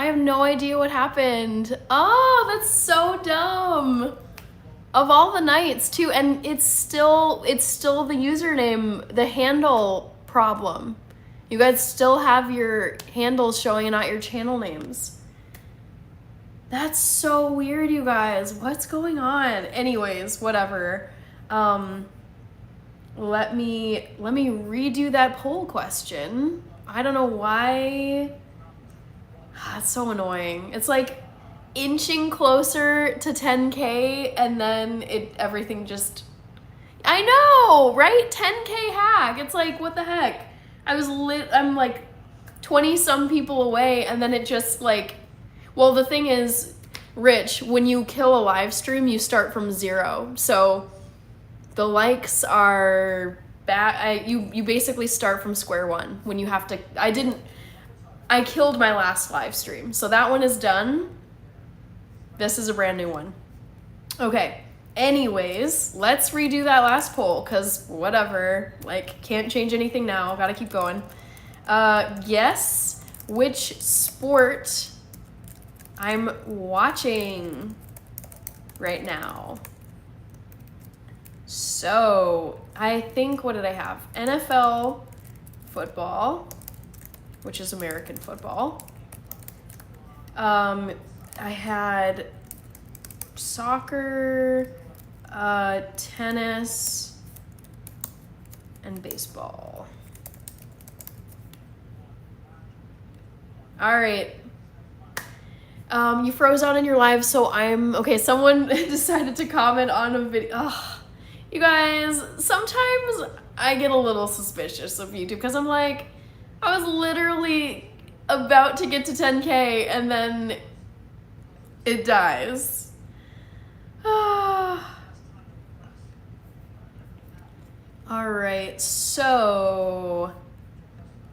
I have no idea what happened. Oh, that's so dumb. Of all the nights too, and it's still the username, the handle problem. You guys still have your handles showing and not your channel names. That's so weird, you guys. What's going on? Anyways, whatever. Let me redo that poll question. I don't know why. It's so annoying. It's like inching closer to 10K and then everything just, I know, right? 10K hack. It's like, what the heck? I'm like 20 some people away, and then it just like, well, the thing is, Rich, when you kill a live stream, you start from 0. So the likes are bad. You basically start from square one when you have to. I killed my last live stream, so that one is done. This is a brand new one. Okay, anyways, let's redo that last poll, because whatever, like, can't change anything now, gotta keep going. Guess which sport I'm watching right now. So, I think, what did I have? NFL football, which is American football. I had soccer, tennis, and baseball. All right. You froze out in your live, so okay, someone decided to comment on a video. Ugh. You guys, sometimes I get a little suspicious of YouTube, because I'm like, I was literally about to get to 10K and then it dies. All right, so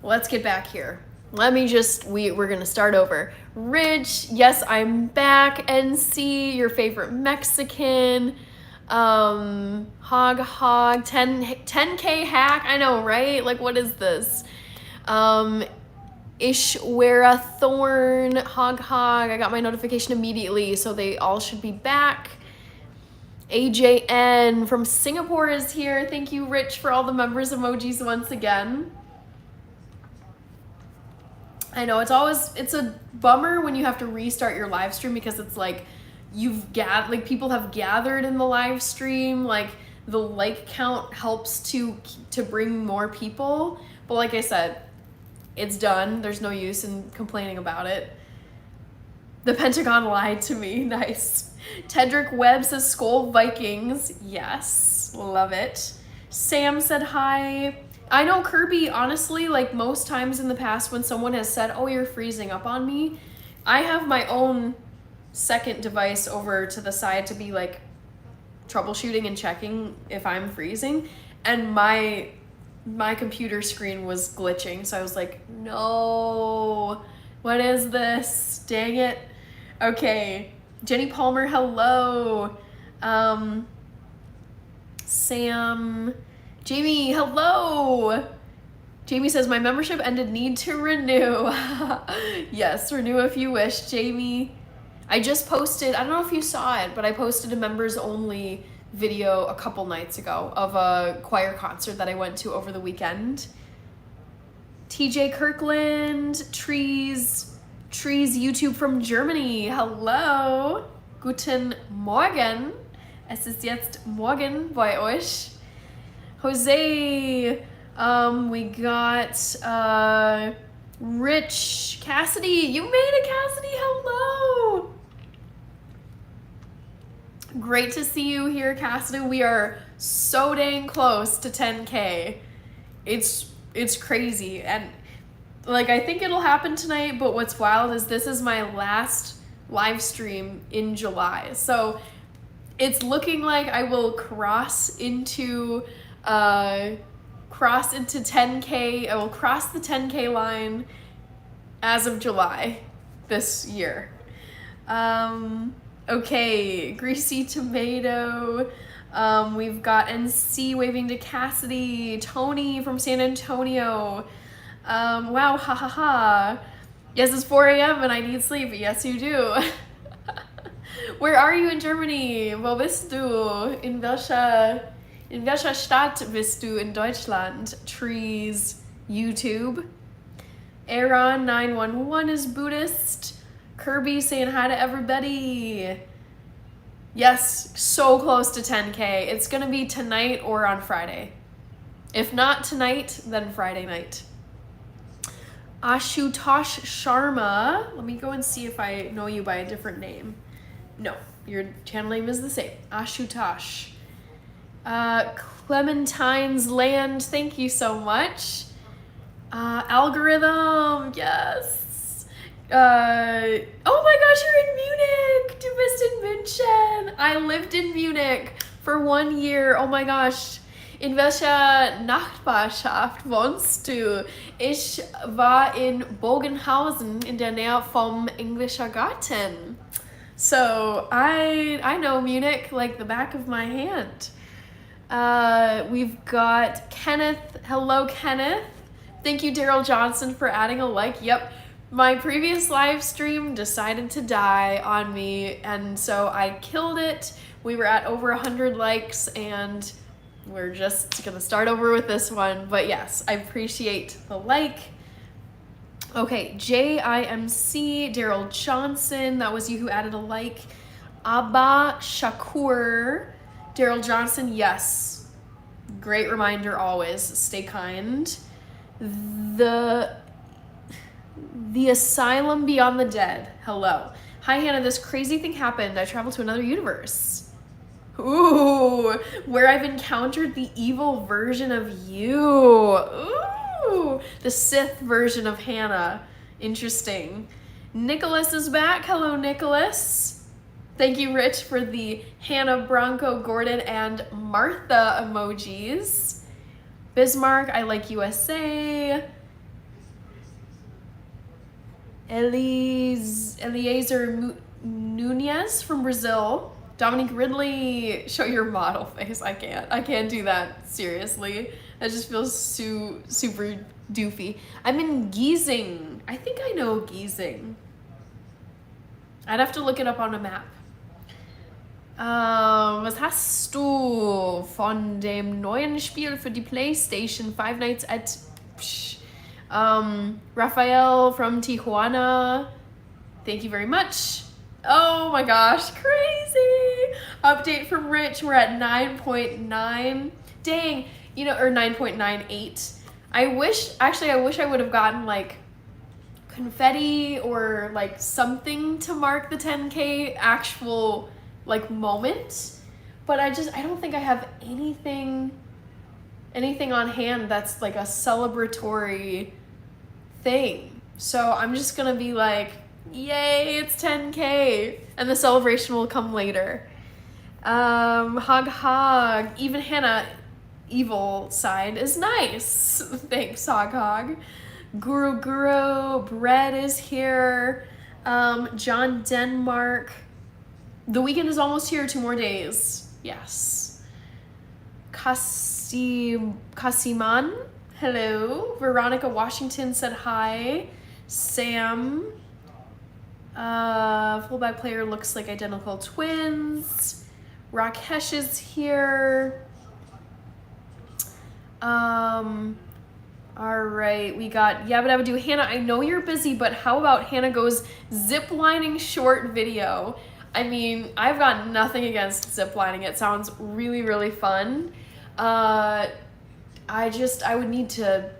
let's get back here. Let me just, we're gonna start over. Rich, yes, I'm back. NC, your favorite Mexican. Hog, 10K hack, I know, right? Like, what is this? Ishwara Thorn, Hog, I got my notification immediately, so they all should be back. AJN from Singapore is here. Thank you, Rich, for all the members emojis once again. I know, it's a bummer when you have to restart your live stream, because it's like people have gathered in the live stream, like the like count helps to bring more people, but like I said, it's done. There's no use in complaining about it. The Pentagon lied to me. Nice. Tedrick Webb says Skull Vikings. Yes, love it. Sam said hi. I know, Kirby, honestly, like most times in the past when someone has said, oh, you're freezing up on me, I have my own second device over to the side to be like troubleshooting and checking if I'm freezing, and my computer screen was glitching, so I was like, no, what is this? Dang it. Okay, Jenny Palmer, hello. Sam, Jamie, hello. Jamie says, my membership ended, need to renew. Yes, renew if you wish, Jamie. I just posted, I don't know if you saw it, but I posted a members only video a couple nights ago of a choir concert that I went to over the weekend. TJ Kirkland, Trees YouTube from Germany. Hello. Guten Morgen. Es ist jetzt morgen bei euch. Jose, we got Rich, Cassidy. You made it, Cassidy. Hello. Great to see you here, Cassidy. We are so dang close to 10K. It's crazy, and like I think it'll happen tonight, but what's wild is this is my last live stream in July. So it's looking like I will cross into 10K. I will cross the 10K line as of July this year. Okay, Greasy Tomato. We've got NC waving to Cassidy. Tony from San Antonio. Wow, ha ha ha. Yes, it's 4 a.m. and I need sleep. Yes, you do. Where are you in Germany? Wo bist du? In welcher Stadt bist du in Deutschland? Trees, YouTube. Aaron 911 is Buddhist. Kirby saying hi to everybody. Yes, so close to 10K. It's gonna be tonight or on Friday. If not tonight, then Friday night. Ashutosh Sharma. Let me go and see if I know you by a different name. No, your channel name is the same. Ashutosh. Clementine's Land, thank you so much. Algorithm, yes. Oh my gosh, you're in Munich. Du bist in München. I lived in Munich for 1 year. Oh my gosh. In welcher Nachbarschaft wohnst du? Ich war in Bogenhausen in der Nähe vom Englischer Garten. So I know Munich like the back of my hand. We've got Kenneth. Hello, Kenneth. Thank you, Daryl Johnson, for adding a like. Yep, my previous live stream decided to die on me, and so I killed it. We were at over 100 likes, and we're just gonna start over with this one. But yes, I appreciate the like. Okay, JIMC, Daryl Johnson, that was you who added a like. Abba Shakur, Daryl Johnson, yes. Great reminder always, stay kind. The Asylum Beyond the Dead, hello. Hi Hannah, this crazy thing happened. I traveled to another universe. Ooh, where I've encountered the evil version of you. Ooh, the Sith version of Hannah. Interesting. Nicholas is back. Hello, Nicholas. Thank you, Rich, for the Hannah, Bronco, Gordon, and Martha emojis. Bismarck, I like USA. Eliezer Nunez from Brazil. Dominique Ridley, show your model face. I can't do that, seriously. That just feels super doofy. I'm in Giesing. I think I know Giesing. I'd have to look it up on a map. Was hast du von dem neuen Spiel für die PlayStation 5 Nights at... Raphael from Tijuana. Thank you very much. Oh my gosh, crazy. Update from Rich, we're at 9.9. Dang, you know, or 9.98. I wish I would have gotten like confetti or like something to mark the 10K actual like moment, but I don't think I have anything on hand that's like a celebratory thing. So I'm just gonna be like, yay, it's 10K, and the celebration will come later. Hog, even Hannah, evil side is nice. Thanks, Hog. Guru, Bread is here. John Denmark. The weekend is almost here, 2 more days. Yes. Kasiman, hello. Veronica Washington said hi. Sam. Fullback player looks like identical twins. Rakesh is here. All right, we got Yabba Dabba Doo. Hannah, I know you're busy, but how about Hannah Goes Ziplining short video? I mean, I've got nothing against ziplining. It sounds really, really fun. I would need to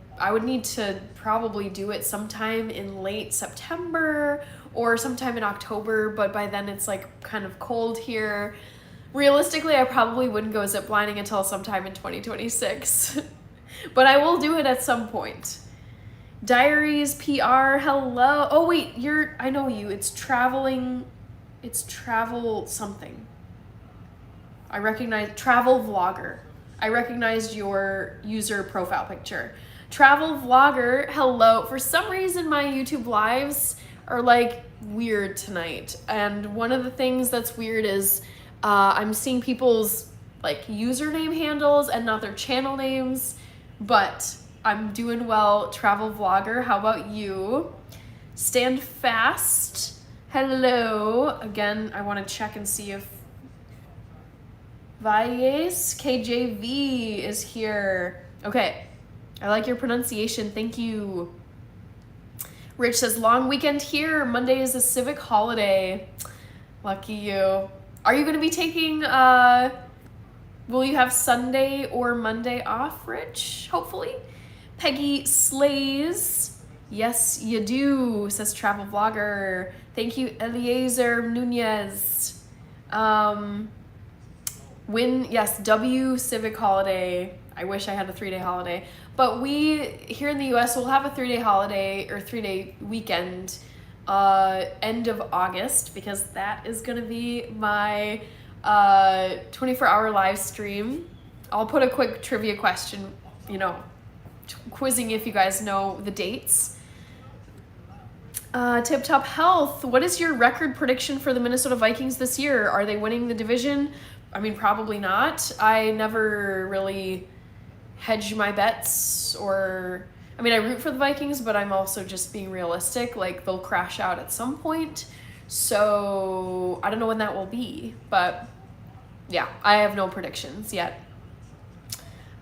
probably do it sometime in late September or sometime in October, but by then it's like kind of cold here. Realistically, I probably wouldn't go ziplining until sometime in 2026, but I will do it at some point. Diaries, PR, hello. Oh wait, I know you, it's travel something. I recognize, travel vlogger. I recognized your user profile picture. Travel vlogger, hello. For some reason, my YouTube lives are like weird tonight. And one of the things that's weird is I'm seeing people's like username handles and not their channel names, but I'm doing well. Travel vlogger, how about you? Stand Fast. Hello. Again, I want to check and see if Valles KJV is here. Okay. I like your pronunciation. Thank you. Rich says, long weekend here. Monday is a civic holiday. Lucky you. Are you going to be taking, will you have Sunday or Monday off, Rich? Hopefully. Peggy Slays. Yes, you do, says Travel Vlogger. Thank you, Eliezer Nunez. Yes, W civic holiday. I wish I had a 3-day holiday. But we, here in the US, will have a 3-day holiday or 3-day weekend end of August, because that is going to be my 24-hour live stream. I'll put a quick trivia question, quizzing if you guys know the dates. Tip Top Health, what is your record prediction for the Minnesota Vikings this year? Are they winning the division? I mean, probably not. I never really hedge my bets, or I root for the Vikings, but I'm also just being realistic. Like, they'll crash out at some point. So I don't know when that will be, but yeah, I have no predictions yet.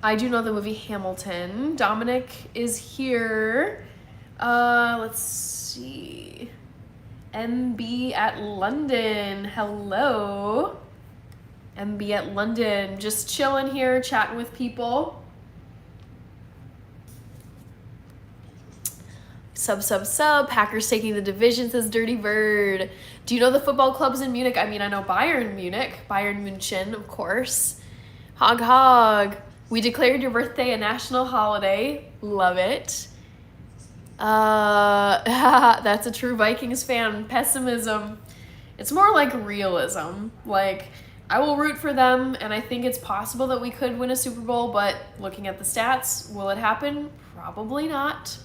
I do know the movie Hamilton. Dominic is here. Let's see. MB at London. Hello. MB at London. Just chilling here, chatting with people. Sub. Packers taking the division, says Dirty Bird. Do you know the football clubs in Munich? I know Bayern Munich. Bayern München, of course. Hog. We declared your birthday a national holiday. Love it. That's a true Vikings fan. Pessimism. It's more like realism. Like, I will root for them, and I think it's possible that we could win a Super Bowl, but looking at the stats, will it happen? Probably not.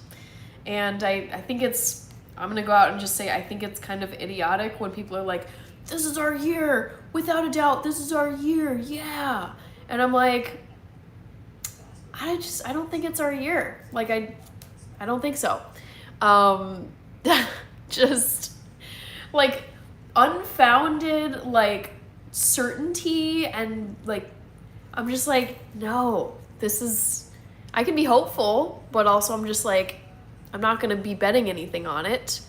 And I think I'm going to go out and just say I think it's kind of idiotic when people are like, this is our year, without a doubt, this is our year, yeah. And I'm like, I don't think it's our year. Like, I don't think so. Just, like, unfounded, like, certainty, and, like, I'm just like, no, I can be hopeful, but also I'm just like, I'm not going to be betting anything on it.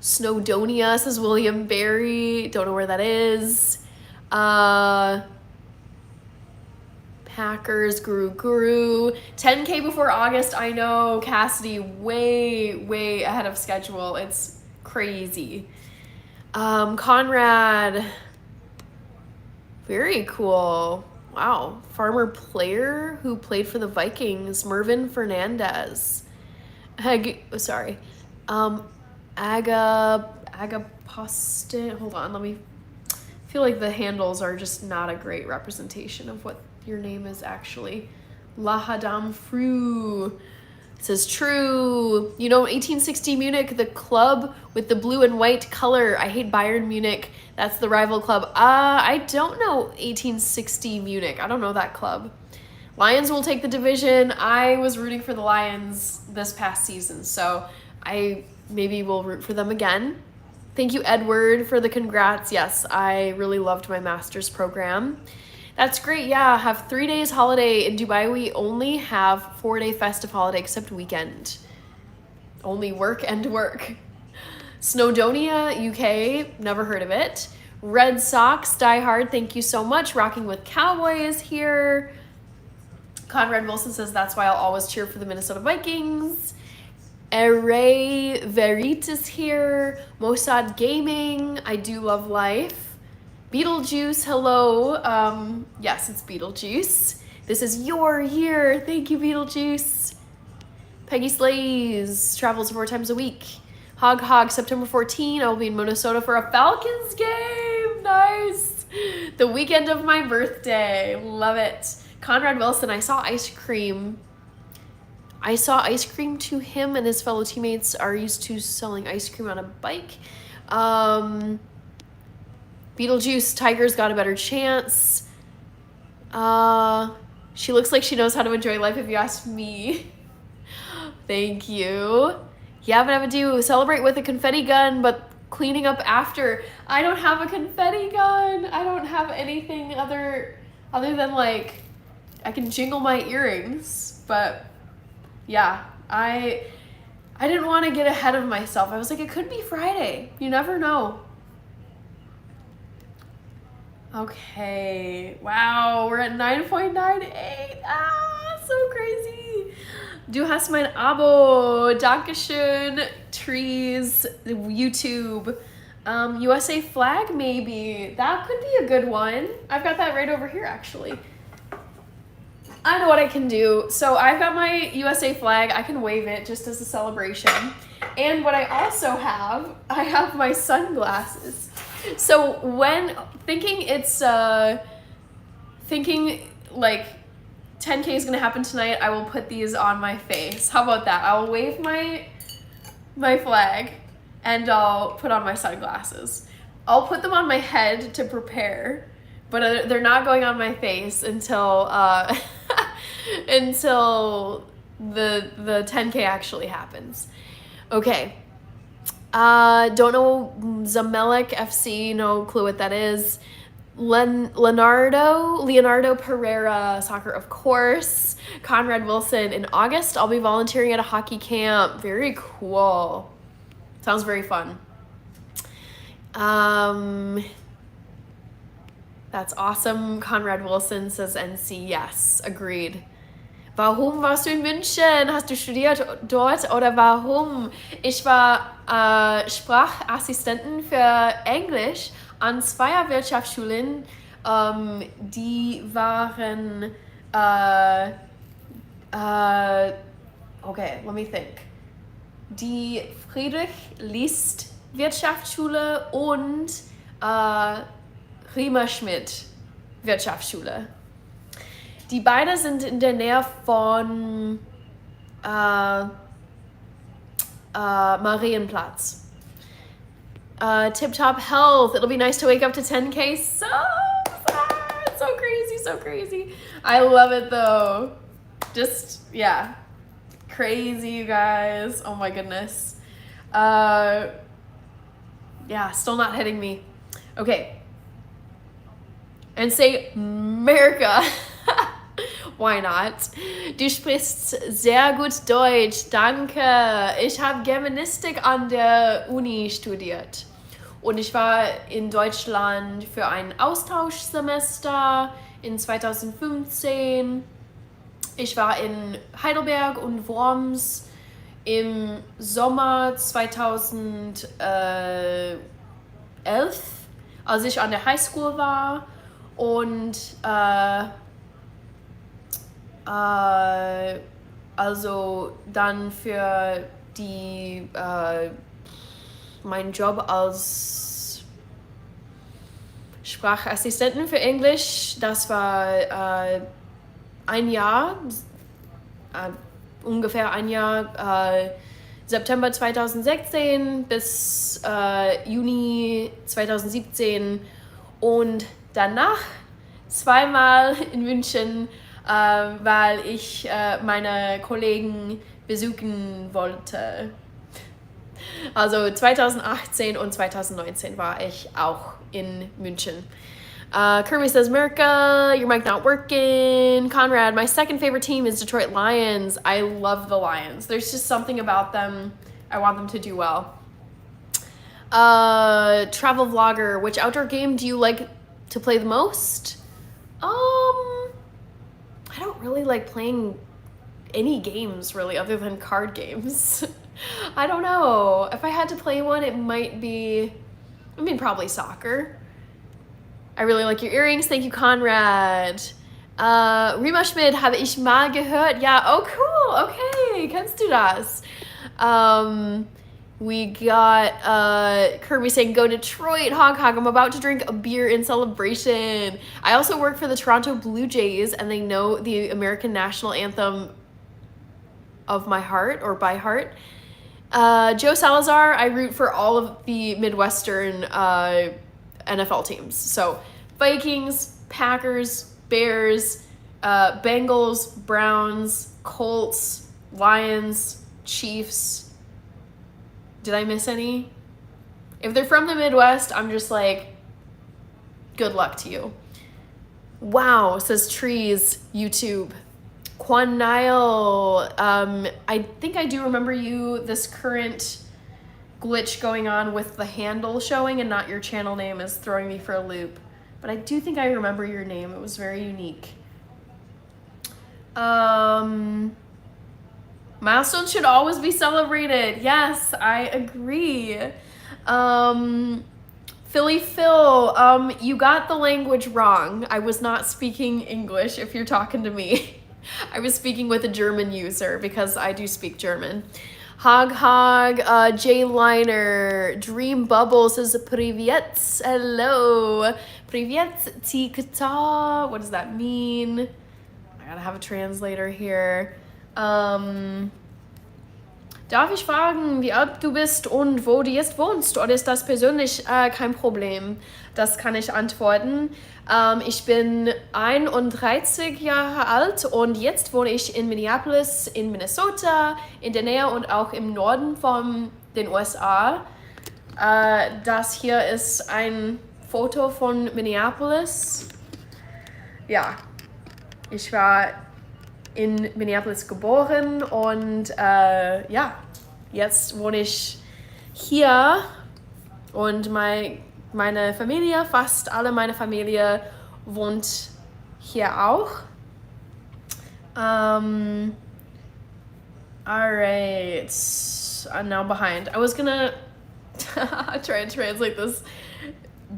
Snowdonia, says William Barry. Don't know where that is. Packers, Guru. 10K before August. I know, Cassidy, way ahead of schedule. It's crazy. Conrad. Very cool. Wow. Farmer player who played for the Vikings. Mervin Fernandez. Agapostin. Hold on, I feel like the handles are just not a great representation of what your name is actually. Lahadam Fru says true. 1860 Munich, the club with the blue and white color. I hate Bayern Munich. That's the rival club. I don't know 1860 Munich. I don't know that club. Lions will take the division. I was rooting for the Lions this past season, so I maybe will root for them again. Thank you, Edward, for the congrats. Yes, I really loved my master's program. That's great. Yeah, have 3 days holiday. In Dubai, we only have 4-day festive holiday except weekend. Only work and work. Snowdonia, UK, never heard of it. Red Sox, Die Hard, thank you so much. Rocking with Cowboy is here. Conrad Wilson says, that's why I'll always cheer for the Minnesota Vikings. Array Veritas here. Mossad Gaming, I do love life. Beetlejuice, hello. Yes, it's Beetlejuice. This is your year. Thank you, Beetlejuice. Peggy Slays travels 4 times a week. Hog, September 14, I will be in Minnesota for a Falcons game. Nice. The weekend of my birthday. Love it. Conrad Wilson, I saw ice cream to him, and his fellow teammates are used to selling ice cream on a bike. Beetlejuice, Tiger's got a better chance. She looks like she knows how to enjoy life, if you ask me. Thank you. Yeah, but I would do celebrate with a confetti gun, but cleaning up after. I don't have a confetti gun. I don't have anything other than like I can jingle my earrings. But yeah, I didn't want to get ahead of myself. I was like, it could be Friday. You never know. Okay. Wow, we're at 9.98. Ah, so crazy. Du hast mein Abo. Dankeschön. Trees. YouTube. USA flag, maybe. That could be a good one. I've got that right over here, actually. I know what I can do. So I've got my USA flag. I can wave it just as a celebration. And what I also have, I have my sunglasses. So when thinking like 10K is gonna happen tonight, I will put these on my face. How about that? I will wave my flag and I'll put on my sunglasses. I'll put them on my head to prepare, but they're not going on my face until until the 10K actually happens. Okay. Don't know Zamelec FC, no clue what that is. Leonardo Pereira, soccer, of course. Conrad Wilson, in August, I'll be volunteering at a hockey camp. Very cool. Sounds very fun. That's awesome. Conrad Wilson says NC, yes, agreed. Warum warst du in München? Hast du studiert dort oder warum? Ich war Sprachassistentin für Englisch an 2 Wirtschaftsschulen. Die waren okay, let me think. Die Friedrich-List Wirtschaftsschule und Riemerschmidt Wirtschaftsschule. Die beiden sind in der Nähe von Marienplatz. Tip Top Health. It'll be nice to wake up to 10K. So sad. So crazy, so crazy. I love it though. Just, yeah. Crazy, you guys. Oh my goodness. Yeah, still not hitting me. Okay. And say America. Why not? Du sprichst sehr gut Deutsch, danke. Ich habe Germanistik an der Uni studiert. Und ich war in Deutschland für ein Austauschsemester in 2015. Ich war in Heidelberg und Worms im Sommer 2011, als ich an der Highschool war. Und also dann für die mein Job als Sprachassistentin für Englisch, das war ein Jahr, ungefähr ein Jahr, September 2016 bis Juni 2017 und danach 2-mal in München, weil ich meine Kollegen besuchen wollte. Also 2018 und 2019 war ich auch in München. Kirby says, Mirka, your mic not working. Conrad, my second favorite team is Detroit Lions. I love the Lions. There's just something about them. I want them to do well. Travel vlogger, which outdoor game do you like to play the most? I don't really like playing any games really other than card games. I don't know. If I had to play one, it might be, probably soccer. I really like your earrings. Thank you, Conrad. Rima Schmidt, habe ich mal gehört. Ja, oh cool. Okay, kennst du das? We got Kirby saying, go Detroit, Hog. I'm about to drink a beer in celebration. I also work for the Toronto Blue Jays, and they know the American national anthem of my heart, or by heart. Joe Salazar, I root for all of the Midwestern NFL teams. So Vikings, Packers, Bears, Bengals, Browns, Colts, Lions, Chiefs, Did I miss any? If they're from the Midwest, I'm just like, good luck to you. Wow, says Trees, YouTube. Quan Nile, I think I do remember you, this current glitch going on with the handle showing and not your channel name is throwing me for a loop. But I do think I remember your name. It was very unique. Milestones should always be celebrated. Yes, I agree. Philly Phil, you got the language wrong. I was not speaking English if you're talking to me. I was speaking with a German user because I do speak German. Hog, J Liner, Dream Bubble says Privyet. Hello. Privyet Tikta. What does that mean? I gotta have a translator here. Darf ich fragen, wie alt du bist und wo du jetzt wohnst? Oder ist das persönlich kein Problem? Das kann ich antworten. Ich bin 31 Jahre alt und jetzt wohne ich in Minneapolis, in Minnesota, in der Nähe und auch im Norden von den USA. Das hier ist ein Foto von Minneapolis. Ja, ich war in Minneapolis geboren und ja, jetzt wohne ich hier und meine Familie, fast alle meine Familie wohnt hier auch. Alright, I'm now behind. I was gonna try and translate this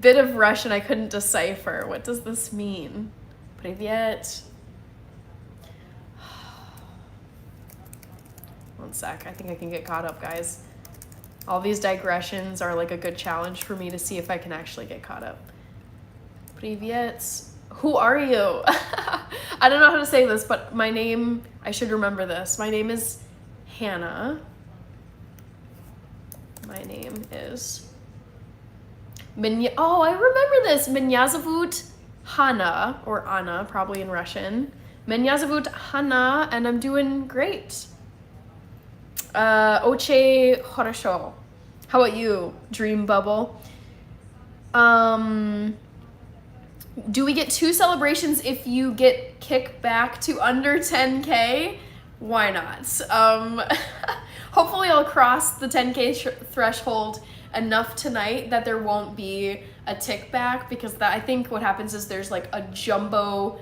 bit of Russian I couldn't decipher. What does this mean? Привет. One sec, I think I can get caught up, guys. All these digressions are like a good challenge for me to see if I can actually get caught up. Привет. Who are you? I don't know how to say this, but my name, I should remember this. My name is Hannah. My name is oh, I remember this. Меня зовут Hannah, or Anna, probably in Russian. Меня зовут Hannah, and I'm doing great. Oche хорошо. How about you, Dream Bubble? Do we get 2 celebrations if you get kicked back to under 10K? Why not? Hopefully I'll cross the 10K threshold enough tonight that there won't be a tick back, because that, I think what happens is there's like a jumbo,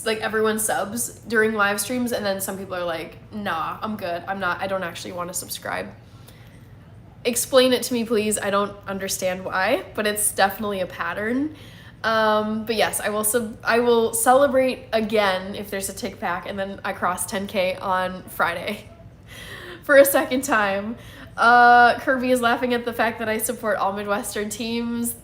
like everyone subs during live streams and then some people are like, nah, I'm good. I don't actually want to subscribe. Explain it to me, please. I don't understand why, but it's definitely a pattern. But yes, I will celebrate again if there's a tick back, and then I cross 10K on Friday for a second time. Kirby is laughing at the fact that I support all Midwestern teams.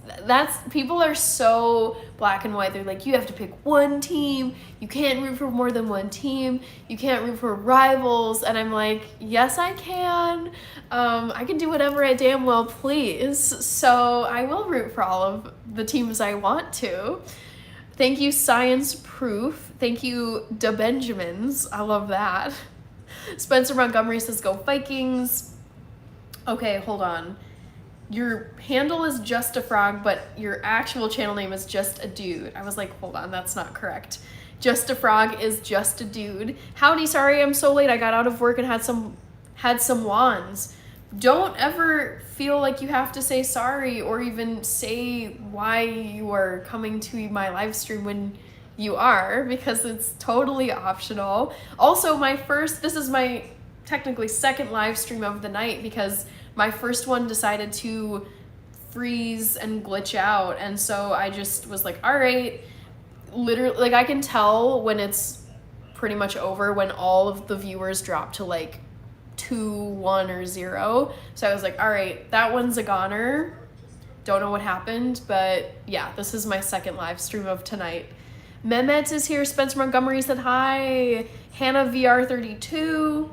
People are so black and white. They're like, you have to pick one team. You can't root for more than one team. You can't root for rivals. And I'm like, yes, I can. I can do whatever I damn well please. So I will root for all of the teams I want to. Thank you, Science Proof. Thank you, Da Benjamins. I love that. Spencer Montgomery says, go Vikings. Okay, hold on. Your handle is Just a Frog, but your actual channel name is Just a Dude. I was like, hold on, that's not correct. Just a Frog is Just a Dude. Howdy, sorry I'm so late. I got out of work and had some wands. Don't ever feel like you have to say sorry or even say why you are coming to my live stream when you are, because it's totally optional. Also, this is my technically second live stream of the night, because my first one decided to freeze and glitch out, and so I just was like, all right, literally, like I can tell when it's pretty much over when all of the viewers drop to like 2, 1, or 0. So I was like, all right, that one's a goner. Don't know what happened, but yeah, this is my second live stream of tonight. Mehmet is here. Spencer Montgomery said hi. Hannah VR32.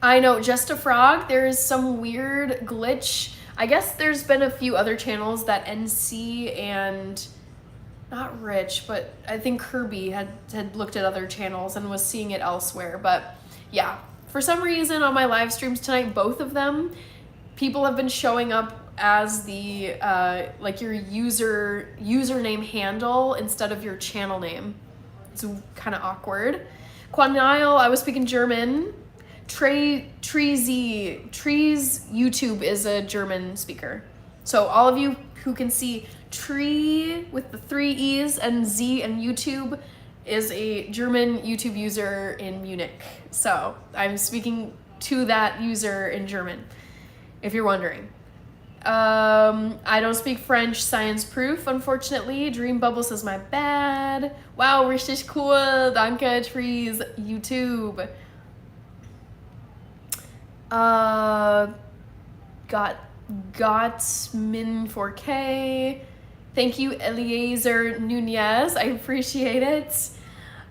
I know, Just a Frog, there's some weird glitch. I guess there's been a few other channels that NC and not Rich, but I think Kirby had looked at other channels and was seeing it elsewhere. But yeah, For some reason on my live streams tonight, both of them, people have been showing up as the like your username handle instead of your channel name. It's kind of awkward. Quanile, I was speaking German. Trees YouTube is a German speaker. So all of you who can see tree with the 3 E's and Z and YouTube is a German YouTube user in Munich. So I'm speaking to that user in German, if you're wondering. I don't speak French, science proof, unfortunately. Dream Bubble says my bad. Wow, richtig cool. Danke, Trees YouTube. Gottmin 4K. Thank you, Eliezer Nunez. I appreciate it.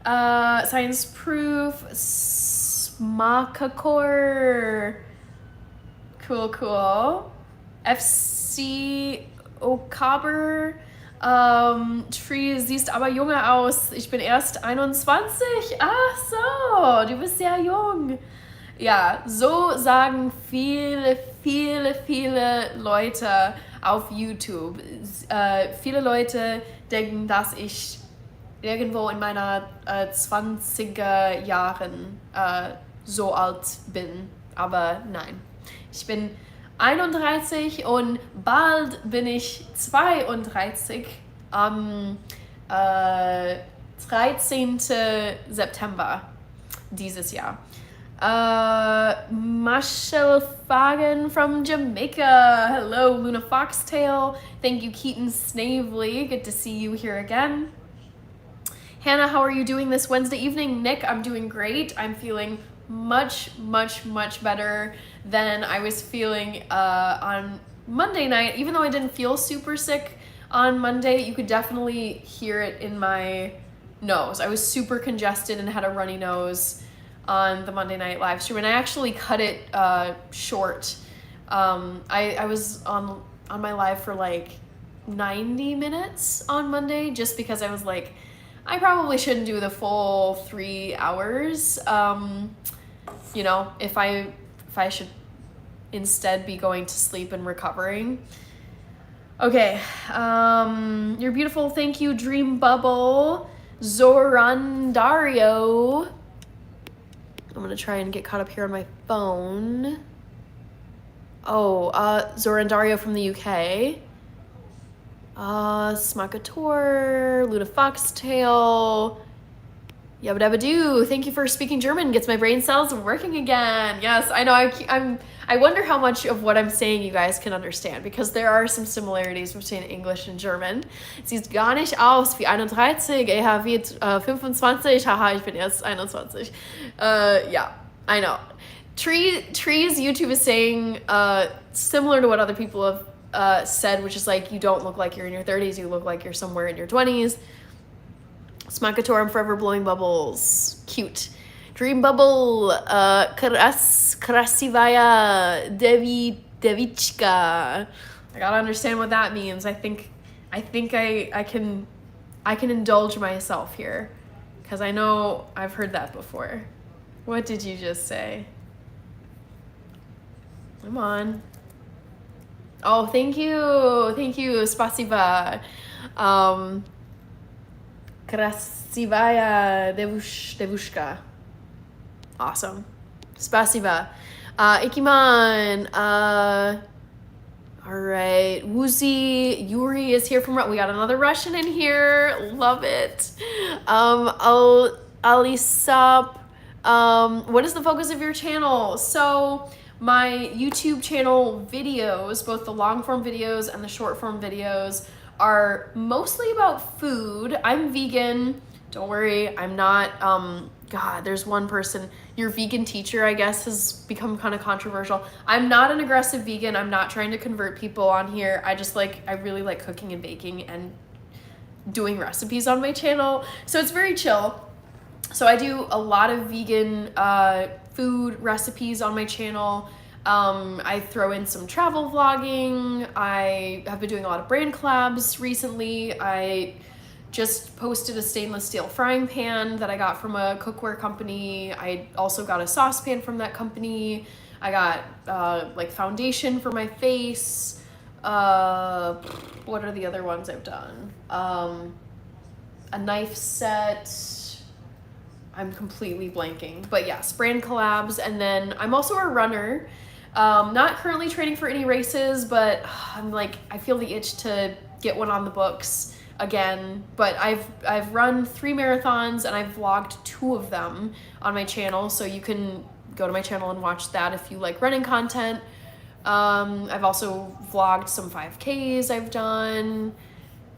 Science proof. Smakakor. Cool. FC Okaber. Tree, siehst aber junger aus. Ich bin erst 21. Ach so, du bist sehr jung. Ja, so sagen viele Leute auf YouTube. Viele Leute denken, dass ich irgendwo in meiner 20er Jahren so alt bin. Aber nein, ich bin 31 und bald bin ich 32 am 13. September dieses Jahr. Marshall Fagan from Jamaica. Hello, Luna Foxtail. Thank you, Keaton Snavely. Good to see you here again. Hannah, how are you doing this Wednesday evening? Nick, I'm doing great. I'm feeling much better than I was feeling on Monday night. Even though I didn't feel super sick on Monday, you could definitely hear it in my nose. I was super congested and had a runny nose on the Monday night live stream, and I actually cut it short. I was on my live for like 90 minutes on Monday just because I was like, I probably shouldn't do the full 3 hours. You know, if I should instead be going to sleep and recovering. Okay, you're beautiful. Thank you, Dream Bubble. Zorandario. I'm gonna try and get caught up here on my phone. Oh, Zorandario from the UK. Smakator, Luna Foxtail. Yabba dabba doo. Thank you for speaking German. Gets my brain cells working again. Yes, I know. I wonder how much of what I'm saying you guys can understand, because there are some similarities between English and German. Sieht gar nicht aus wie 31. Wie 25. Haha, ich bin erst 21. Yeah, I know. Trees YouTube is saying similar to what other people have said, which is like, you don't look like you're in your 30s, you look like you're somewhere in your 20s. Smakator, I'm forever blowing bubbles. Cute. Dream Bubble, Krasivaya Devichka. I gotta understand what that means. I think I can indulge myself here, because I know I've heard that before. What did you just say? Come on. Oh, thank you, Spasiba. Krasivaya Devushka. Awesome. Spasiba. Ikiman. All right. Woozy Yuri is here from... We got another Russian in here. Love it. Alisap. What is the focus of your channel? So my YouTube channel videos, both the long form videos and the short form videos, are mostly about food. I'm vegan. Don't worry, I'm not, God, there's one person, your vegan teacher, I guess, has become kind of controversial. I'm not an aggressive vegan. I'm not trying to convert people on here. I really like cooking and baking and doing recipes on my channel. So it's very chill. So I do a lot of vegan food recipes on my channel. I throw in some travel vlogging. I have been doing a lot of brand collabs recently. I just posted a stainless steel frying pan that I got from a cookware company. I also got a saucepan from that company. I got like foundation for my face. What are the other ones I've done? A knife set. I'm completely blanking. But yes, brand collabs. And then I'm also a runner. Not currently training for any races, but I'm like, I feel the itch to get one on the books again. But I've run 3 marathons and I've vlogged 2 of them on my channel. So you can go to my channel and watch that if you like running content. I've also vlogged some 5Ks I've done.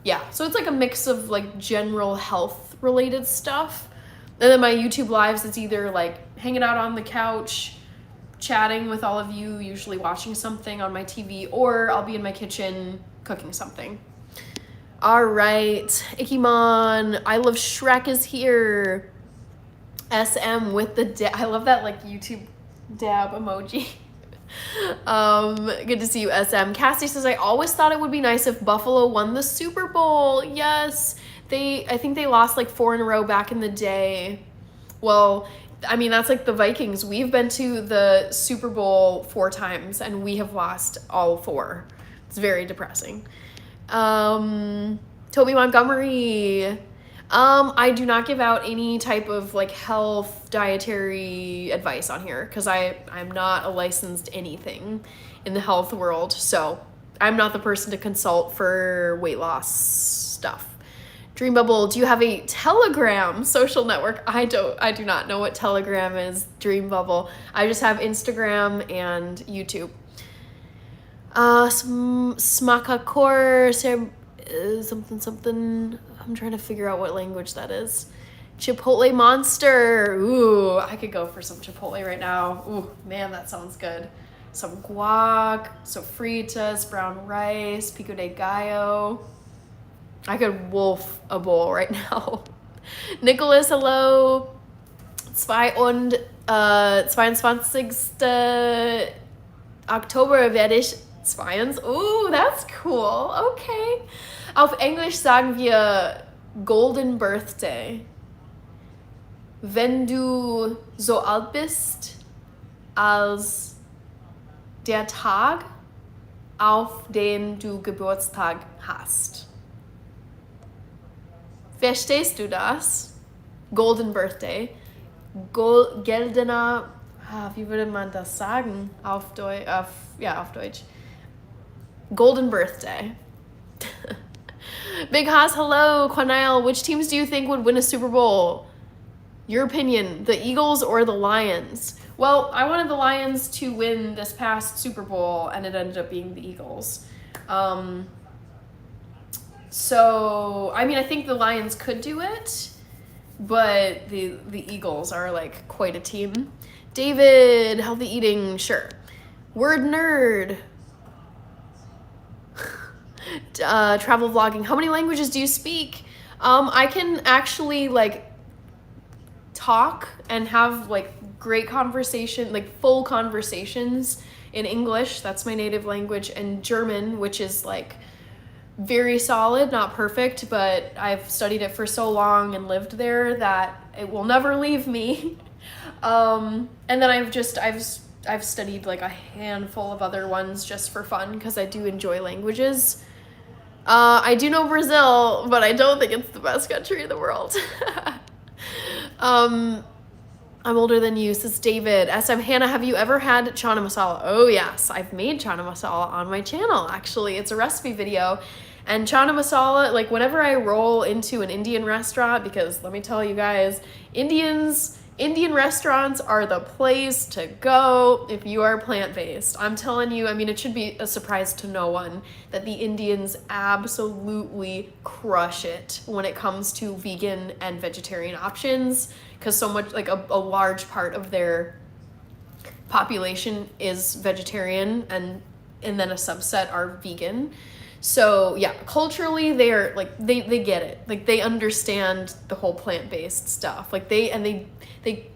Yeah, so it's like a mix of like general health related stuff. And then my YouTube lives, it's either like hanging out on the couch, chatting with all of you, usually watching something on my TV, or I'll be in my kitchen cooking something. All right, Ikimon, I love Shrek is here. SM with the I love that like YouTube dab emoji. Good to see you, SM. Cassie says, I always thought it would be nice if Buffalo won the Super Bowl. Yes. I think they lost like 4 in a row back in the day. Well, I mean, that's like the Vikings. We've been to the Super Bowl 4 times and we have lost all 4. It's very depressing. Toby Montgomery. I do not give out any type of like health dietary advice on here because I'm not a licensed anything in the health world. So I'm not the person to consult for weight loss stuff. Dream Bubble, do you have a Telegram social network? I do not know what Telegram is, Dream Bubble. I just have Instagram and YouTube. Smakakor, something. I'm trying to figure out what language that is. Chipotle Monster. Ooh, I could go for some Chipotle right now. Ooh, man, that sounds good. Some guac, sofritas, brown rice, pico de gallo. I could wolf a bowl right now. Nicholas, hello. 22. Oktober werde ich 22. Ooh, that's cool. Okay. Auf Englisch sagen wir Golden Birthday. Wenn du so alt bist als der Tag, auf den du Geburtstag hast. Verstehst du das? Golden Birthday. Geldener, wie würde man das sagen auf Deutsch? Golden Birthday. Big Haas, hello. Quanile, which teams do you think would win a Super Bowl? Your opinion, the Eagles or the Lions? Well, I wanted the Lions to win this past Super Bowl, and it ended up being the Eagles. So, I mean, I think the Lions could do it, but the Eagles are like quite a team. David, healthy eating, sure. Word nerd. Travel vlogging. How many languages do you speak? I can actually like talk and have like great conversation, like full conversations in English. That's my native language, and German, which is like very solid, not perfect, but I've studied it for so long and lived there that it will never leave me. And then I've studied like a handful of other ones just for fun because I do enjoy languages. I do know Brazil, but I don't think it's the best country in the world. I'm older than you, says David. SM Hannah, have you ever had chana masala? Oh yes, I've made chana masala on my channel, actually. It's a recipe video. And chana masala, like whenever I roll into an Indian restaurant, because let me tell you guys, Indian restaurants are the place to go if you are plant-based. I'm telling you, I mean, it should be a surprise to no one that the Indians absolutely crush it when it comes to vegan and vegetarian options, because so much, like a large part of their population is vegetarian and then a subset are vegan. So yeah, culturally they're like, they get it. Like they understand the whole plant-based stuff. Like they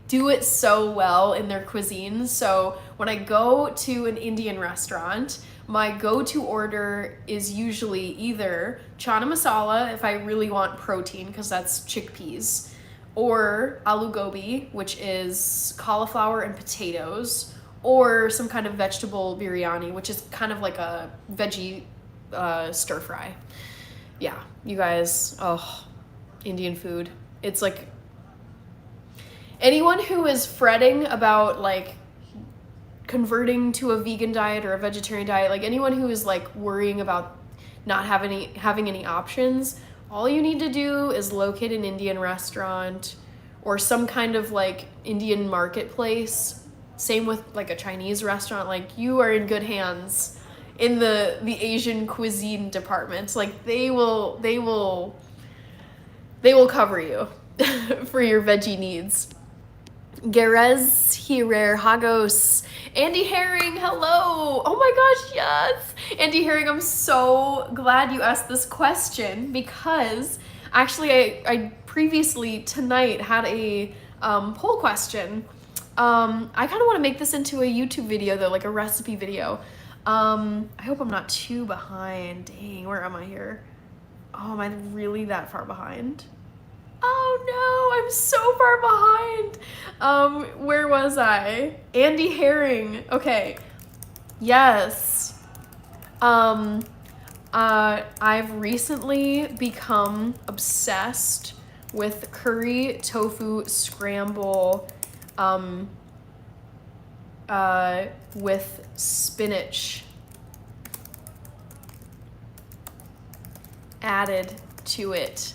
do it so well in their cuisine. So when I go to an Indian restaurant, my go-to order is usually either chana masala if I really want protein, because that's chickpeas, or aloo gobi, which is cauliflower and potatoes, or some kind of vegetable biryani, which is kind of like a veggie stir fry. Yeah, you guys, oh, Indian food. It's like, anyone who is fretting about like converting to a vegan diet or a vegetarian diet, like anyone who is like worrying about not having any options, all you need to do is locate an Indian restaurant or some kind of like Indian marketplace. Same with like a Chinese restaurant. Like, you are in good hands in the Asian cuisine department. Like, they will cover you for your veggie needs. Gerez Hirer Hagos. Andy Herring, hello. Oh my gosh, yes. Andy Herring, I'm so glad you asked this question, because actually I previously tonight had a poll question. I kind of want to make this into a YouTube video though, like a recipe video. I hope I'm not too behind. Dang, where am I here? Oh, am I really that far behind? Oh no, I'm so far behind. Where was I? Andy Herring. Okay. Yes. I've recently become obsessed with curry tofu scramble with spinach added to it.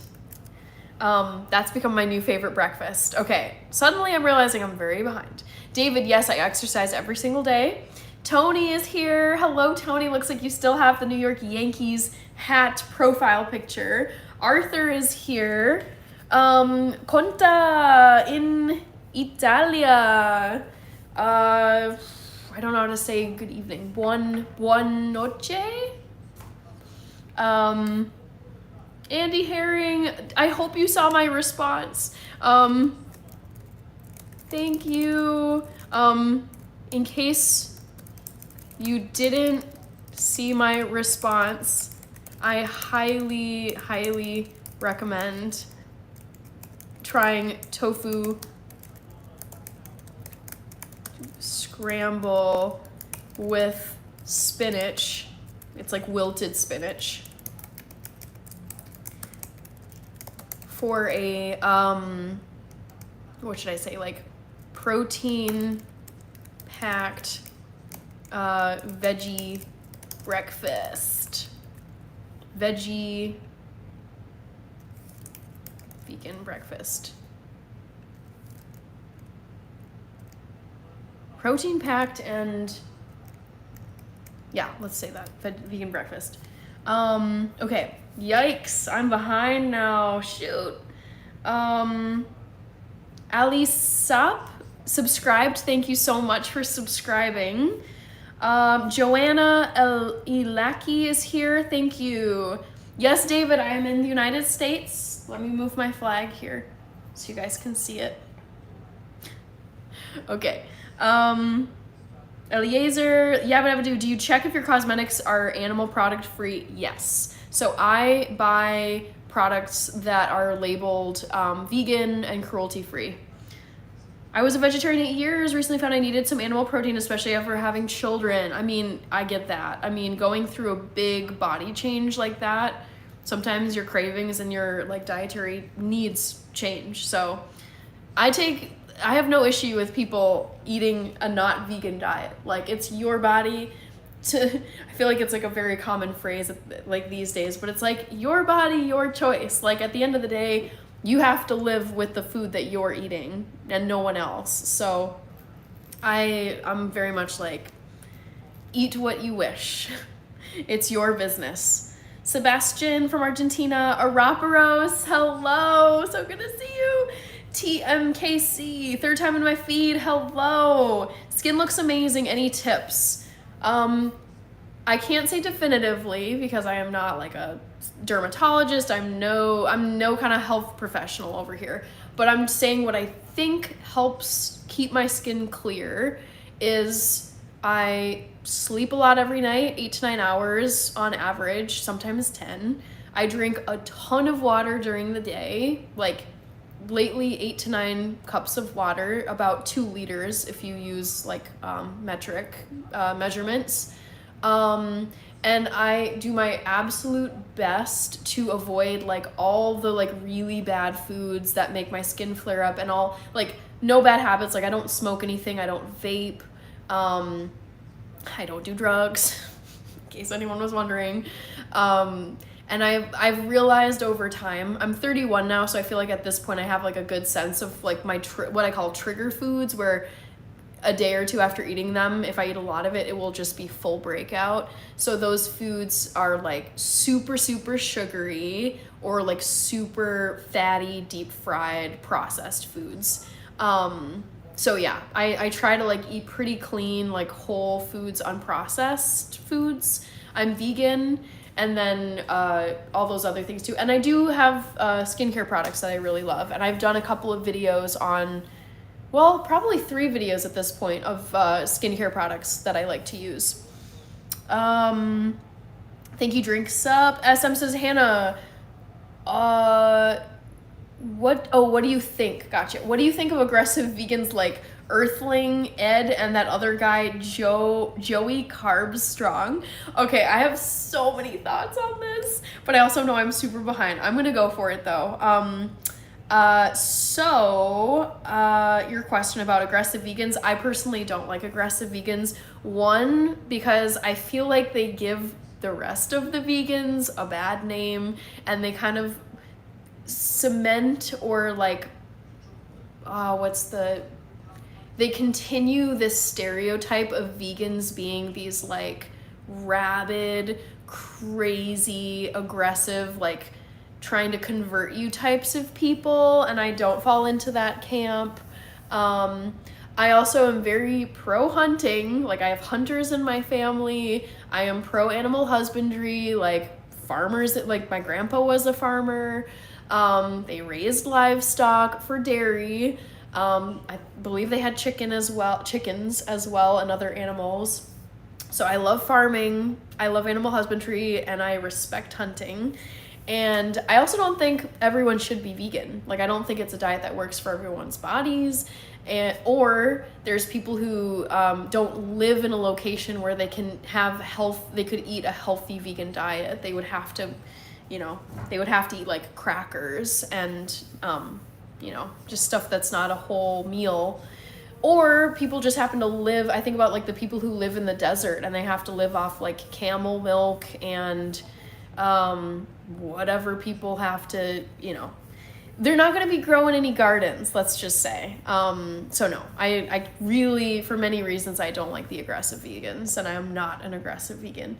That's become my new favorite breakfast. Okay, suddenly I'm realizing I'm very behind. David, yes, I exercise every single day. Tony is here. Hello, Tony. Looks like you still have the New York Yankees hat profile picture. Arthur is here. Conta in Italia. I don't know how to say good evening. Buon noche. Andy Herring, I hope you saw my response. Thank you. In case you didn't see my response, I highly, highly recommend trying tofu scramble with spinach. It's like wilted spinach. For a, what should I say, like protein packed veggie breakfast. Veggie vegan breakfast. Protein packed and, yeah, let's say that, vegan breakfast. Okay, yikes, I'm behind now, shoot. Ali Sap subscribed, thank you so much for subscribing. Joanna Ilaki is here, thank you. Yes, David, I am in the United States. Let me move my flag here so you guys can see it. Okay. Eliezer, Yabba do you check if your cosmetics are animal product free? Yes. So I buy products that are labeled vegan and cruelty free. I was a vegetarian 8 years, recently found I needed some animal protein, especially after having children. I mean, I get that. I mean, going through a big body change like that, sometimes your cravings and your like dietary needs change. So I have no issue with people eating a not vegan diet. Like, it's your body I feel like it's like a very common phrase like these days, but it's like your body, your choice. Like, at the end of the day, you have to live with the food that you're eating and no one else. So I'm very much like, eat what you wish. It's your business. Sebastian from Argentina, Araparos, hello, so good to see you. TMKC, third time in my feed, hello. Skin looks amazing, any tips? I can't say definitively because I am not like a dermatologist. I'm no kind of health professional over here, but I'm saying what I think helps keep my skin clear is I sleep a lot every night, 8 to 9 hours on average, sometimes 10. I drink a ton of water during the day, like lately 8 to 9 cups of water, about 2 liters if you use like metric measurements. And I do my absolute best to avoid like all the like really bad foods that make my skin flare up, and all like no bad habits. Like I don't smoke anything, I don't vape, I don't do drugs, in case anyone was wondering. And I've realized over time, I'm 31 now, so I feel like at this point I have like a good sense of like my what I call trigger foods, where a day or two after eating them, if I eat a lot of it, it will just be full breakout. So those foods are like super, super sugary or like super fatty, deep fried, processed foods. So yeah, I try to like eat pretty clean, like whole foods, unprocessed foods. I'm vegan, and then all those other things too. And I do have skincare products that I really love. And I've done a couple of videos on, well, probably 3 videos at this point of skincare products that I like to use. Thank you, Drinks Up. SM says, Hannah, what do you think? Gotcha. What do you think of aggressive vegans like Earthling, Ed, and that other guy, Joey Carbs Strong? Okay, I have so many thoughts on this, but I also know I'm super behind. I'm gonna go for it though. Your question about aggressive vegans, I personally don't like aggressive vegans. One, because I feel like they give the rest of the vegans a bad name, and they kind of cement or like, they continue this stereotype of vegans being these like rabid, crazy, aggressive, like trying to convert you types of people, and I don't fall into that camp. I also am very pro hunting, like I have hunters in my family. I am pro animal husbandry, like farmers, like my grandpa was a farmer. They raised livestock for dairy. I believe they had chickens as well, and other animals. So I love farming, I love animal husbandry, and I respect hunting. And I also don't think everyone should be vegan. Like, I don't think it's a diet that works for everyone's bodies. Or there's people who don't live in a location where they can have they could eat a healthy vegan diet. They would have to, eat like crackers and, just stuff that's not a whole meal. Or people just happen to live, I think about like the people who live in the desert and they have to live off like camel milk and whatever people have to, they're not going to be growing any gardens, let's just say. So no, I really, for many reasons, I don't like the aggressive vegans, and I am not an aggressive vegan.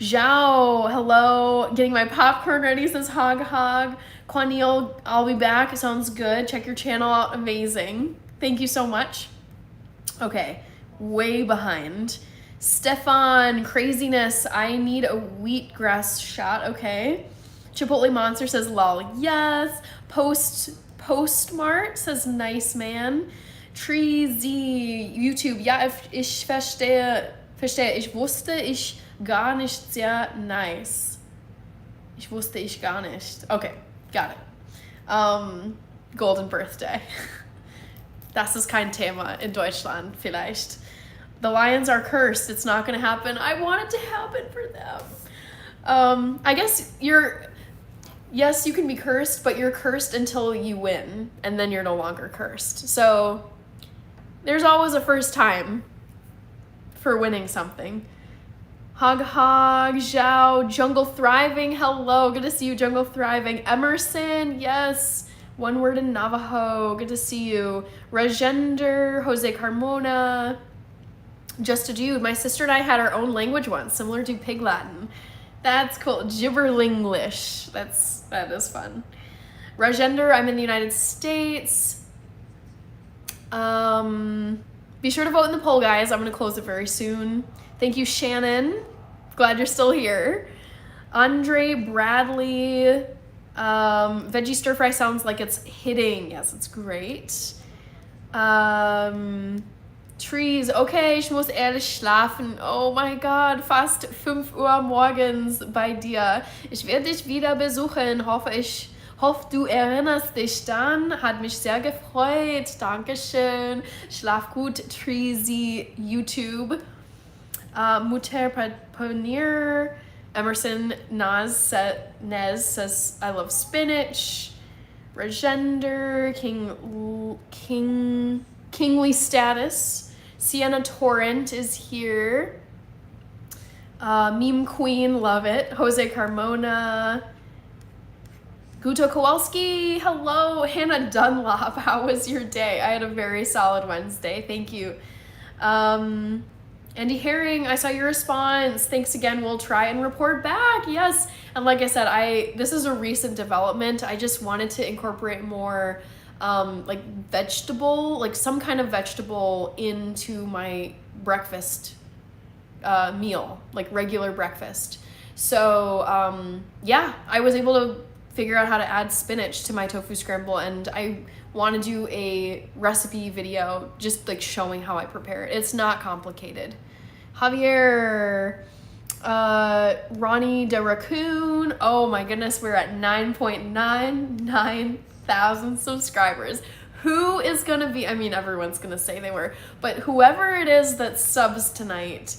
Zhao, hello, getting my popcorn ready, says Hog Hog. Quanil, I'll be back, it sounds good. Check your channel out, amazing. Thank you so much. Okay, way behind. Stefan, craziness, I need a wheatgrass shot, okay. Chipotle Monster says lol, yes. Postmart says nice man. Treezy, YouTube, ja, ich verstehe, ich wusste ich gar nicht, sehr nice. Ich wusste ich gar nicht. Okay, got it. Golden Birthday. Das ist kein Thema in Deutschland, vielleicht. The lions are cursed. It's not going to happen. I want it to happen for them. I guess yes, you can be cursed, but you're cursed until you win, and then you're no longer cursed. So there's always a first time for winning something. Hog Hog, Zhao, Jungle Thriving, hello, good to see you, Jungle Thriving. Emerson, yes, one word in Navajo, good to see you. Rajender, Jose Carmona, Just a Dude. My sister and I had our own language once, similar to Pig Latin. That's cool. Gibberlinglish. That is fun. Rajender, I'm in the United States. Be sure to vote in the poll, guys. I'm going to close it very soon. Thank you, Shannon. Glad you're still here. Andre Bradley. Veggie stir fry sounds like it's hitting. Yes, it's great. Trees, okay, ich muss ehrlich schlafen. Oh mein Gott, fast 5 Uhr morgens bei dir. Ich werde dich wieder besuchen. Hoffe, du erinnerst dich dann. Hat mich sehr gefreut. Dankeschön. Schlaf gut, Treesy YouTube. Mutter Ponier. Emerson Nez says, I love spinach. Regender, Kingly Status. Sienna Torrent is here. Meme Queen, love it. Jose Carmona. Guto Kowalski, hello. Hannah Dunlop, how was your day? I had a very solid Wednesday, thank you. Andy Herring, I saw your response. Thanks again, we'll try and report back. Yes, and like I said, this is a recent development. I just wanted to incorporate more like vegetable, like some kind of vegetable into my breakfast meal, like regular breakfast. So yeah, I was able to figure out how to add spinach to my tofu scramble, and I want to do a recipe video just like showing how I prepare it. It's not complicated. Javier, Ronnie the Raccoon, oh my goodness, we're at 9.99 thousand subscribers. Who is gonna be, I mean, everyone's gonna say they were, but whoever it is that subs tonight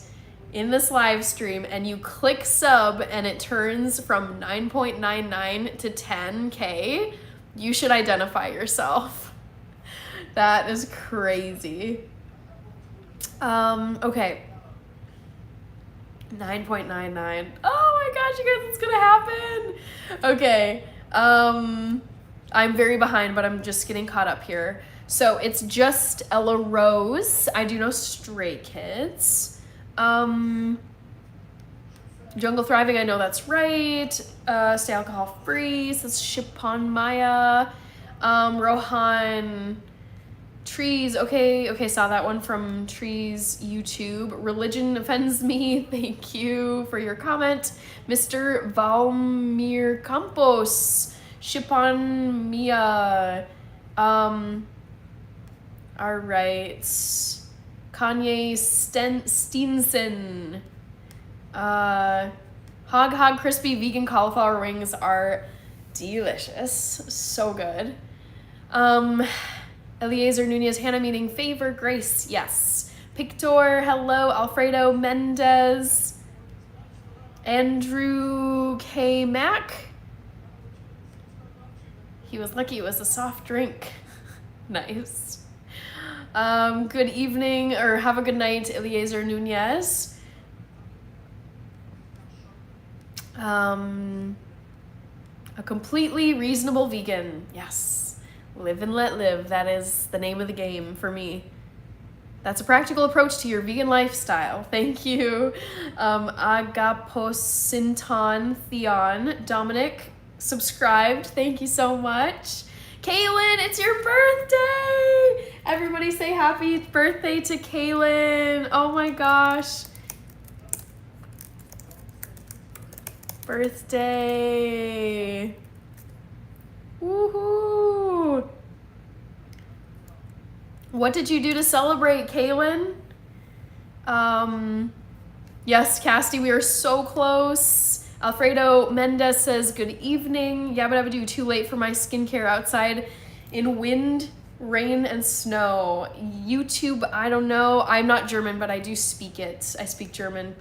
in this live stream and you click sub and it turns from 9.99 to 10K, you should identify yourself. That is crazy. Okay. 9.99. Oh my gosh, you guys, it's gonna happen. Okay. I'm very behind, but I'm just getting caught up here. So it's just Ella Rose. I do know Stray Kids. Jungle Thriving, I know that's right. Stay alcohol free, says Shipon Maya. Rohan, Trees, okay, saw that one from Trees YouTube. Religion offends me, thank you for your comment. Mr. Valmir Campos, Shipon Mia. All right. Kanye Steenson. Hog crispy vegan cauliflower wings are delicious. So good. Eliezer Nunez, Hannah meeting favor, Grace, yes. Pictor, hello. Alfredo Mendez. Andrew K. Mack. He was lucky it was a soft drink. Nice. Good evening, or have a good night, Eliezer Nunez. A completely reasonable vegan. Yes. Live and let live. That is the name of the game for me. That's a practical approach to your vegan lifestyle. Thank you. Agaposinton Theon. Dominic, subscribed. Thank you so much. Kaylin, it's your birthday! Everybody say happy birthday to Kaylin. Oh my gosh. Birthday. Woohoo! What did you do to celebrate, Kaylin? Yes, Casty, we are so close. Alfredo Mendez says, good evening. Yabba dabba do, too late for my skincare outside in wind, rain, and snow. YouTube, I don't know. I'm not German, but I do speak it. I speak German.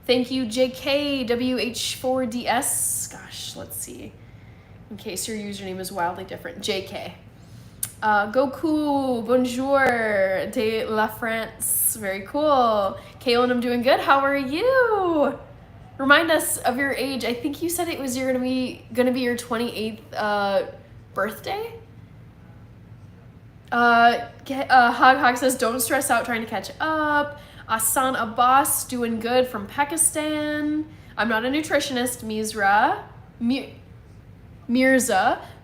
Thank you, JKWH4DS. Gosh, let's see. In case your username is wildly different. JK. Goku, bonjour, de la France. Very cool. Kaylin, I'm doing good. How are you? Remind us of your age. I think you said it was gonna be your 28th birthday. Hog says, don't stress out trying to catch up. Asan Abbas, doing good from Pakistan. I'm not a nutritionist, Mirza.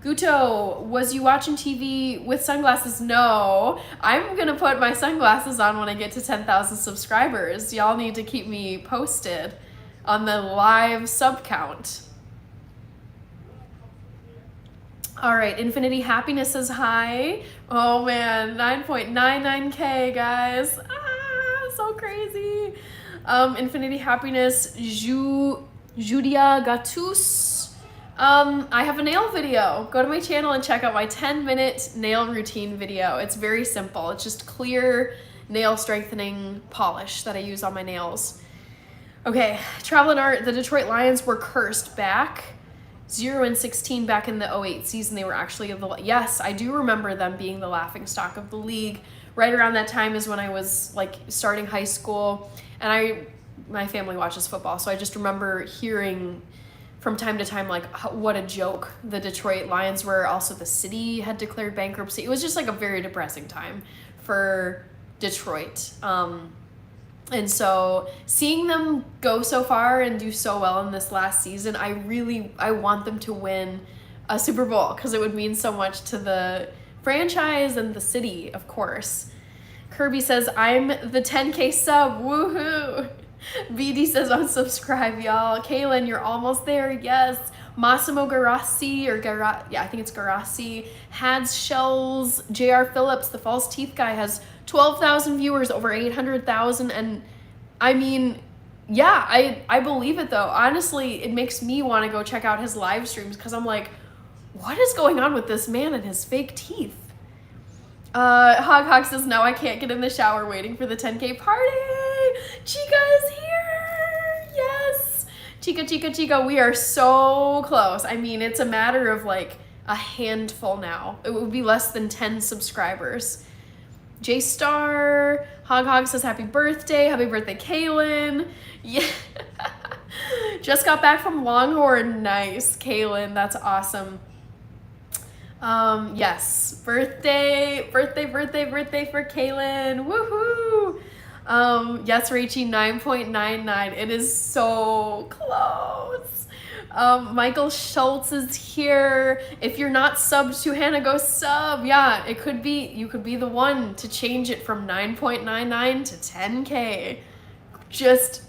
Guto, was you watching TV with sunglasses? No. I'm gonna put my sunglasses on when I get to 10,000 subscribers. Y'all need to keep me posted on the live sub count. All right, Infinity Happiness says hi. Oh man, 9.99K, guys. crazy. Infinity Happiness, Judia Gatus. I have a nail video. Go to my channel and check out my 10-minute nail routine video. It's very simple. It's just clear nail strengthening polish that I use on my nails. Okay, Travel and Art, the Detroit Lions were cursed back 0-16 back in the 2008 season. They were actually, yes, I do remember them being the laughingstock of the league. Right around that time is when I was like starting high school, and my family watches football, so I just remember hearing from time to time like what a joke the Detroit Lions were. Also, the city had declared bankruptcy. It was just like a very depressing time for Detroit. And so seeing them go so far and do so well in this last season, I want them to win a Super Bowl, because it would mean so much to the franchise and the city, of course. Kirby says, I'm the 10K sub, woohoo. BD says, unsubscribe, y'all. Kaylin, you're almost there, yes. Massimo Garassi, I think it's Garassi. Hads Shells, JR Phillips, the false teeth guy, has 12,000 viewers, over 800,000. And I mean, yeah, I believe it though. Honestly, it makes me want to go check out his live streams, because I'm like, what is going on with this man and his fake teeth? Hog says, no, I can't get in the shower waiting for the 10K party. Chica is here. Yes. Chica, we are so close. I mean, it's a matter of like a handful now. It would be less than 10 subscribers. J-Star, Hog says, happy birthday, Kaylin. Yeah. Just got back from Longhorn. Nice, Kaylin, that's awesome. Yes, birthday for Kaylin, woohoo. Yes, Rachie, 9.99, it is so close. Michael Schultz is here. If you're not subbed to Hannah, go sub. Yeah, you could be the one to change it from 9.99 to 10K. Just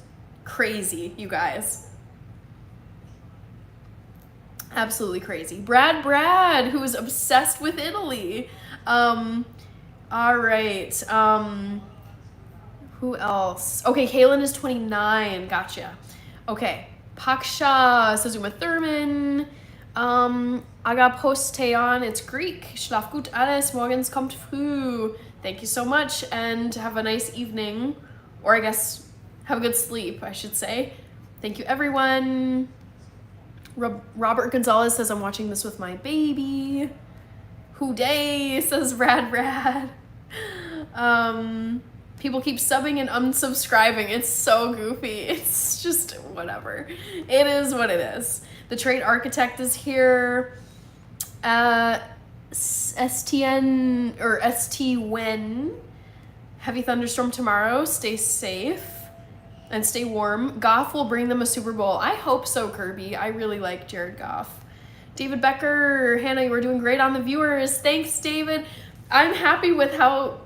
crazy, you guys. Absolutely crazy. Brad, who is obsessed with Italy. All right. Who else? Okay, Kaylin is 29. Gotcha. Okay. Paksha says Uma Thurman. Aga Posteon, it's Greek. Schlaf gut alles, morgens kommt früh. Thank you so much, and have a nice evening. Or I guess, have a good sleep, I should say. Thank you, everyone. Robert Gonzalez says, I'm watching this with my baby. Hooday, says Brad. People keep subbing and unsubscribing. It's so goofy. It's just whatever. It is what it is. The Trade Architect is here. STN or ST Wen. Heavy thunderstorm tomorrow. Stay safe and stay warm. Goff will bring them a Super Bowl. I hope so, Kirby. I really like Jared Goff. David Becker, Hannah, you were doing great on the viewers. Thanks, David. I'm happy with how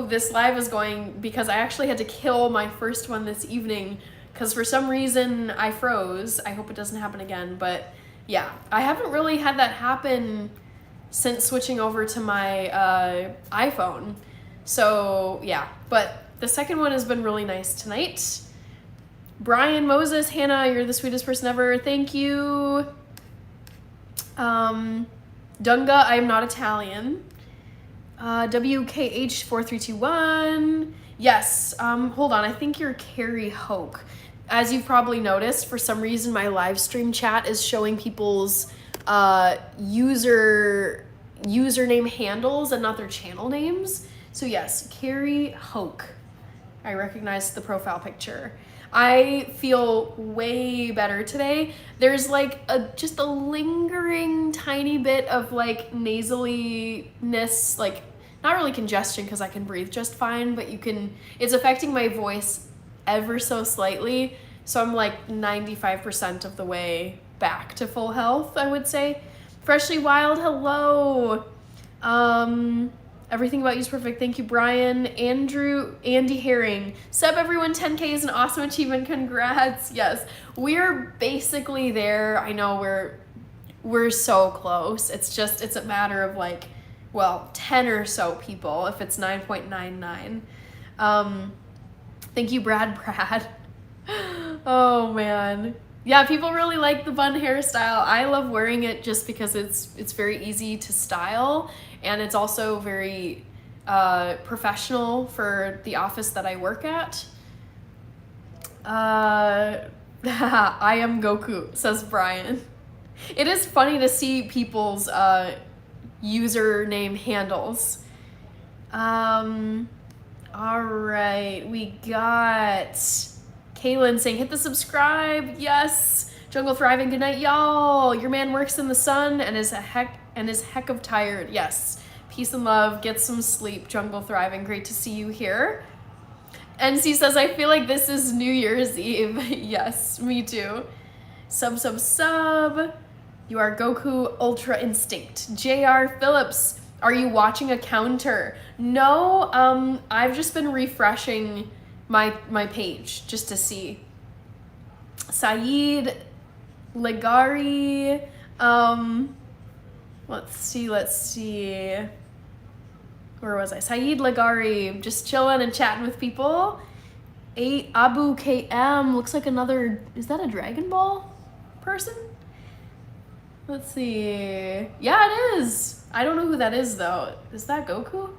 this live is going, because I actually had to kill my first one this evening because for some reason I froze. I hope it doesn't happen again, but yeah, I haven't really had that happen since switching over to my iPhone. So yeah, but the second one has been really nice tonight. Brian Moses, Hannah, you're the sweetest person ever. Thank you. Dunga, I am not Italian. WKH4321. Yes, hold on, I think you're Carrie Hoke. As you've probably noticed, for some reason my live stream chat is showing people's username handles and not their channel names. So yes, Carrie Hoke. I recognize the profile picture. I feel way better today. There's like just a lingering tiny bit of like nasaliness, like not really congestion because I can breathe just fine, but it's affecting my voice ever so slightly. So I'm like 95% of the way back to full health, I would say. Freshly Wild, hello. Everything about you is perfect. Thank you, Brian. Andy Herring. Sub everyone, 10K is an awesome achievement. Congrats. Yes, we're basically there. I know we're so close. It's a matter of like, well, 10 or so people if it's 9.99. Thank you, Brad. Oh man. Yeah, people really like the bun hairstyle. I love wearing it just because it's very easy to style, and it's also very professional for the office that I work at. I am Goku, says Brian. It is funny to see people's username handles. All right, we got Kaylin saying, hit the subscribe. Yes. Jungle Thriving. Good night, y'all. Your man works in the sun and is heck of tired. Yes. Peace and love. Get some sleep. Jungle Thriving. Great to see you here. NC says, I feel like this is New Year's Eve. Yes, me too. Sub. You are Goku Ultra Instinct. JR Phillips. Are you watching a counter? No, I've just been refreshing my page just to see. Saeed Legari, let's see. Where was I? Saeed Legari, just chilling and chatting with people. Abu KM, looks like another, is that a Dragon Ball person? Let's see. Yeah, it is. I don't know who that is though. Is that Goku?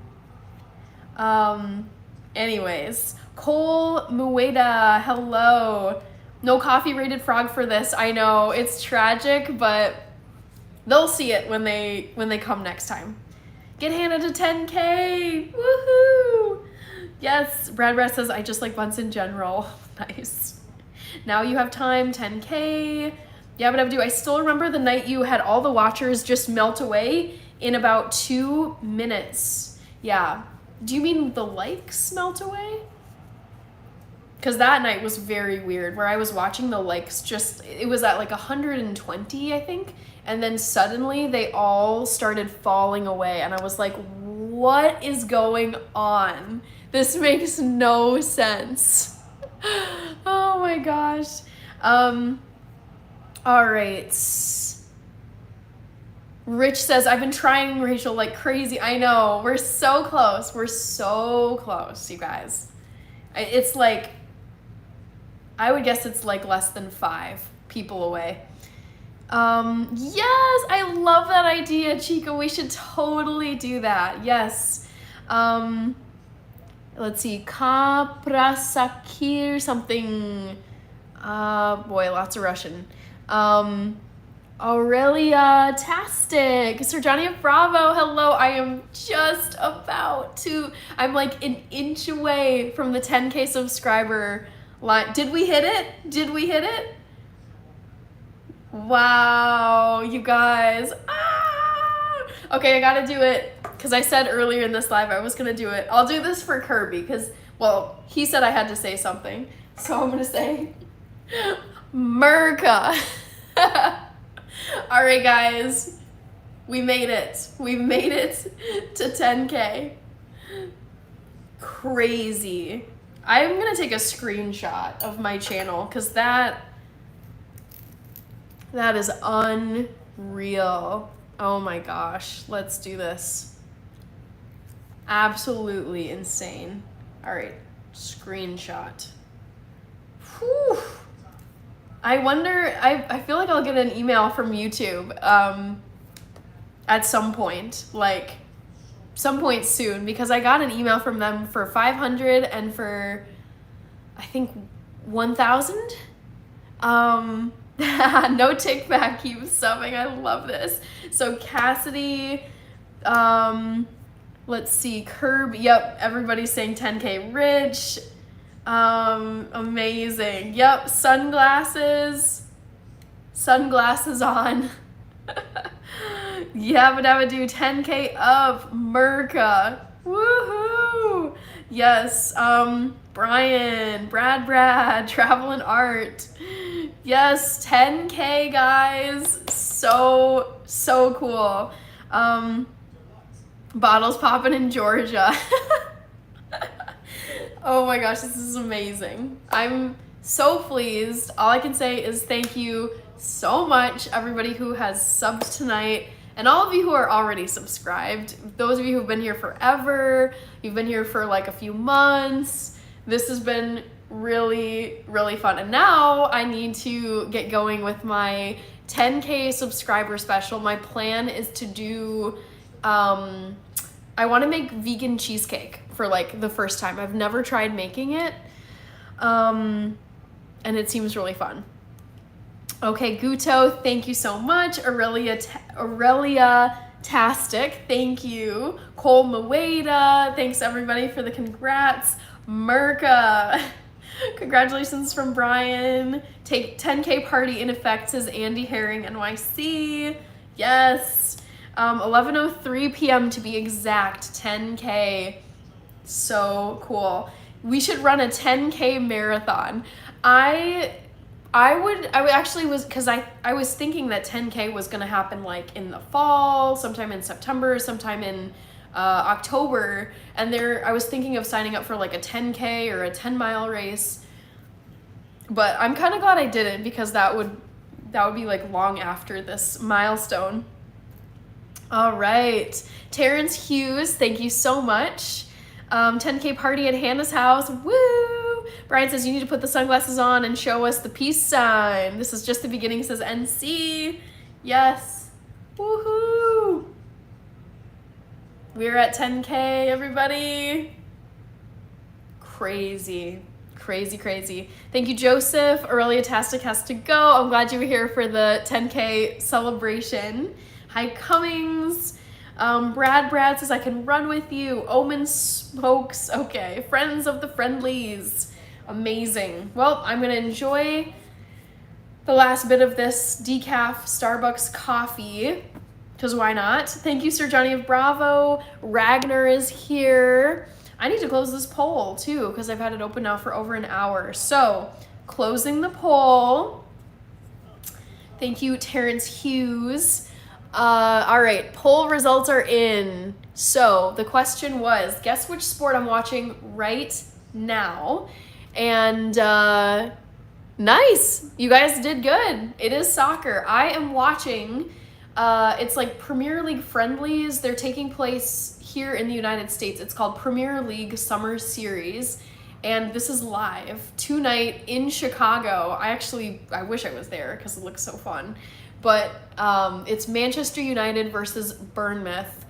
Anyways, Cole Mueda, hello. No coffee rated frog for this. I know it's tragic, but they'll see it when they come next time. Get Hannah to 10K. Woohoo! Yes, Brad says I just like buns in general. Nice. Now you have time. 10K. Yeah, but I still remember the night you had all the watchers just melt away in about 2 minutes. Yeah. Do you mean the likes melt away? Because that night was very weird, where I was watching the likes it was at like 120, I think, and then suddenly they all started falling away, and I was like, what is going on? This makes no sense. Oh my gosh. All right. Rich says, I've been trying, Rachel, like crazy. I know, we're so close. We're so close, you guys. It's like, I would guess it's like less than 5 people away. Yes, I love that idea, Chica. We should totally do that. Yes. Let's see, Kaprasakir something. Boy, lots of Russian. Aurelia Tastic, Sir Johnny of Bravo, hello. I am just I'm like an inch away from the 10K subscriber line. Did we hit it? Wow, you guys. Okay, I gotta do it because I said earlier in this live I was gonna do it. I'll do this for Kirby because, well, he said I had to say something, so I'm gonna say Merca. All right, guys, we made it. We made it to 10K. Crazy. I'm gonna take a screenshot of my channel because that is unreal. Oh my gosh, let's do this. Absolutely insane. All right, screenshot. Whew. I wonder, I feel like I'll get an email from YouTube at some point, like some point soon, because I got an email from them for 500 and for, I think, 1,000. No tick back, keep subbing. I love this. So Cassidy, let's see, Curb, yep, everybody's saying 10K. Rich, amazing. Yep, sunglasses on. Yeah, but I would do 10K up, Merca. Woohoo! Yes, Brian, Brad, Travel and Art. Yes, 10K, guys. So cool. Bottles popping in Georgia. Oh my gosh, this is amazing. I'm so pleased. All I can say is thank you so much, everybody who has subbed tonight, and all of you who are already subscribed. Those of you who've been here forever, you've been here for like a few months, This has been really, really fun. And now I need to get going with my 10K subscriber special. My plan is to do, I want to make vegan cheesecake for like the first time. I've never tried making it. And it seems really fun. Okay, Guto, thank you so much. Aurelia Tastic, thank you. Cole Maweda, thanks everybody for the congrats. Merca, congratulations from Brian. Take 10K party in effect, says Andy Herring NYC. Yes. 11:03 p.m. to be exact, 10K. So cool. We should run a 10K marathon. I actually was, because I was thinking that 10K was going to happen like in the fall, sometime in September, sometime in October. And I was thinking of signing up for like a 10K or a 10-mile race. But I'm kind of glad I didn't, because that would be like long after this milestone. All right. Terrence Hughes, thank you so much. 10K party at Hannah's house. Woo! Brian says you need to put the sunglasses on and show us the peace sign. This is just the beginning, says NC. Yes. Woohoo! We're at 10K, everybody. Crazy. Crazy, crazy. Thank you, Joseph. Aurelia Tastic has to go. I'm glad you were here for the 10K celebration. Hi, Cummings. Brad says I can run with you. Omen Smokes. Okay. Friends of the Friendlies. Amazing. Well, I'm going to enjoy the last bit of this decaf Starbucks coffee, because why not? Thank you, Sir Johnny of Bravo. Ragnar is here. I need to close this poll too, because I've had it open now for over an hour. So, closing the poll. Thank you, Terrence Hughes. All right, poll results are in. So the question was, guess which sport I'm watching right now? And nice, you guys did good. It is soccer. I am watching, it's like Premier League friendlies. They're taking place here in the United States. It's called Premier League Summer Series. And this is live tonight in Chicago. I wish I was there because it looks so fun. But it's Manchester United versus Bournemouth.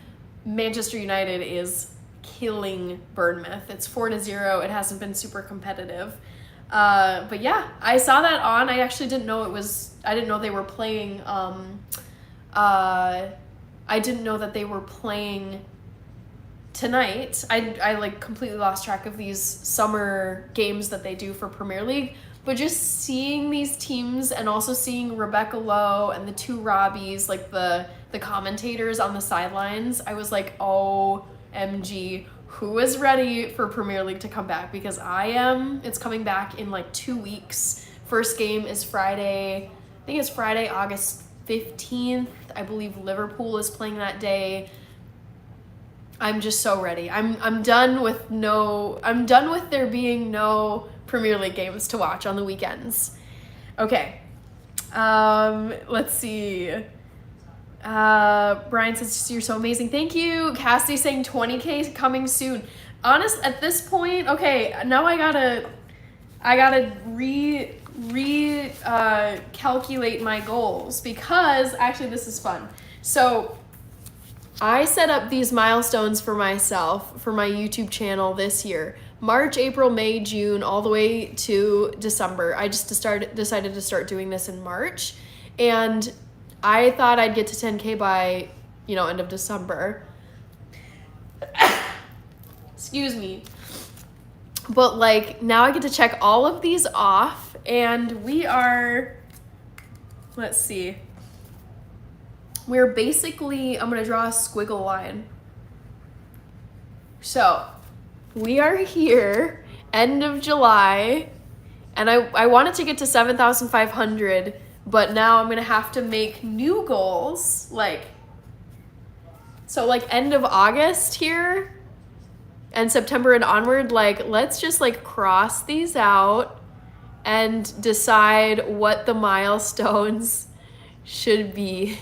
Manchester United is killing Bournemouth. It's 4-0. It hasn't been super competitive. But yeah, I saw that on. I actually didn't know I didn't know they were playing. I didn't know that they were playing tonight. I like completely lost track of these summer games that they do for Premier League. But just seeing these teams and also seeing Rebecca Lowe and the two Robbies, like the commentators on the sidelines, I was like, OMG, who is ready for Premier League to come back? Because I am. It's coming back in like 2 weeks. First game is Friday. I think it's Friday, August 15th. I believe Liverpool is playing that day. I'm just so ready. I'm done with there being no Premier League games to watch on the weekends. Okay. Let's see. Brian says you're so amazing. Thank you. Cassidy saying 20K coming soon. Honest, at this point, okay, now I gotta calculate my goals, because actually this is fun. So I set up these milestones for myself for my YouTube channel this year. March, April, May, June, all the way to December. I just decided to start doing this in March. And I thought I'd get to 10K by, end of December. Excuse me. But like, now I get to check all of these off, and we are, let's see. We're basically, I'm going to draw a squiggle line. So we are here, end of July, and I wanted to get to 7,500, but now I'm going to have to make new goals, so end of August here, and September and onward, let's just cross these out and decide what the milestones should be.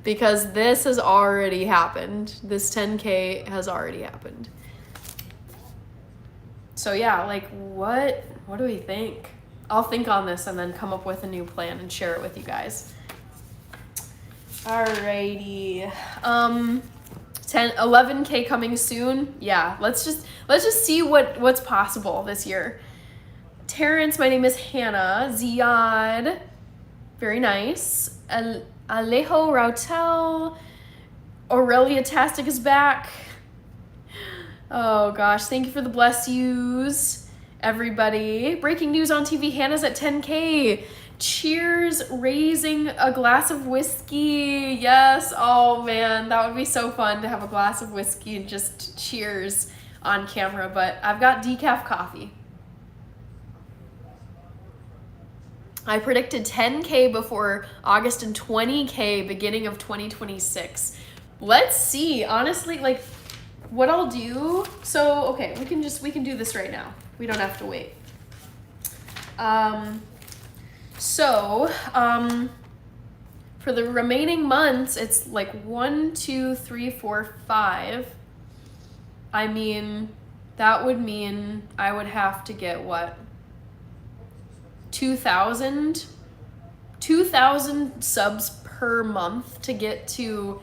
Because this has already happened. This 10K has already happened. So yeah, like what do we think? I'll think on this and then come up with a new plan and share it with you guys. Alrighty. 11K coming soon. Yeah, let's just see what's possible this year. Terrence, my name is Hannah. Ziad, very nice. Alejo Rautel. Aurelia Tastic is back. Oh gosh, thank you for the bless yous, everybody. Breaking news on TV, Hannah's at 10K. Cheers, raising a glass of whiskey. Yes, oh man, that would be so fun to have a glass of whiskey and just cheers on camera, but I've got decaf coffee. I predicted 10K before August and 20K beginning of 2026. Let's see, honestly, like what I'll do. So, okay, we can do this right now. We don't have to wait. For the remaining months, it's like 1, 2, 3, 4, 5. I mean, that would mean I would have to get what? 2,000 subs per month to get to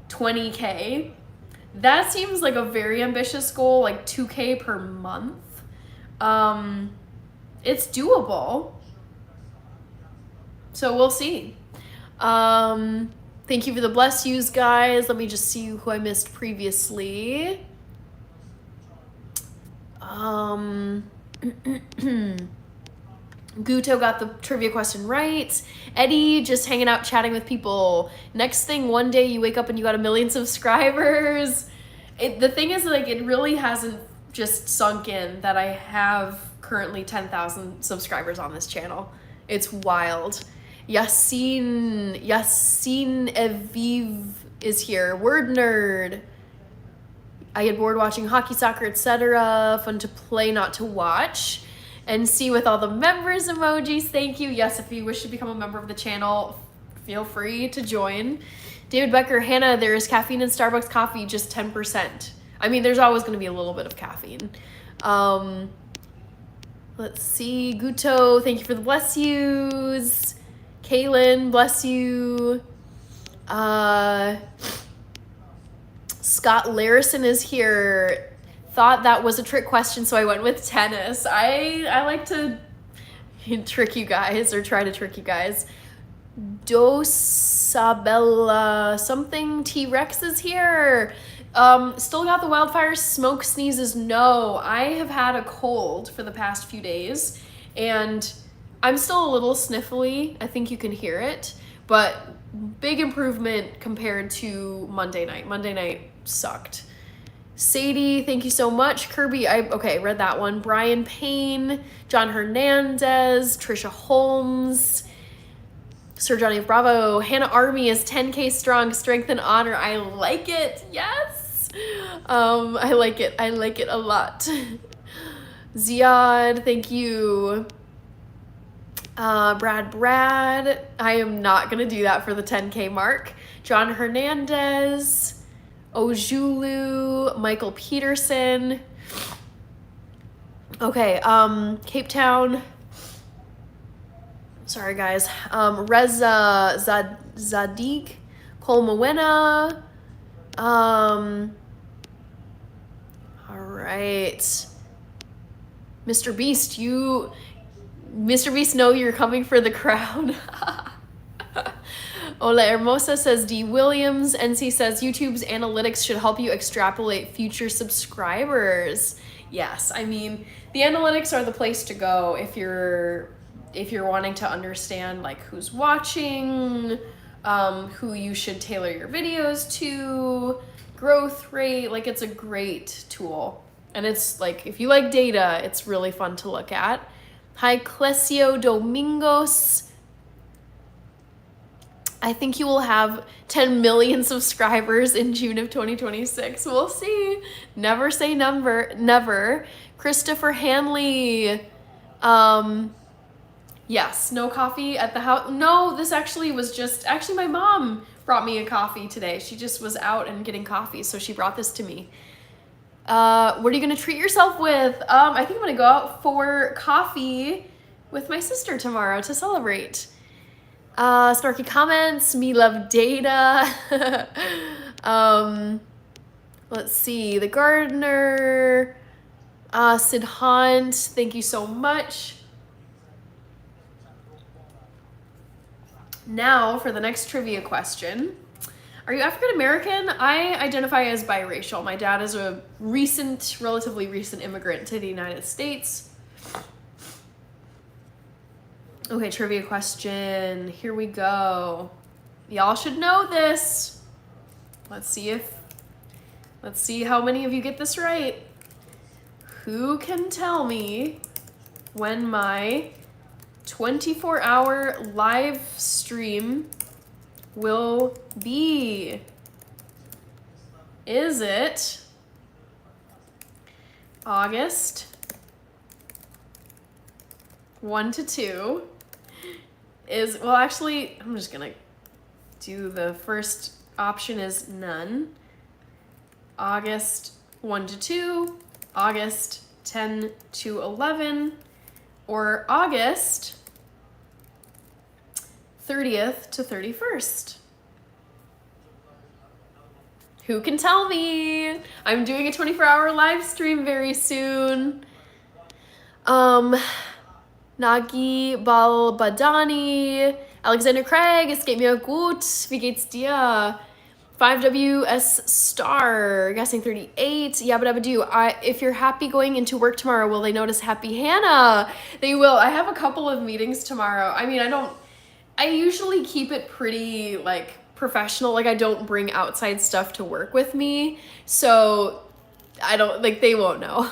20K. That seems like a very ambitious goal, like 2K per month. It's doable. So we'll see. Thank you for the bless yous, guys. Let me just see who I missed previously. Guto got the trivia question right. Eddie, just hanging out, chatting with people. Next thing, one day you wake up and you got 1 million subscribers. The thing is, like, it really hasn't just sunk in that I have currently 10,000 subscribers on this channel. It's wild. Yassine Eviv is here. Word nerd. I get bored watching hockey, soccer, etc. Fun to play, not to watch. And see with all the members emojis. Thank you. Yes, if you wish to become a member of the channel, feel free to join. David Becker, Hannah, there is caffeine in Starbucks coffee, just 10%. I mean, there's always going to be a little bit of caffeine. Let's see. Guto, thank you for the bless yous. Kaylin, bless you. Scott Larison is here. Thought that was a trick question, so I went with tennis. I like to trick you guys, or try to trick you guys. Dosabella something T-Rex is here. Still got the wildfires, smoke, sneezes. No, I have had a cold for the past few days, and I'm still a little sniffly. I think you can hear it, but big improvement compared to Monday night. Monday night sucked. Sadie, thank you so much. Kirby, read that one. Brian Payne, John Hernandez, Trisha Holmes, Sir Johnny Bravo. Hannah Army is 10K strong, strength and honor. I like it. Yes. I like it. I like it a lot. Ziad, thank you. Brad, I am not going to do that for the 10K mark. John Hernandez, Ojulu, Michael Peterson. Okay, Cape Town. Sorry, guys. Reza Zadig, Colmawena. All right. Mr. Beast, know you're coming for the crown. Ola Hermosa says D. Williams. NC says YouTube's analytics should help you extrapolate future subscribers. Yes, I mean, the analytics are the place to go if you're wanting to understand like who's watching, who you should tailor your videos to, growth rate. Like, it's a great tool. And it's like, if you like data, it's really fun to look at. Hi, Clesio Domingos. I think you will have 10 million subscribers in June of 2026. We'll see. Never say never. Christopher Hanley. Yes, no coffee at the house. No, this actually was actually my mom brought me a coffee today. She just was out and getting coffee, so she brought this to me. What are you gonna treat yourself with? I think I'm gonna go out for coffee with my sister tomorrow to celebrate. Snarky comments, me love data. Let's see, the gardener, Sid Hunt, thank you so much. Now for the next trivia question. Are you African American? I identify as biracial. My dad is a relatively recent immigrant to the United States. Okay, trivia question. Here we go. Y'all should know this. Let's see how many of you get this right. Who can tell me when my 24-hour live stream will be? Is it August 1 to 2? Well, actually, I'm just gonna do the first option is none. August 1 to 2, August 10 to 11, or August 30th to 31st. Who can tell me? I'm doing a 24-hour live stream very soon. Nagi Balbadani, Alexander Craig, es geht mir gut. Wie geht's dir? 5WS Star, guessing 38. Yabba dabba do. If you're happy going into work tomorrow, will they notice Happy Hannah? They will. I have a couple of meetings tomorrow. I mean, I usually keep it pretty like professional. Like I don't bring outside stuff to work with me. So they won't know.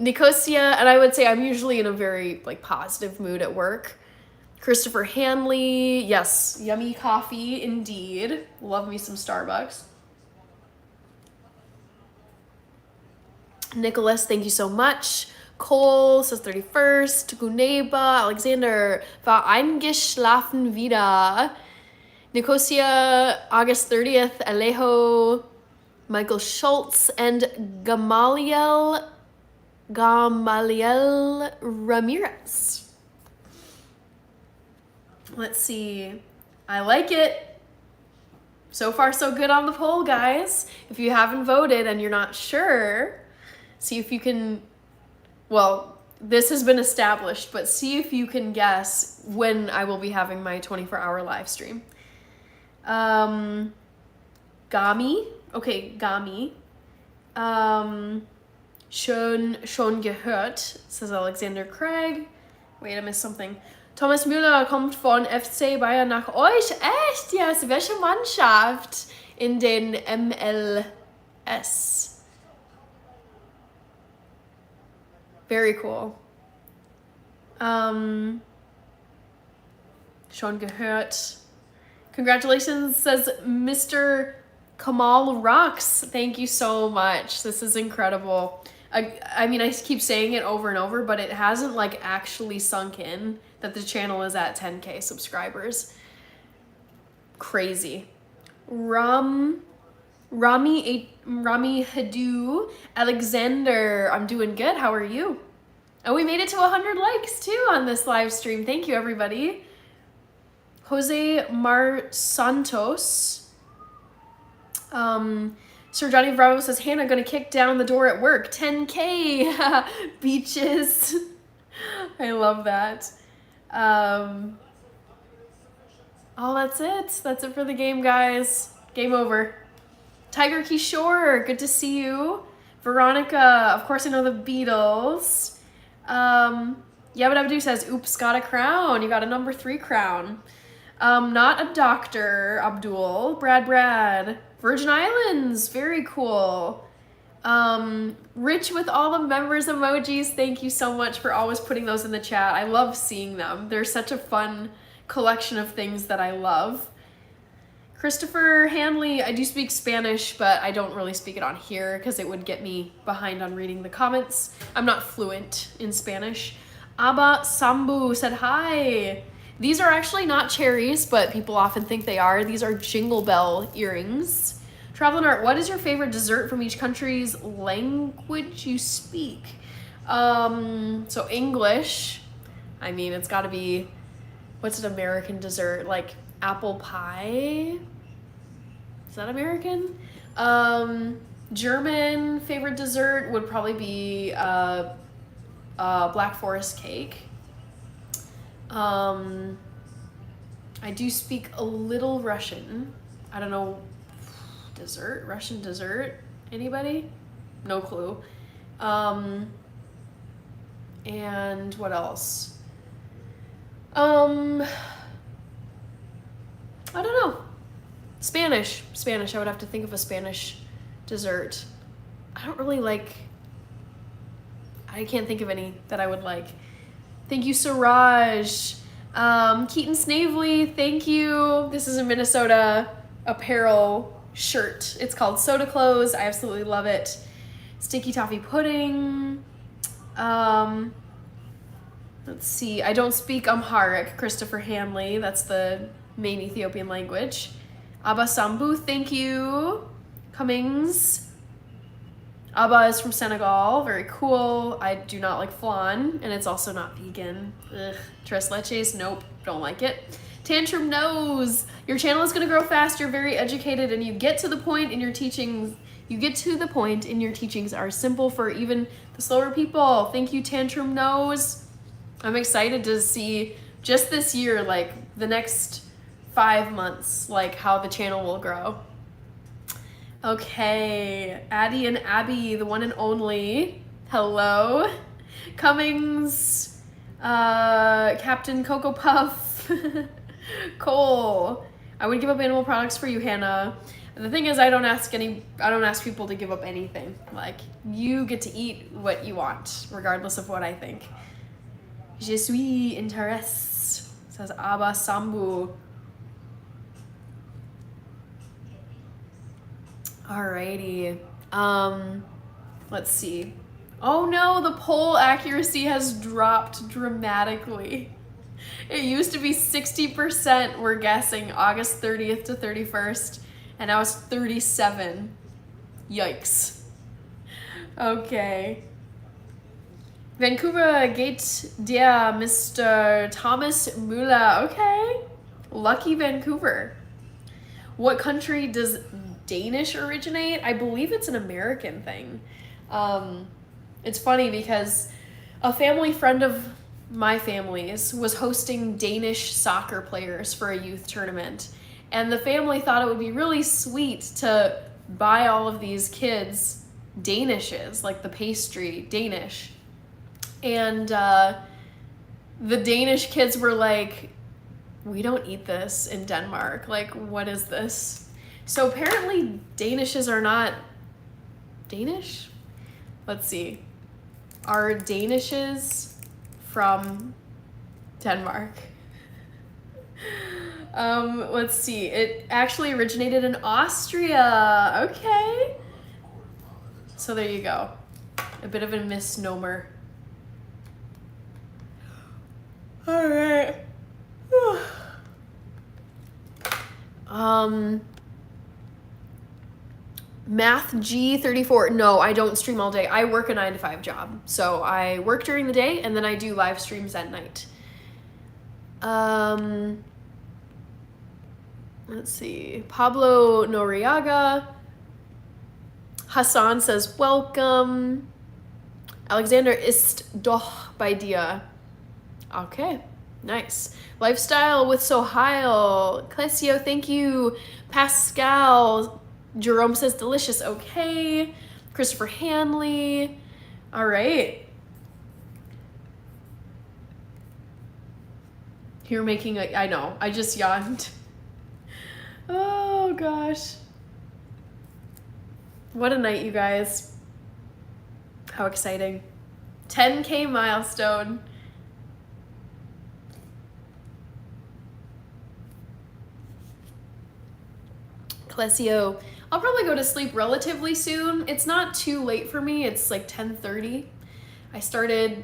Nicosia, and I would say I'm usually in a very like positive mood at work. Christopher Hanley, yes, yummy coffee indeed. Love me some Starbucks. Nicholas, thank you so much. Cole says 31st. Guneba, Alexander, war eingeschlafen wieder. Nicosia, August 30th. Alejo, Michael Schultz, and Gamaliel Ramirez. Let's see. I like it. So far, so good on the poll, guys. If you haven't voted and you're not sure, see if you can, well, this has been established, but see if you can guess when I will be having my 24-hour live stream. Gami. Okay, Gami. Schon gehört, says Alexander Craig. Wait, I missed something. Thomas Müller kommt von FC Bayern nach euch. Echt? Yes. Welche Mannschaft in den MLS? Very cool. Schon gehört. Congratulations, says Mr. Kamal Rocks. Thank you so much. This is incredible. I mean, I keep saying it over and over, but it hasn't like actually sunk in that the channel is at 10K subscribers. Crazy. Rami Hadu, Alexander, I'm doing good. How are you? Oh, we made it to 100 likes too on this live stream. Thank you, everybody. Jose Mar Santos. Sir Johnny Bravo says, Hannah, gonna kick down the door at work. 10K beaches. I love that. Oh, that's it. That's it for the game, guys. Game over. Tiger Kishore, good to see you. Veronica, of course I know the Beatles. Yabba Dabba Doo says, oops, got a crown. You got a number 3 crown. Not a doctor, Abdul. Brad. Virgin Islands, very cool. Rich with all the members emojis, thank you so much for always putting those in the chat. I love seeing them. They're such a fun collection of things that I love. Christopher Hanley, I do speak Spanish, but I don't really speak it on here because it would get me behind on reading the comments. I'm not fluent in Spanish. Abba Sambu said hi. These are actually not cherries, but people often think they are. These are Jingle Bell earrings. Travel and art. What is your favorite dessert from each country's language you speak? So English. I mean, it's got to be, what's an American dessert? Like apple pie? Is that American? German favorite dessert would probably be Black Forest cake. I do speak a little Russian. I don't know, dessert, Russian dessert, anybody? No clue. And what else? I don't know. Spanish, I would have to think of a Spanish dessert. I don't really like, I can't think of any that I would like. Thank you, Siraj. Keaton Snavely, thank you. This is a Minnesota apparel shirt. It's called Soda Clothes. I absolutely love it. Sticky toffee pudding. Let's see. I don't speak Amharic, Christopher Hanley. That's the main Ethiopian language. Abba Sambu, thank you. Cummings. Abba is from Senegal. Very cool. I do not like flan, and it's also not vegan. Ugh. Tres leches, nope, don't like it. Tantrum knows. Your channel is going to grow fast. You're very educated, and you get to the point in your teachings. You get to the point in your teachings are simple for even the slower people. Thank you, Tantrum knows. I'm excited to see just this year, like the next 5 months, like how the channel will grow. Okay, Addie and Abby, the one and only. Hello. Cummings, Captain Cocoa Puff, Cole. I would give up animal products for you, Hannah. And the thing is, I don't ask people to give up anything. Like, you get to eat what you want, regardless of what I think. Je suis intéressé, says Abba Sambu. Alrighty. Let's see. Oh no, the poll accuracy has dropped dramatically. It used to be 60% were guessing August 30th to 31st, and now it's 37. Yikes. Okay. Vancouver Gate, dear Mr. Thomas Muller. Okay. Lucky Vancouver. What country does Danish originate? I believe it's an American thing. It's funny because a family friend of my family's was hosting Danish soccer players for a youth tournament. And the family thought it would be really sweet to buy all of these kids Danishes, like the pastry, Danish. And the Danish kids were like, we don't eat this in Denmark. Like, what is this? So apparently Danishes are not Danish? Let's see. Are Danishes from Denmark? Let's see. It actually originated in Austria. Okay. So there you go. A bit of a misnomer. All right. Math G34. No, I don't stream all day. I work a 9-to-5 job. So I work during the day and then I do live streams at night. Let's see. Pablo Noriaga. Hassan says, welcome. Alexander ist doch bei dir. Okay, nice. Lifestyle with Sohail. Clesio, thank you. Pascal. Jerome says delicious. Okay. Christopher Hanley. All right. You're making a, I know, I just yawned. Oh gosh. What a night, you guys. How exciting. 10K milestone. Clesio. I'll probably go to sleep relatively soon. It's not too late for me. It's like 10:30. I started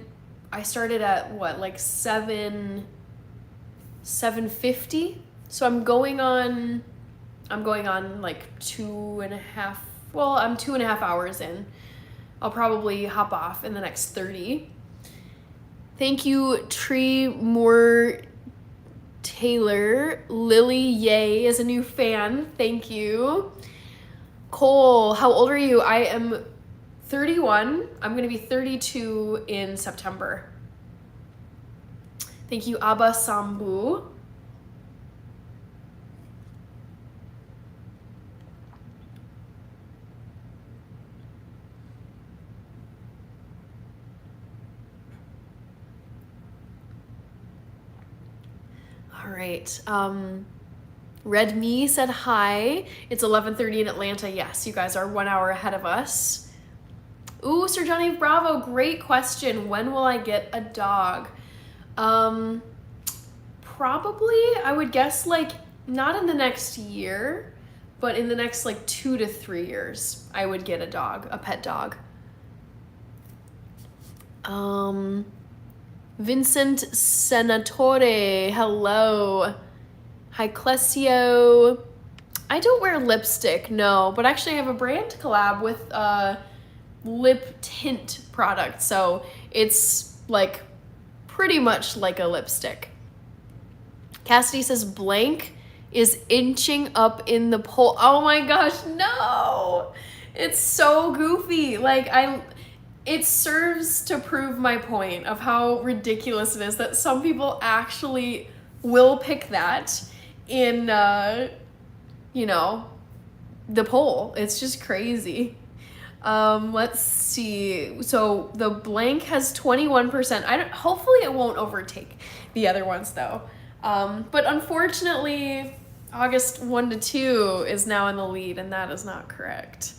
at what, like 7:50? So I'm going on I'm going on like 2.5, well, I'm 2.5 hours in. I'll probably hop off in the next 30. Thank you, Tree Moore Taylor. Lily Yay is a new fan. Thank you. Cole, how old are you? I am 31. I'm going to be 32 in September. Thank you, Abba Sambu. All right. Red Me said hi. It's 11:30 in Atlanta. Yes, you guys are 1 hour ahead of us. Ooh, Sir Johnny Bravo, great question. When will I get a dog? Probably, I would guess, like, not in the next year, but in the next like 2 to 3 years, I would get a dog, a pet dog. Vincent Senatore, hello. Hi, Clesio. I don't wear lipstick, no, but actually I have a brand collab with lip tint product, so it's like pretty much like a lipstick. Cassidy says blank is inching up in the poll. Oh my gosh, no! It's so goofy. Like, it serves to prove my point of how ridiculous it is that some people actually will pick that in, you know, the poll. It's just crazy. Let's see. So the blank has 21%. Hopefully it won't overtake the other ones though. But unfortunately, August 1 to 2 is now in the lead, and that is not correct.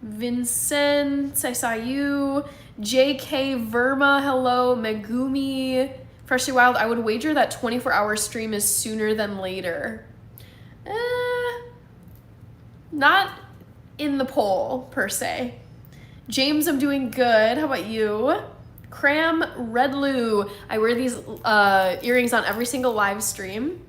Vincent, I saw you. JK Verma, hello. Megumi, Freshly Wild, I would wager that 24-hour stream is sooner than later. Not in the poll, per se. James, I'm doing good. How about you? Cram Redloo, I wear these earrings on every single live stream.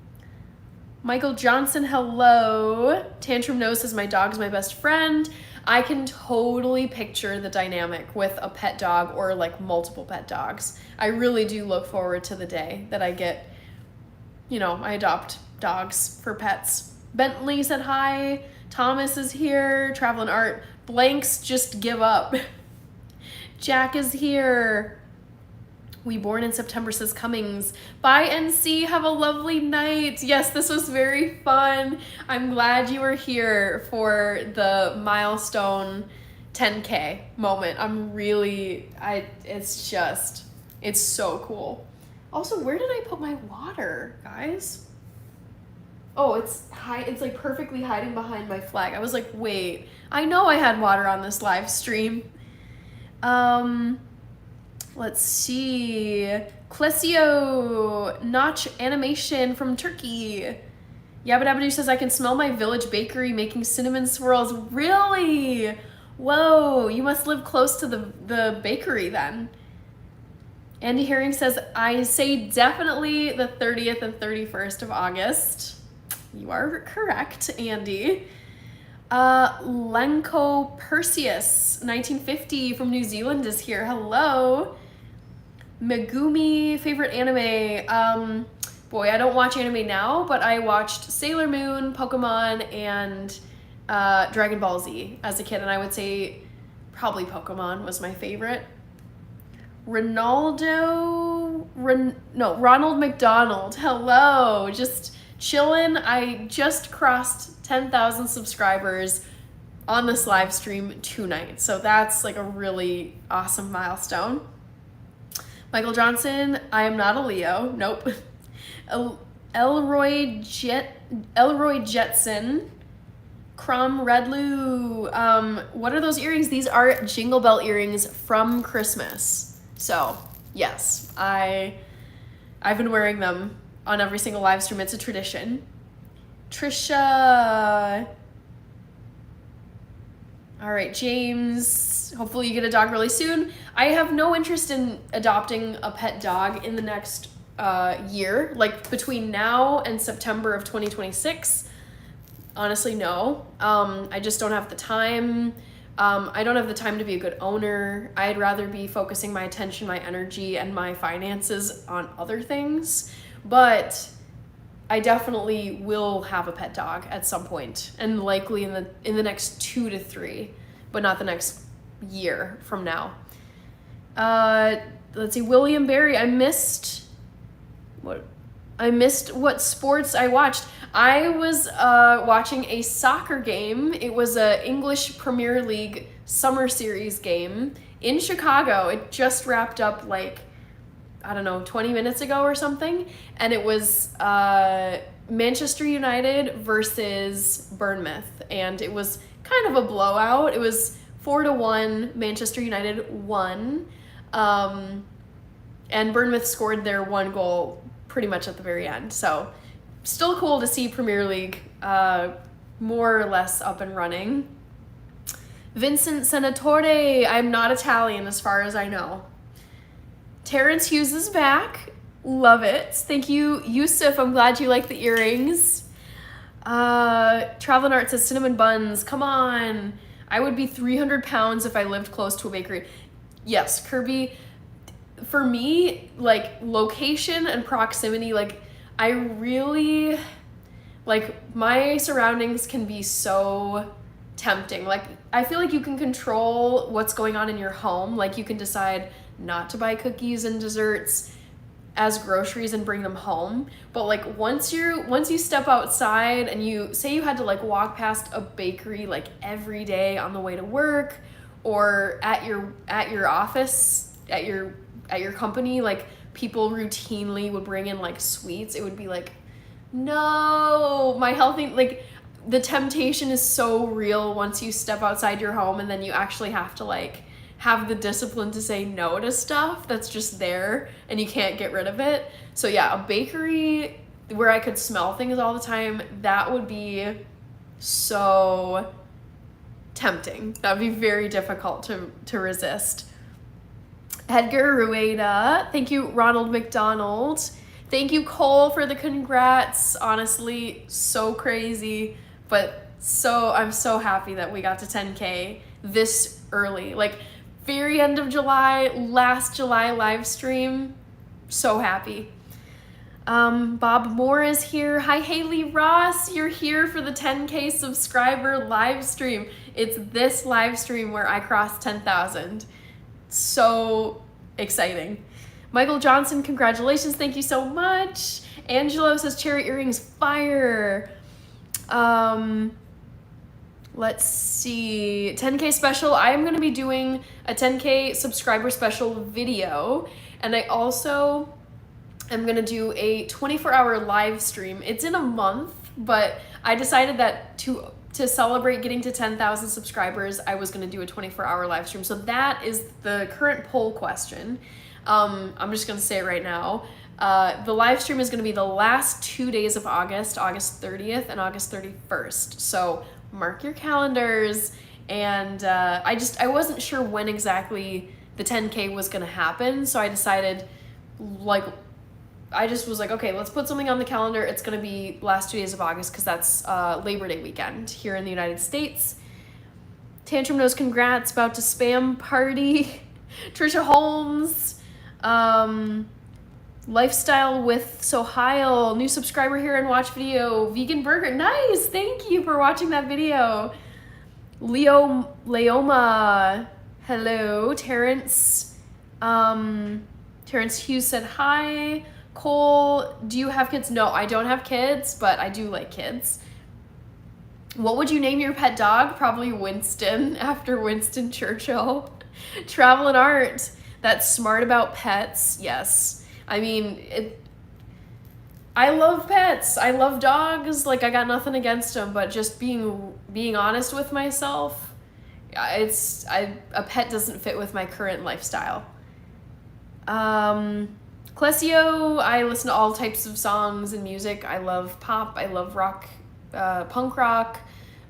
Michael Johnson, hello. Tantrum Nose says, my dog's my best friend. I can totally picture the dynamic with a pet dog or like multiple pet dogs. I really do look forward to the day that I get, you know, I adopt dogs for pets. Bentley said hi. Thomas is here. Traveling Art. Blanks just give up. Jack is here. We Born in September says Cummings. Bye, NC. Have a lovely night. Yes, this was very fun. I'm glad you were here for the milestone 10K moment. It's so cool. Also, where did I put my water, guys? Oh, it's like perfectly hiding behind my flag. I was like, wait, I know I had water on this live stream. Let's see. Clesio Notch Animation from Turkey. Yabba Dabba Doo says, I can smell my village bakery making cinnamon swirls. Really? Whoa, you must live close to the bakery then. Andy Herring says, I say definitely the 30th and 31st of August. You are correct, Andy. Lenko Perseus, 1950 from New Zealand is here. Hello. Megumi, favorite anime. Boy, I don't watch anime now, but I watched Sailor Moon, Pokemon, and Dragon Ball Z as a kid, and I would say probably Pokemon was my favorite. Ronald McDonald, hello. Just chillin'. I just crossed 10,000 subscribers on this live stream tonight, so that's like a really awesome milestone. Michael Johnson, I am not a Leo. Nope. Elroy Jetson. Crumb Redloo. What are those earrings? These are Jingle Bell earrings from Christmas. So, yes, I've been wearing them on every single live stream. It's a tradition. Trisha. All right, James, hopefully you get a dog really soon. I have no interest in adopting a pet dog in the next year, like between now and September of 2026. Honestly, no. I just don't have the time. I don't have the time to be a good owner. I'd rather be focusing my attention, my energy, and my finances on other things. But I definitely will have a pet dog at some point, and likely in the next 2 to 3, but not the next year from now. Let's see, William Barry. I missed what sports I watched. I was watching a soccer game. It was a English Premier League summer series game in Chicago. It just wrapped up like, I don't know, 20 minutes ago or something. And it was Manchester United versus Bournemouth. And it was kind of a blowout. It was 4-1. Manchester United won. And Bournemouth scored their one goal pretty much at the very end. So still cool to see Premier League more or less up and running. Vincent Senatore. I'm not Italian as far as I know. Terrence Hughes is back. Love it. Thank you, Yusuf. I'm glad you like the earrings. Traveling Art says cinnamon buns. Come on. I would be 300 pounds if I lived close to a bakery. Yes, Kirby. For me, like, location and proximity, like, I really, like, my surroundings can be so tempting. Like, I feel like you can control what's going on in your home. Like, you can decide not to buy cookies and desserts as groceries and bring them home. But, like, once you step outside and you say you had to, like, walk past a bakery, like, every day on the way to work or at your office, at your company, like, people routinely would bring in, like, sweets, it would be like, no, my healthy, like, the temptation is so real once you step outside your home, and then you actually have to, like, have the discipline to say no to stuff that's just there and you can't get rid of it. So yeah, a bakery where I could smell things all the time, that would be so tempting. That would be very difficult to resist. Edgar Rueda. Thank you, Ronald McDonald. Thank you, Cole, for the congrats. Honestly, so crazy, but I'm so happy that we got to 10K this early. Like, very end of July, last July live stream. So happy. Bob Moore is here. Hi, Haley Ross. You're here for the 10K subscriber live stream. It's this live stream where I crossed 10,000. So exciting. Michael Johnson, congratulations. Thank you so much. Angelo says cherry earrings fire. Let's see. 10K special. I am going to be doing a 10K subscriber special video. And I also am going to do a 24-hour live stream. It's in a month, but I decided that to celebrate getting to 10,000 subscribers, I was going to do a 24-hour live stream. So that is the current poll question. I'm just going to say it right now. The live stream is going to be the last 2 days of August, August 30th and August 31st. So mark your calendars. And I wasn't sure when exactly the 10K was going to happen. So I decided, like, I just was like, okay, let's put something on the calendar. It's going to be last 2 days of August because that's Labor Day weekend here in the United States. Tantrum Knows, congrats, about to spam party. Trisha Holmes, Lifestyle with Sohail, new subscriber here and watch video. Vegan Burger, nice, thank you for watching that video. Leoma, hello. Terrence Hughes said hi. Cole, do you have kids? No, I don't have kids, but I do like kids. What would you name your pet dog? Probably Winston, after Winston Churchill. Travel and Art, that's smart about pets. Yes. I mean, I love pets. I love dogs. Like, I got nothing against them, but just being honest with myself, a pet doesn't fit with my current lifestyle. Clesio, I listen to all types of songs and music. I love pop, I love rock, punk rock,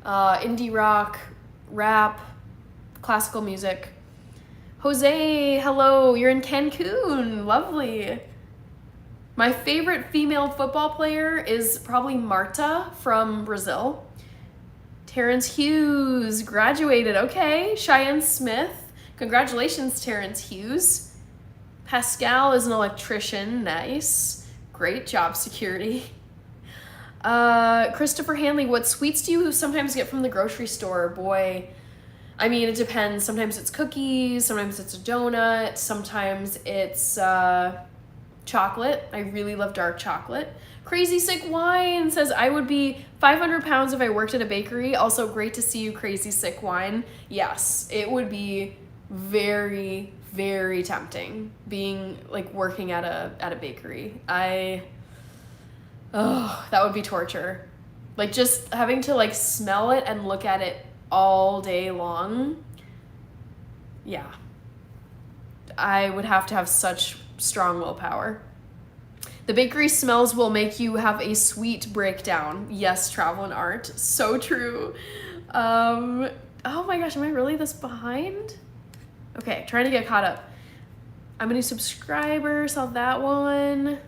indie rock, rap, classical music. Jose, hello, you're in Cancun, lovely. My favorite female football player is probably Marta from Brazil. Terrence Hughes graduated. Okay. Cheyenne Smith. Congratulations, Terrence Hughes. Pascal is an electrician. Nice. Great job security. Christopher Hanley, what sweets do you sometimes get from the grocery store? Boy, I mean, it depends. Sometimes it's cookies, sometimes it's a donut, sometimes it's chocolate. I really love dark chocolate. Crazy Sick Wine says, I would be 500 pounds if I worked at a bakery. Also, great to see you, Crazy Sick Wine. Yes, it would be very, very tempting being like working at a bakery. That would be torture. Like just having to like smell it and look at it all day long. Yeah. I would have to have such strong willpower. The bakery smells will make you have a sweet breakdown. Yes, Travel and Art. So true. Oh my gosh, am I really this behind? Okay, trying to get caught up. I'm a new subscriber, saw that one.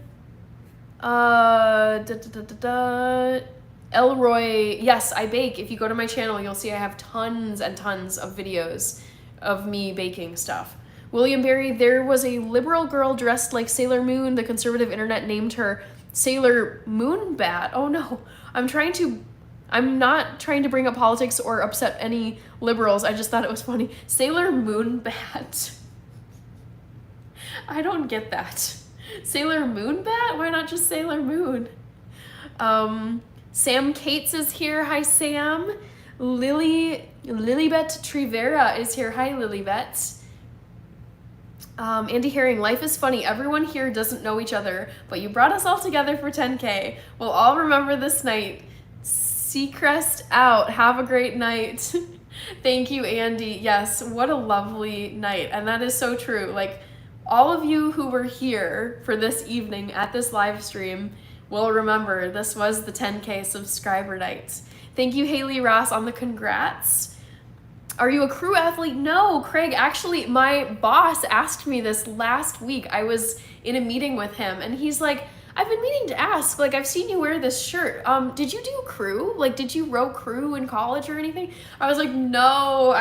Elroy, yes, I bake. If you go to my channel, you'll see I have tons and tons of videos of me baking stuff. William Berry, there was a liberal girl dressed like Sailor Moon. The conservative internet named her Sailor Moonbat. Oh no, I'm not trying to bring up politics or upset any liberals. I just thought it was funny. Sailor Moonbat. I don't get that. Sailor Moonbat? Why not just Sailor Moon? Sam Cates is here. Hi, Sam. Lilybet Trivera is here. Hi, Lilybet. Andy Herring, life is funny. Everyone here doesn't know each other, but you brought us all together for 10K. We'll all remember this night. Seacrest out. Have a great night. Thank you, Andy. Yes, what a lovely night. And that is so true. Like, all of you who were here for this evening at this live stream will remember this was the 10K subscriber night. Thank you, Haley Ross, on the congrats. Are you a crew athlete? No, Craig, actually, my boss asked me this last week. I was in a meeting with him, and he's like, I've been meaning to ask, like, I've seen you wear this shirt. Did you do crew? Like, did you row crew in college or anything? I was like, no,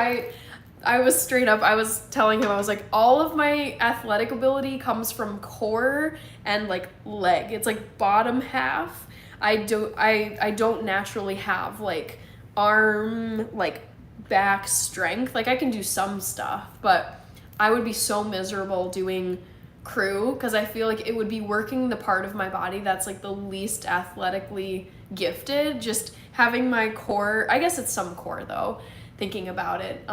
I was straight up, I was telling him, I was like, all of my athletic ability comes from core and like leg. It's like bottom half. I don't naturally have like arm, like back strength. Like I can do some stuff, but I would be so miserable doing crew because I feel like it would be working the part of my body that's like the least athletically gifted. Just having my core, I guess it's some core though, thinking about it.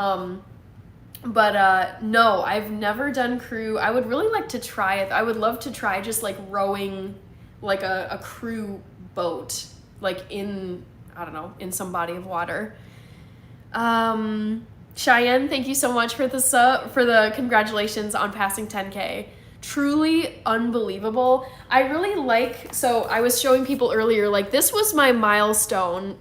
But no, I've never done crew. I would really like to try it. I would love to try just like rowing like a crew boat, like in, I don't know, in some body of water. Cheyenne, thank you so much for the congratulations on passing 10K. Truly unbelievable. I really like, so I was showing people earlier, like this was my milestone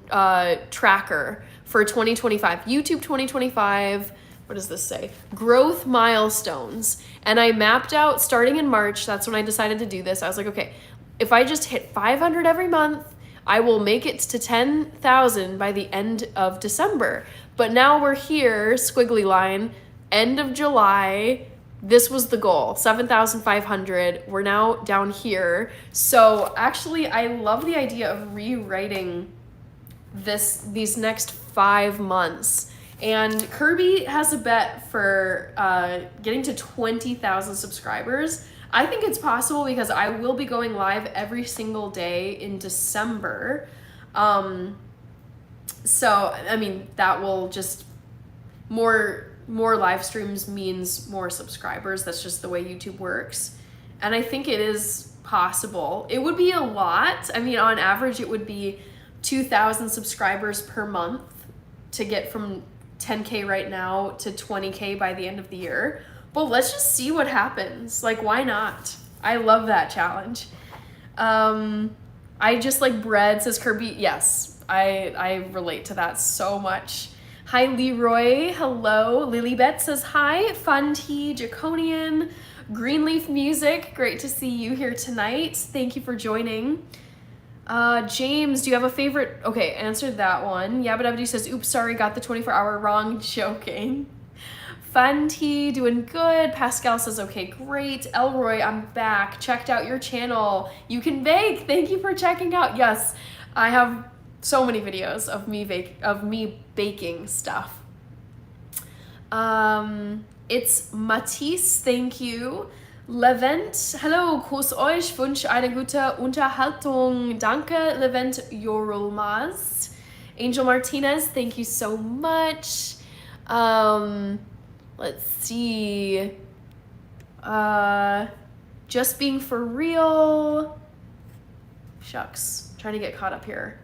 tracker for 2025, YouTube 2025. What does this say? Growth milestones. And I mapped out starting in March. That's when I decided to do this. I was like, okay, if I just hit 500 every month, I will make it to 10,000 by the end of December. But now we're here, squiggly line, end of July. This was the goal, 7,500. We're now down here. So actually, I love the idea of rewriting these next 5 months. And Kirby has a bet for getting to 20,000 subscribers. I think it's possible because I will be going live every single day in December. So, I mean, that will just, more live streams means more subscribers. That's just the way YouTube works. And I think it is possible. It would be a lot. I mean, on average, it would be 2,000 subscribers per month to get from 10K right now to 20K by the end of the year. But let's just see what happens. Like, why not? I love that challenge. I just like bread, says Kirby. Yes, I relate to that so much. Hi, Leroy. Hello. Lilybet says hi. Fun Tea, Draconian. Greenleaf Music, great to see you here tonight. Thank you for joining. James, do you have a favorite? Okay, answered that one. Yabba Dabba Doo says, oops, sorry, got the 24-hour wrong. Joking. Funty, doing good. Pascal says, okay, great. Elroy, I'm back. Checked out your channel. You can bake. Thank you for checking out. Yes, I have so many videos of me baking stuff. It's Matisse, thank you. Levent, hello, grüß euch, wünsche eine gute Unterhaltung. Danke, Levent Yorulmaz. Angel Martinez, thank you so much. Let's see. Just being for real. Shucks, trying to get caught up here.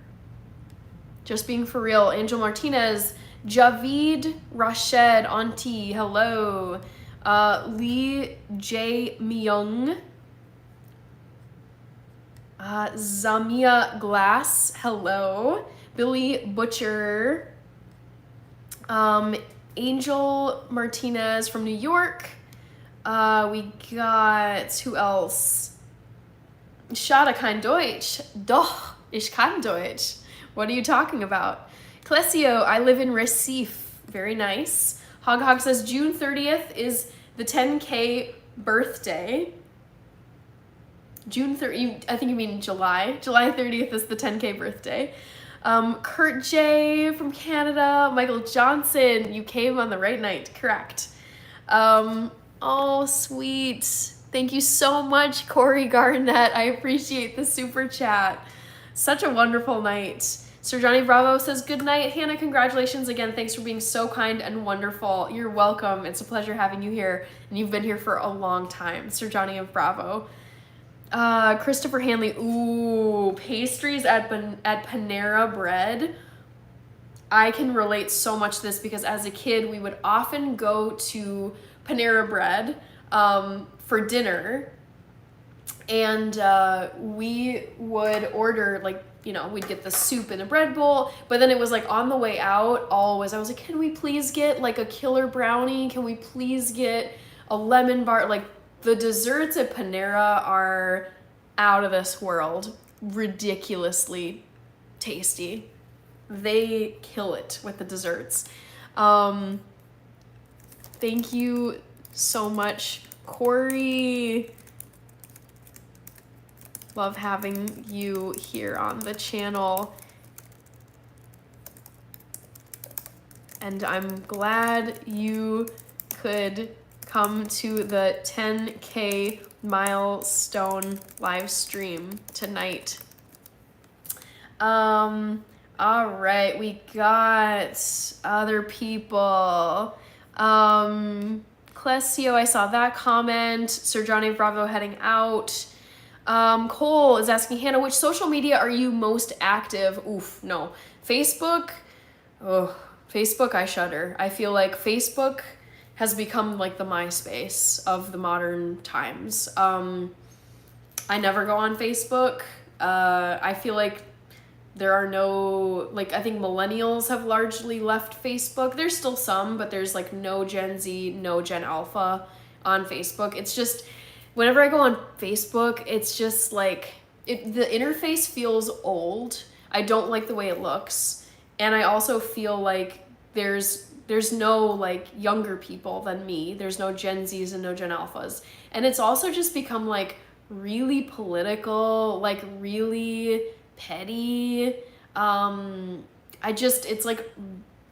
Just being for real. Angel Martinez. Javid Rashed Auntie, hello. Lee J. Myung. Zamia Glass, hello. Billy Butcher. Angel Martinez from New York. We got, who else? Schade kein Deutsch. Doch, ich kann Deutsch. What are you talking about? Clesio, I live in Recife. Very nice. Hog says June 30th is the 10K birthday. June 30th, I think you mean July. July 30th is the 10K birthday. Kurt J from Canada. Michael Johnson, you came on the right night, correct. Oh, sweet. Thank you so much, Corey Garnett. I appreciate the super chat. Such a wonderful night. Sir Johnny Bravo says, good night, Hannah. Congratulations again. Thanks for being so kind and wonderful. You're welcome. It's a pleasure having you here, and you've been here for a long time. Sir Johnny of Bravo. Christopher Hanley. Ooh, pastries at Panera Bread. I can relate so much to this because as a kid, we would often go to Panera Bread for dinner, and we would order, like, you know, we'd get the soup in a bread bowl, but then it was like on the way out, always, I was like, can we please get like a killer brownie? Can we please get a lemon bar? Like, the desserts at Panera are out of this world, ridiculously tasty. They kill it with the desserts. Thank you so much, Corey. Love having you here on the channel. And I'm glad you could come to the 10K milestone live stream tonight. All right, we got other people. Clesio, I saw that comment. Sir Johnny Bravo heading out. Cole is asking, Hannah, which social media are you most active? Oof, no. Facebook, Facebook, I shudder. I feel like Facebook has become like the MySpace of the modern times. I never go on Facebook. I feel like there are no, like, I think millennials have largely left Facebook. There's still some, but there's like no Gen Z, no Gen Alpha on Facebook. It's just, whenever I go on Facebook, it's just like, the interface feels old. I don't like the way it looks. And I also feel like there's no like younger people than me. There's no Gen Zs and no Gen Alphas. And it's also just become like really political, like really petty. It's like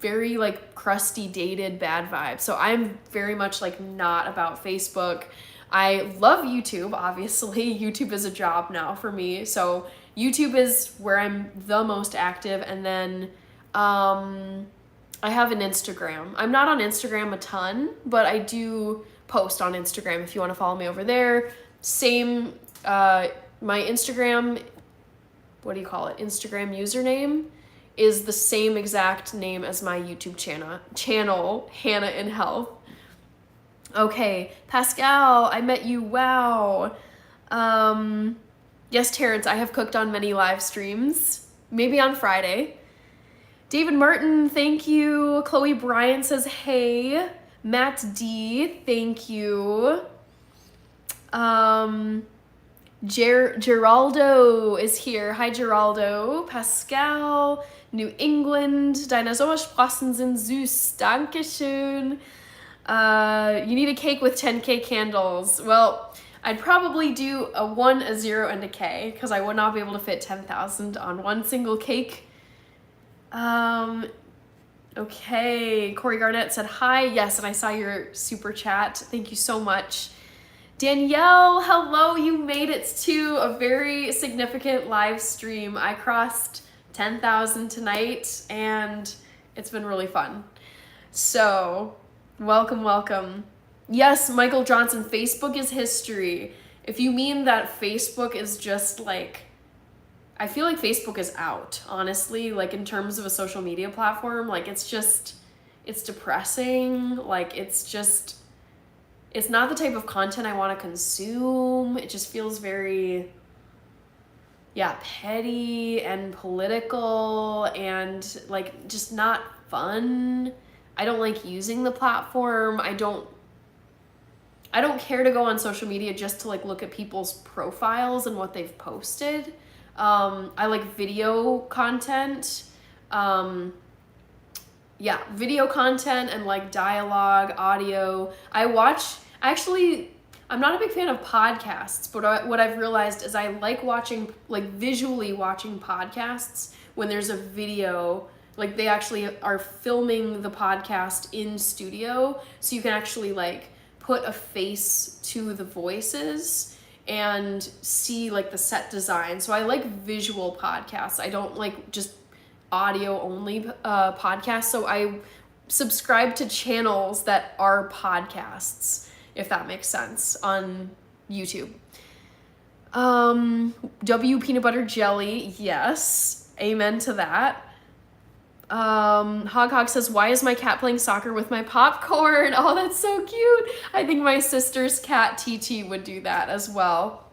very like crusty, dated, bad vibes. So I'm very much like not about Facebook. I love YouTube, obviously. YouTube is a job now for me. So YouTube is where I'm the most active. And then I have an Instagram. I'm not on Instagram a ton, but I do post on Instagram if you want to follow me over there. Same, my Instagram, what do you call it? Instagram username is the same exact name as my YouTube channel, Hannah in Health. Okay, Pascal, I met you, wow. Yes, Terrence, I have cooked on many live streams, maybe on Friday. David Martin, thank you. Chloe Bryan says, hey. Matt D, thank you. Geraldo is here. Hi, Geraldo. Pascal, New England. Dinosaur-Sprossen sind süß. Dankeschön. You need a cake with 10K candles. Well, I'd probably do a 1, a 0, and a K, because I would not be able to fit 10,000 on one single cake. Okay, Corey Garnett said hi. Yes, and I saw your super chat. Thank you so much. Danielle, hello. You made it to a very significant live stream. I crossed 10,000 tonight, and it's been really fun. So, welcome, welcome. Yes, Michael Johnson, Facebook is history. If you mean that Facebook is just like, I feel like Facebook is out, honestly, like in terms of a social media platform. Like it's depressing. Like it's not the type of content I want to consume. It just feels very, petty and political and like just not fun. I don't like using the platform. I don't care to go on social media just to like look at people's profiles and what they've posted. I like video content. Video content and like dialogue, audio. I'm not a big fan of podcasts, but what I've realized is I like visually watching podcasts when there's a video, like they actually are filming the podcast in studio, so you can actually like put a face to the voices and see like the set design. So I like visual podcasts. I don't like just audio only podcasts. So I subscribe to channels that are podcasts, if that makes sense, on YouTube. W peanut butter jelly, yes, amen to that. Hog says, why is my cat playing soccer with my popcorn? Oh, that's so cute. I think my sister's cat TT would do that as well.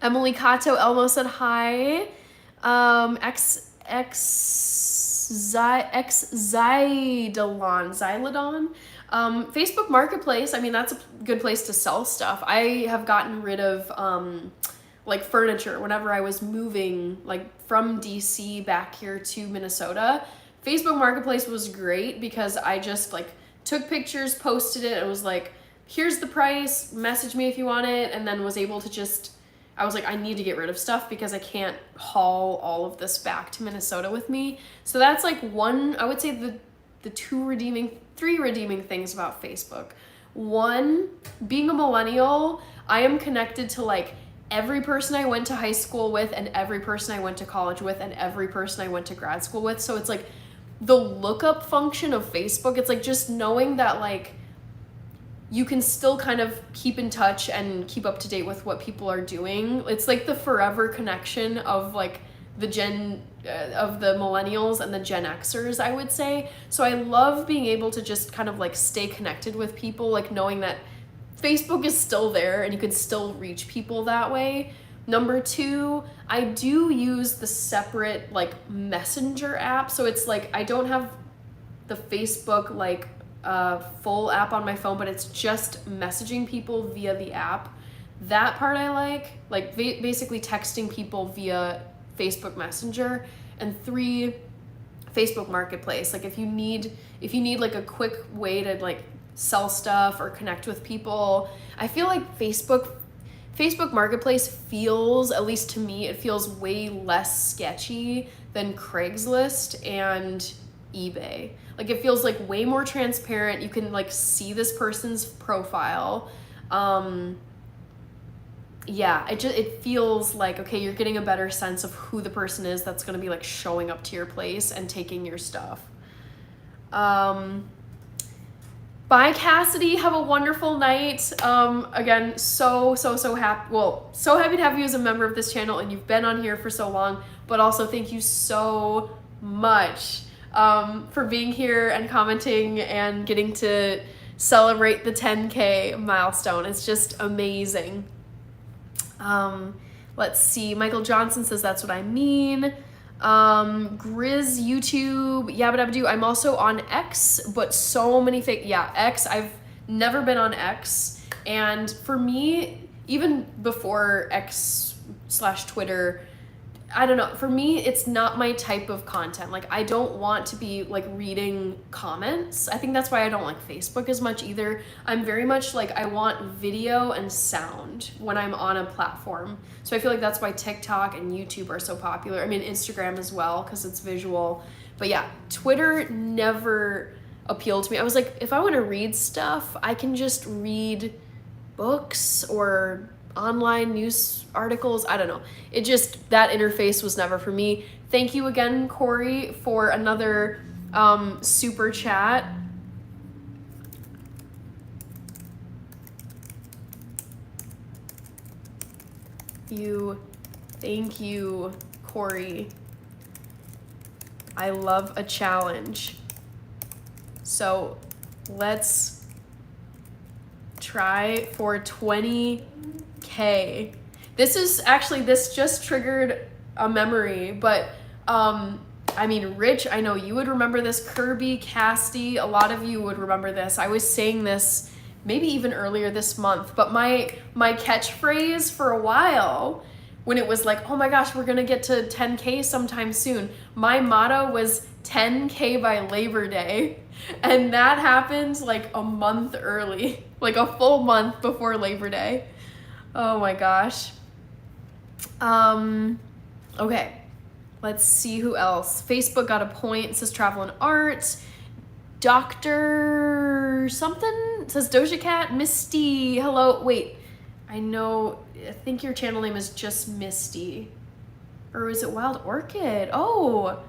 Emily Cato Elmo said hi. Xylodon. Facebook Marketplace, I mean, that's a good place to sell stuff. I have gotten rid of like furniture whenever I was moving like from DC back here to Minnesota. Facebook Marketplace was great because I just like took pictures, posted it, and was like, here's the price, message me if you want it, and then was able to I was like, I need to get rid of stuff because I can't haul all of this back to Minnesota with me. So that's like I would say the three redeeming things about Facebook. One, being a millennial, I am connected to like every person I went to high school with and every person I went to college with and every person I went to grad school with. So it's like the lookup function of Facebook. It's like just knowing that like you can still kind of keep in touch and keep up to date with what people are doing. It's like the forever connection of like the of the millennials and the Gen Xers, I would say. So I love being able to just kind of like stay connected with people, like knowing that Facebook is still there and you can still reach people that way. Number two, I do use the separate like messenger app. So it's like I don't have the Facebook like full app on my phone, but it's just messaging people via the app. That part I like basically texting people via Facebook Messenger. And three, Facebook Marketplace. Like if you need like a quick way to like sell stuff or connect with people, I feel like Facebook Marketplace feels, at least to me, it feels way less sketchy than Craigslist and eBay. Like it feels like way more transparent. You can like see this person's profile. It feels like, okay, you're getting a better sense of who the person is that's going to be like showing up to your place and taking your stuff. Bye, Cassidy. Have a wonderful night. Again, so happy. Well, so happy to have you as a member of this channel, and you've been on here for so long, but also thank you so much for being here and commenting and getting to celebrate the 10K milestone. It's just amazing. Let's see. Michael Johnson says that's what I mean. Grizz YouTube, yabba dabba do. I'm also on X, but so many fake. Yeah, X. I've never been on X, And for me, even before X/Twitter, I don't know, for me, it's not my type of content. Like, I don't want to be like reading comments. I think that's why I don't like Facebook as much either. I'm very much like, I want video and sound when I'm on a platform. So I feel like that's why TikTok and YouTube are so popular. I mean, Instagram as well, because it's visual. But yeah, Twitter never appealed to me. I was like, if I want to read stuff, I can just read books or online news articles. I don't know. It just, that interface was never for me. Thank you again, Corey, for another super chat. Thank you, Corey. I love a challenge. So let's try for 20K. This just triggered a memory, but I mean, Rich, I know you would remember this. Kirby, Casty, a lot of you would remember this. I was saying this maybe even earlier this month, but my catchphrase for a while, when it was like, oh my gosh, we're gonna get to 10K sometime soon, my motto was 10K by Labor Day. And that happened like a month early, like a full month before Labor Day. Oh my gosh. Okay, let's see who else. Facebook got a point, says travel and art. Dr. something says Doja Cat. Misty, hello. Wait, I think your channel name is just Misty. Or is it Wild Orchid? Oh,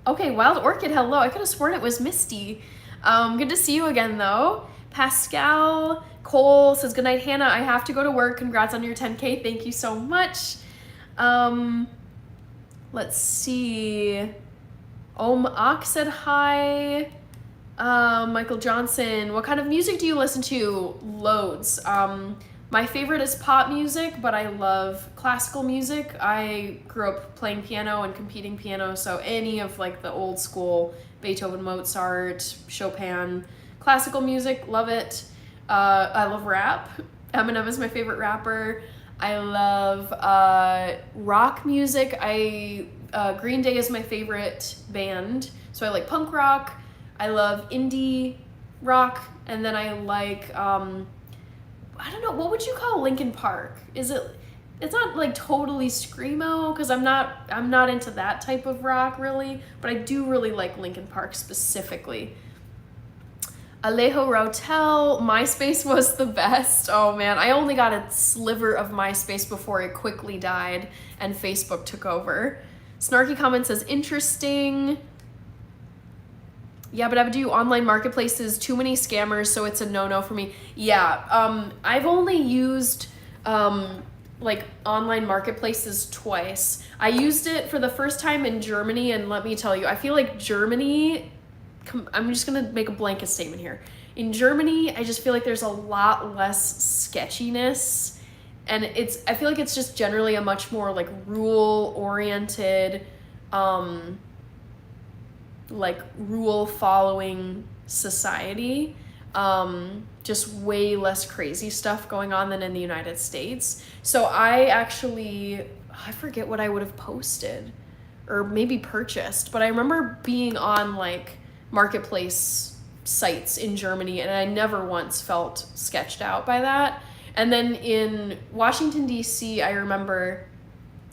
okay, Wild Orchid, hello. I could have sworn it was Misty. Good to see you again, though. Pascal Cole says, good night, Hannah. I have to go to work. Congrats on your 10K. Thank you so much. Let's see. Ak said hi. Michael Johnson, what kind of music do you listen to? Loads. My favorite is pop music, but I love classical music. I grew up playing piano and competing piano, so any of like the old school Beethoven, Mozart, Chopin, classical music, love it. I love rap. Eminem is my favorite rapper. I love rock music. Green Day is my favorite band, so I like punk rock. I love indie rock, and then I like I don't know, what would you call Linkin Park? It's not like totally screamo, because I'm not into that type of rock really, but I do really like Linkin Park specifically. Alejo Rotel, MySpace was the best. Oh man, I only got a sliver of MySpace before it quickly died and Facebook took over. Snarky comment says, interesting. Yeah, but I would do online marketplaces, too many scammers, so it's a no-no for me. Yeah, I've only used like online marketplaces twice. I used it for the first time in Germany, and let me tell you, I feel like Germany, I'm just gonna make a blanket statement here. In Germany, I just feel like there's a lot less sketchiness, and I feel like it's just generally a much more like rule-oriented, like rule following society. Just way less crazy stuff going on than in the United States. So I forget what I would have posted or maybe purchased, but I remember being on like marketplace sites in Germany, and I never once felt sketched out by that. And then in Washington, D.C., I remember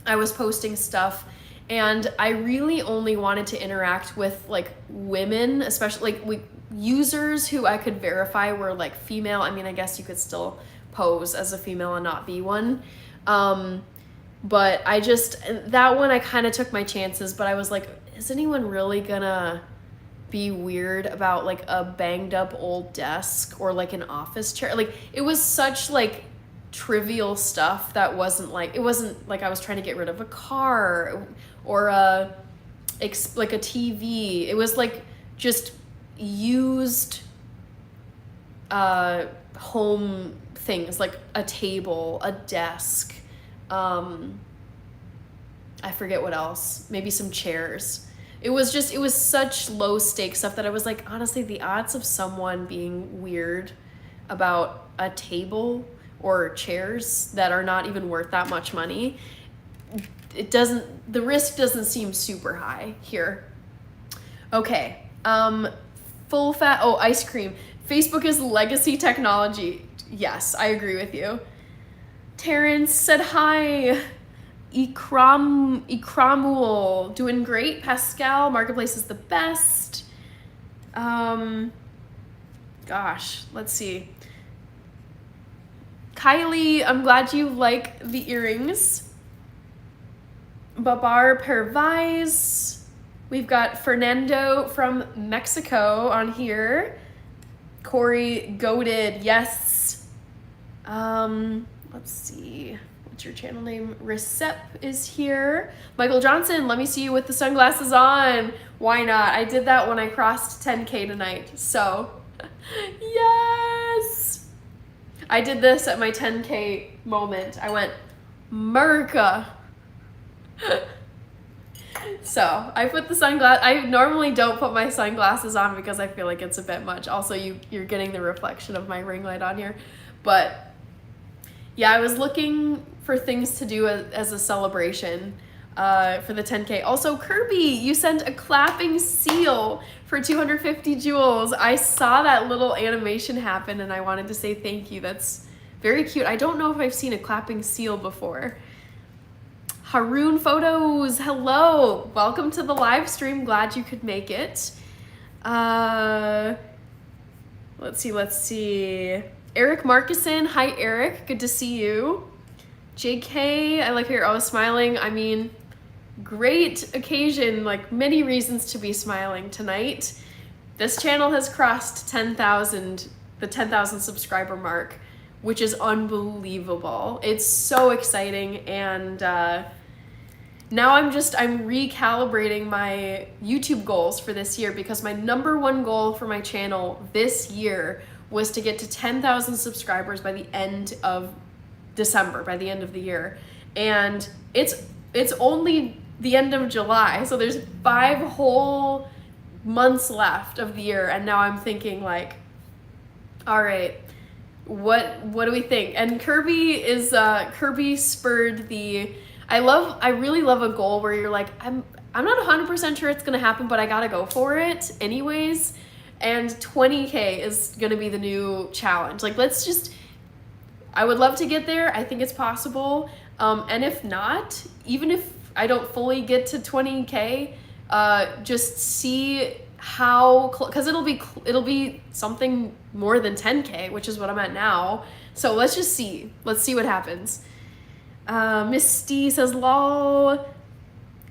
I was posting stuff, and I really only wanted to interact with like women, especially like users who I could verify were like female. I mean, I guess you could still pose as a female and not be one. But that one I kind of took my chances, but I was like, is anyone really gonna be weird about like a banged up old desk or like an office chair? Like, it was such like trivial stuff that wasn't like I was trying to get rid of a car or like a TV. It was like just used home things, like a table, a desk, I forget what else, maybe some chairs. It was such low stakes stuff that I was like, honestly, the odds of someone being weird about a table or chairs that are not even worth that much money, the risk doesn't seem super high here. Okay, full fat, ice cream. Facebook is legacy technology. Yes, I agree with you. Terrence said hi. Ikramul, doing great. Pascal, Marketplace is the best. Gosh, let's see. Kylie, I'm glad you like the earrings. Babar Pervais. We've got Fernando from Mexico on here. Corey Goated, yes. Let's see. What's your channel name? Recep is here. Michael Johnson, let me see you with the sunglasses on. Why not? I did that when I crossed 10K tonight. So, yes. I did this at my 10K moment. I went, America. So I put the sunglasses. I normally don't put my sunglasses on because I feel like it's a bit much. Also, you're getting the reflection of my ring light on here. But yeah, I was looking for things to do as a celebration for the 10K. Also, Kirby, you sent a clapping seal for 250 jewels. I saw that little animation happen and I wanted to say thank you. That's very cute. I don't know if I've seen a clapping seal before. Haroon Photos, hello. Welcome to the live stream. Glad you could make it. Let's see. Eric Markison, hi Eric, good to see you. JK, I like how you're always smiling. I mean, great occasion, like many reasons to be smiling tonight. This channel has crossed 10,000, the 10,000 subscriber mark, which is unbelievable. It's so exciting, and now I'm recalibrating my YouTube goals for this year, because my number one goal for my channel this year was to get to 10,000 subscribers by the end of December, by the end of the year. And it's only the end of July, so there's 5 whole months left of the year, and now I'm thinking like, all right, what do we think? And Kirby spurred the, I really love a goal where you're like, I'm not 100% sure it's gonna happen, but I gotta go for it anyways. And 20K is gonna be the new challenge. Like, I would love to get there. I think it's possible. And if not, even if I don't fully get to 20K, just see how, because it'll be something more than 10K, which is what I'm at now. So let's see what happens. Misty says lol.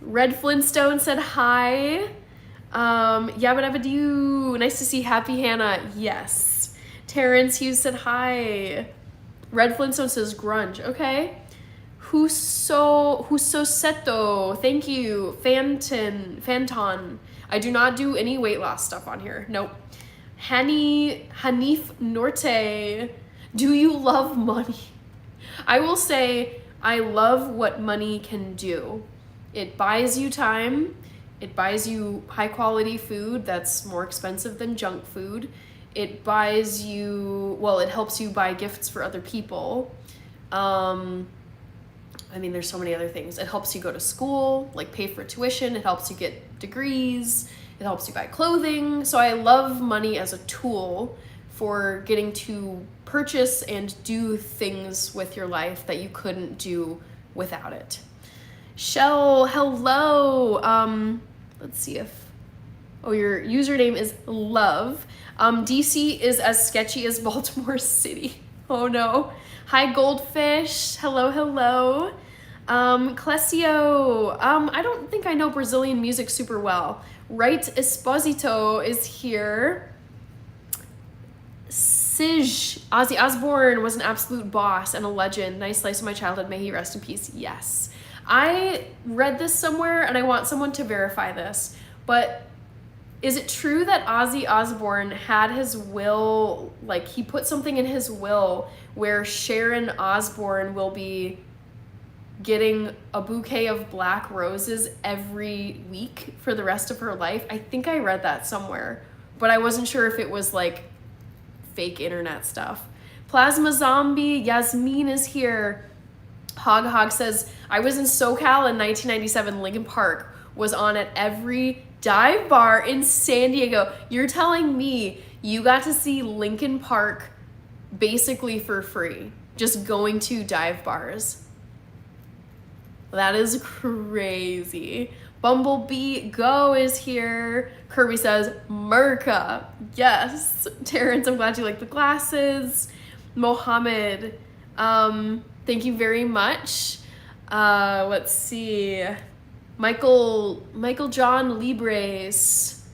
Red Flintstone said hi. Yabba dabba doo. Nice to see Happy Hannah. Yes. Terrence Hughes said hi. Red Flintstone says grunge. Okay. Huso Seto. Thank you. Fanton. I do not do any weight loss stuff on here. Nope. Hanif Norte. Do you love money? I will say I love what money can do. It buys you time. It buys you high quality food that's more expensive than junk food. It helps you buy gifts for other people. There's so many other things. It helps you go to school, like pay for tuition. It helps you get degrees. It helps you buy clothing. So I love money as a tool for getting to purchase and do things with your life that you couldn't do without it. Shell, hello. Let's see if, your username is love. DC is as sketchy as Baltimore City. Oh no. Hi Goldfish, hello. Clesio, I don't think I know Brazilian music super well. Right Esposito is here. Sige, Ozzy Osbourne was an absolute boss and a legend. Nice slice of my childhood, may he rest in peace. Yes. I read this somewhere and I want someone to verify this, but is it true that Ozzy Osbourne had his will, like he put something in his will where Sharon Osbourne will be getting a bouquet of black roses every week for the rest of her life? I think I read that somewhere, but I wasn't sure if it was like fake internet stuff. Plasma Zombie, Yasmin is here. Hog says, I was in SoCal in 1997. Lincoln Park was on at every dive bar in San Diego. You're telling me you got to see Lincoln Park basically for free, just going to dive bars? That is crazy. Bumblebee Go is here. Kirby says, Merca. Yes. Terrence, I'm glad you like the glasses. Mohammed, thank you very much. Let's see. Michael John Libres.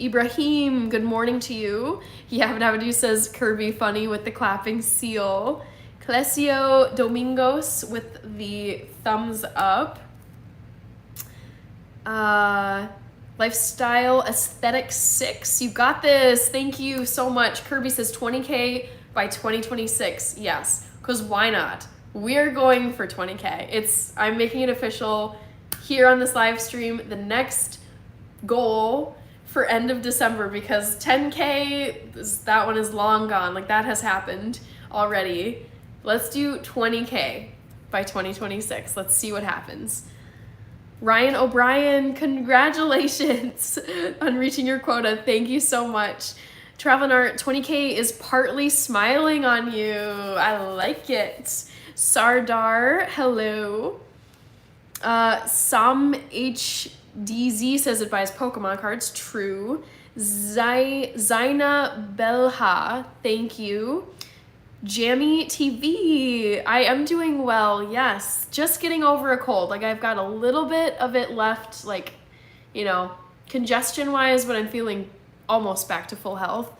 Ibrahim, good morning to you. Yahabadabadu says, Kirby funny with the clapping seal. Clesio Domingos with the thumbs up. Lifestyle Aesthetic 6, you got this. Thank you so much. Kirby says 20K by 2026. Yes, because why not? We're going for 20K. I'm making it official here on this live stream. The next goal for end of December, because 10K, that one is long gone. Like, that has happened already. Let's do 20K by 2026. Let's see what happens. Ryan O'Brien, congratulations on reaching your quota. Thank you so much. Traveling Art, 20K is partly smiling on you. I like it. Sardar, hello. Sam HDZ says it buys Pokemon cards. True. Zaina Belha, thank you. Jammy TV, I am doing well, yes. Just getting over a cold. Like, I've got a little bit of it left, like, you know, congestion-wise, but I'm feeling almost back to full health.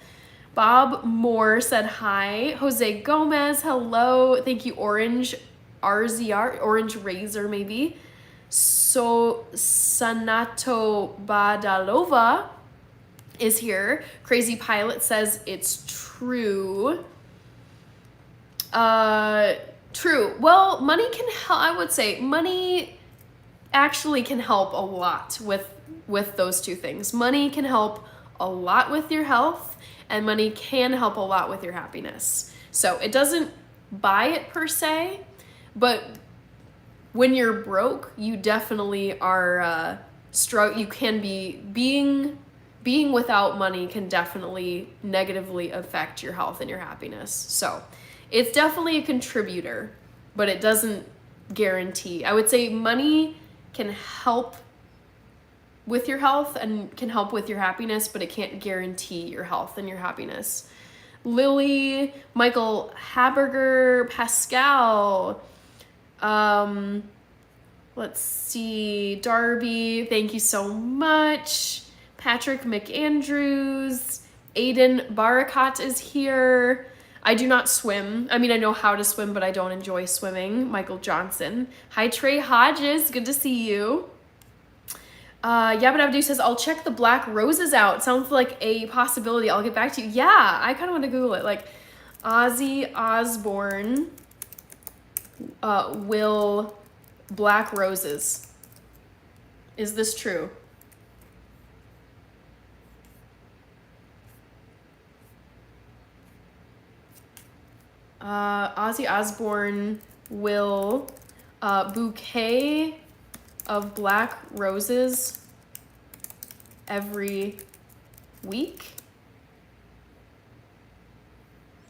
Bob Moore said hi. Jose Gomez, hello. Thank you, Orange RZR, Orange Razor maybe. So, Sanato Badalova is here. Crazy Pilot says it's true. True. Well, money can help. I would say money actually can help a lot with those two things. Money can help a lot with your health, and money can help a lot with your happiness. So it doesn't buy it per se, but when you're broke, you definitely are you can be being without money can definitely negatively affect your health and your happiness. So it's definitely a contributor, but it doesn't guarantee. I would say money can help with your health and can help with your happiness, but it can't guarantee your health and your happiness. Lily, Michael Haberger, Pascal, let's see, Darby, thank you so much. Patrick McAndrews, Aiden Barakat is here. I do not swim. I mean, I know how to swim, but I don't enjoy swimming. Michael Johnson. Hi, Trey Hodges. Good to see you. Yabadabdu says, I'll check the Black Roses out. Sounds like a possibility. I'll get back to you. Yeah, I kind of want to Google it. Like, Ozzy Osbourne will Black Roses. Is this true? Ozzy Osbourne will bouquet of black roses every week.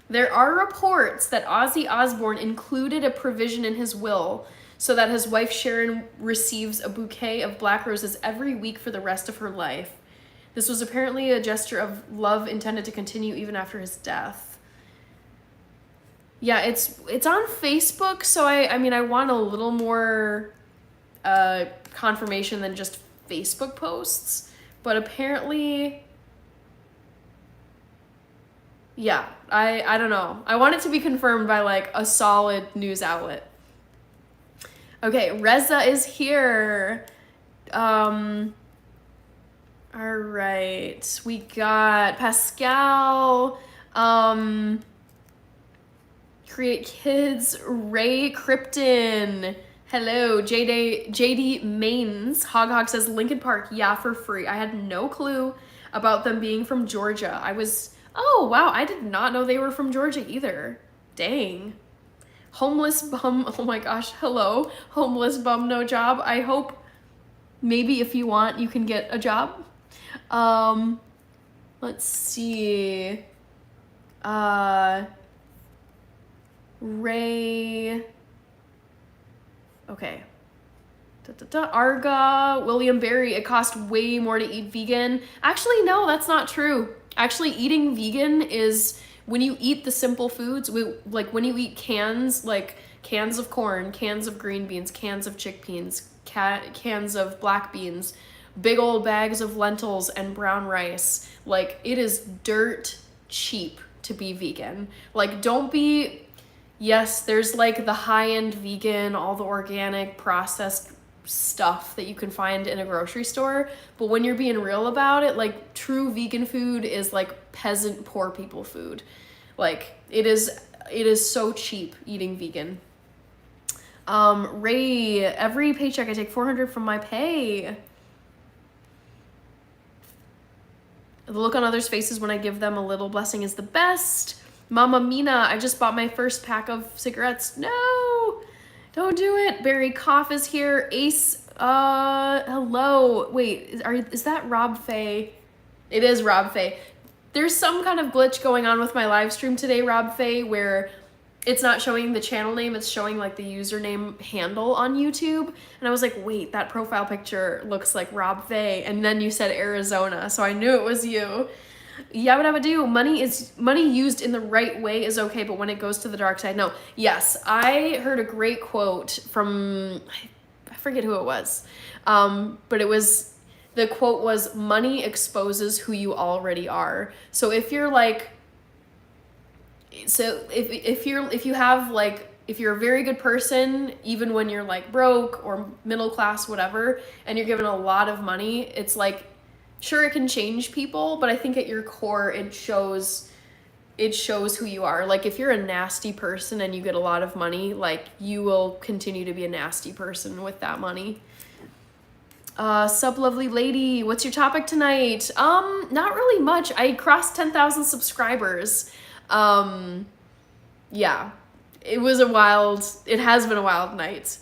There are reports that Ozzy Osbourne included a provision in his will so that his wife Sharon receives a bouquet of black roses every week for the rest of her life. This was apparently a gesture of love intended to continue even after his death. Yeah, it's on Facebook, so I mean, I want a little more confirmation than just Facebook posts, but apparently, yeah, I don't know. I want it to be confirmed by like a solid news outlet. Okay, Reza is here. All right, we got Pascal, Create Kids, Ray Krypton. Hello, JD Mains. Hog says Lincoln Park, yeah, for free. I had no clue about them being from Georgia. I was Oh, wow. I did not know they were from Georgia either. Dang. Homeless bum. Oh my gosh. Hello. Homeless bum, no job. I hope maybe if you want, you can get a job. Let's see. Ray. Okay. Arga, William Berry, it costs way more to eat vegan. Actually, no, that's not true. Actually, eating vegan is when you eat the simple foods, like when you eat cans, like cans of corn, cans of green beans, cans of chickpeas, cans of black beans, big old bags of lentils and brown rice. Like, it is dirt cheap to be vegan. Like, don't be, yes, there's like the high-end vegan, all the organic processed stuff that you can find in a grocery store, but when you're being real about it, like, true vegan food is like peasant poor people food. Like, it is so cheap eating vegan. Ray, every paycheck I take $400 from my pay. The look on others' faces when I give them a little blessing is the best. Mama Mina, I just bought my first pack of cigarettes. No, don't do it. Barry Koff is here. Ace, hello. Wait, is that Rob Faye? It is Rob Faye. There's some kind of glitch going on with my live stream today, Rob Faye, where it's not showing the channel name, it's showing like the username handle on YouTube. And I was like, wait, that profile picture looks like Rob Faye. And then you said Arizona, so I knew it was you. Yabba dabba do. Money used in the right way is okay, but when it goes to the dark side, no. Yes, I heard a great quote from, I forget who it was, but the quote was, money exposes who you already are. So if you're like, if you're a very good person, even when you're like broke or middle class, whatever, and you're given a lot of money, it's like, sure, it can change people, but I think at your core, it shows who you are. Like, if you're a nasty person and you get a lot of money, like, you will continue to be a nasty person with that money. Sup, lovely lady, what's your topic tonight? Not really much. I crossed 10,000 subscribers. Yeah, it has been a wild night.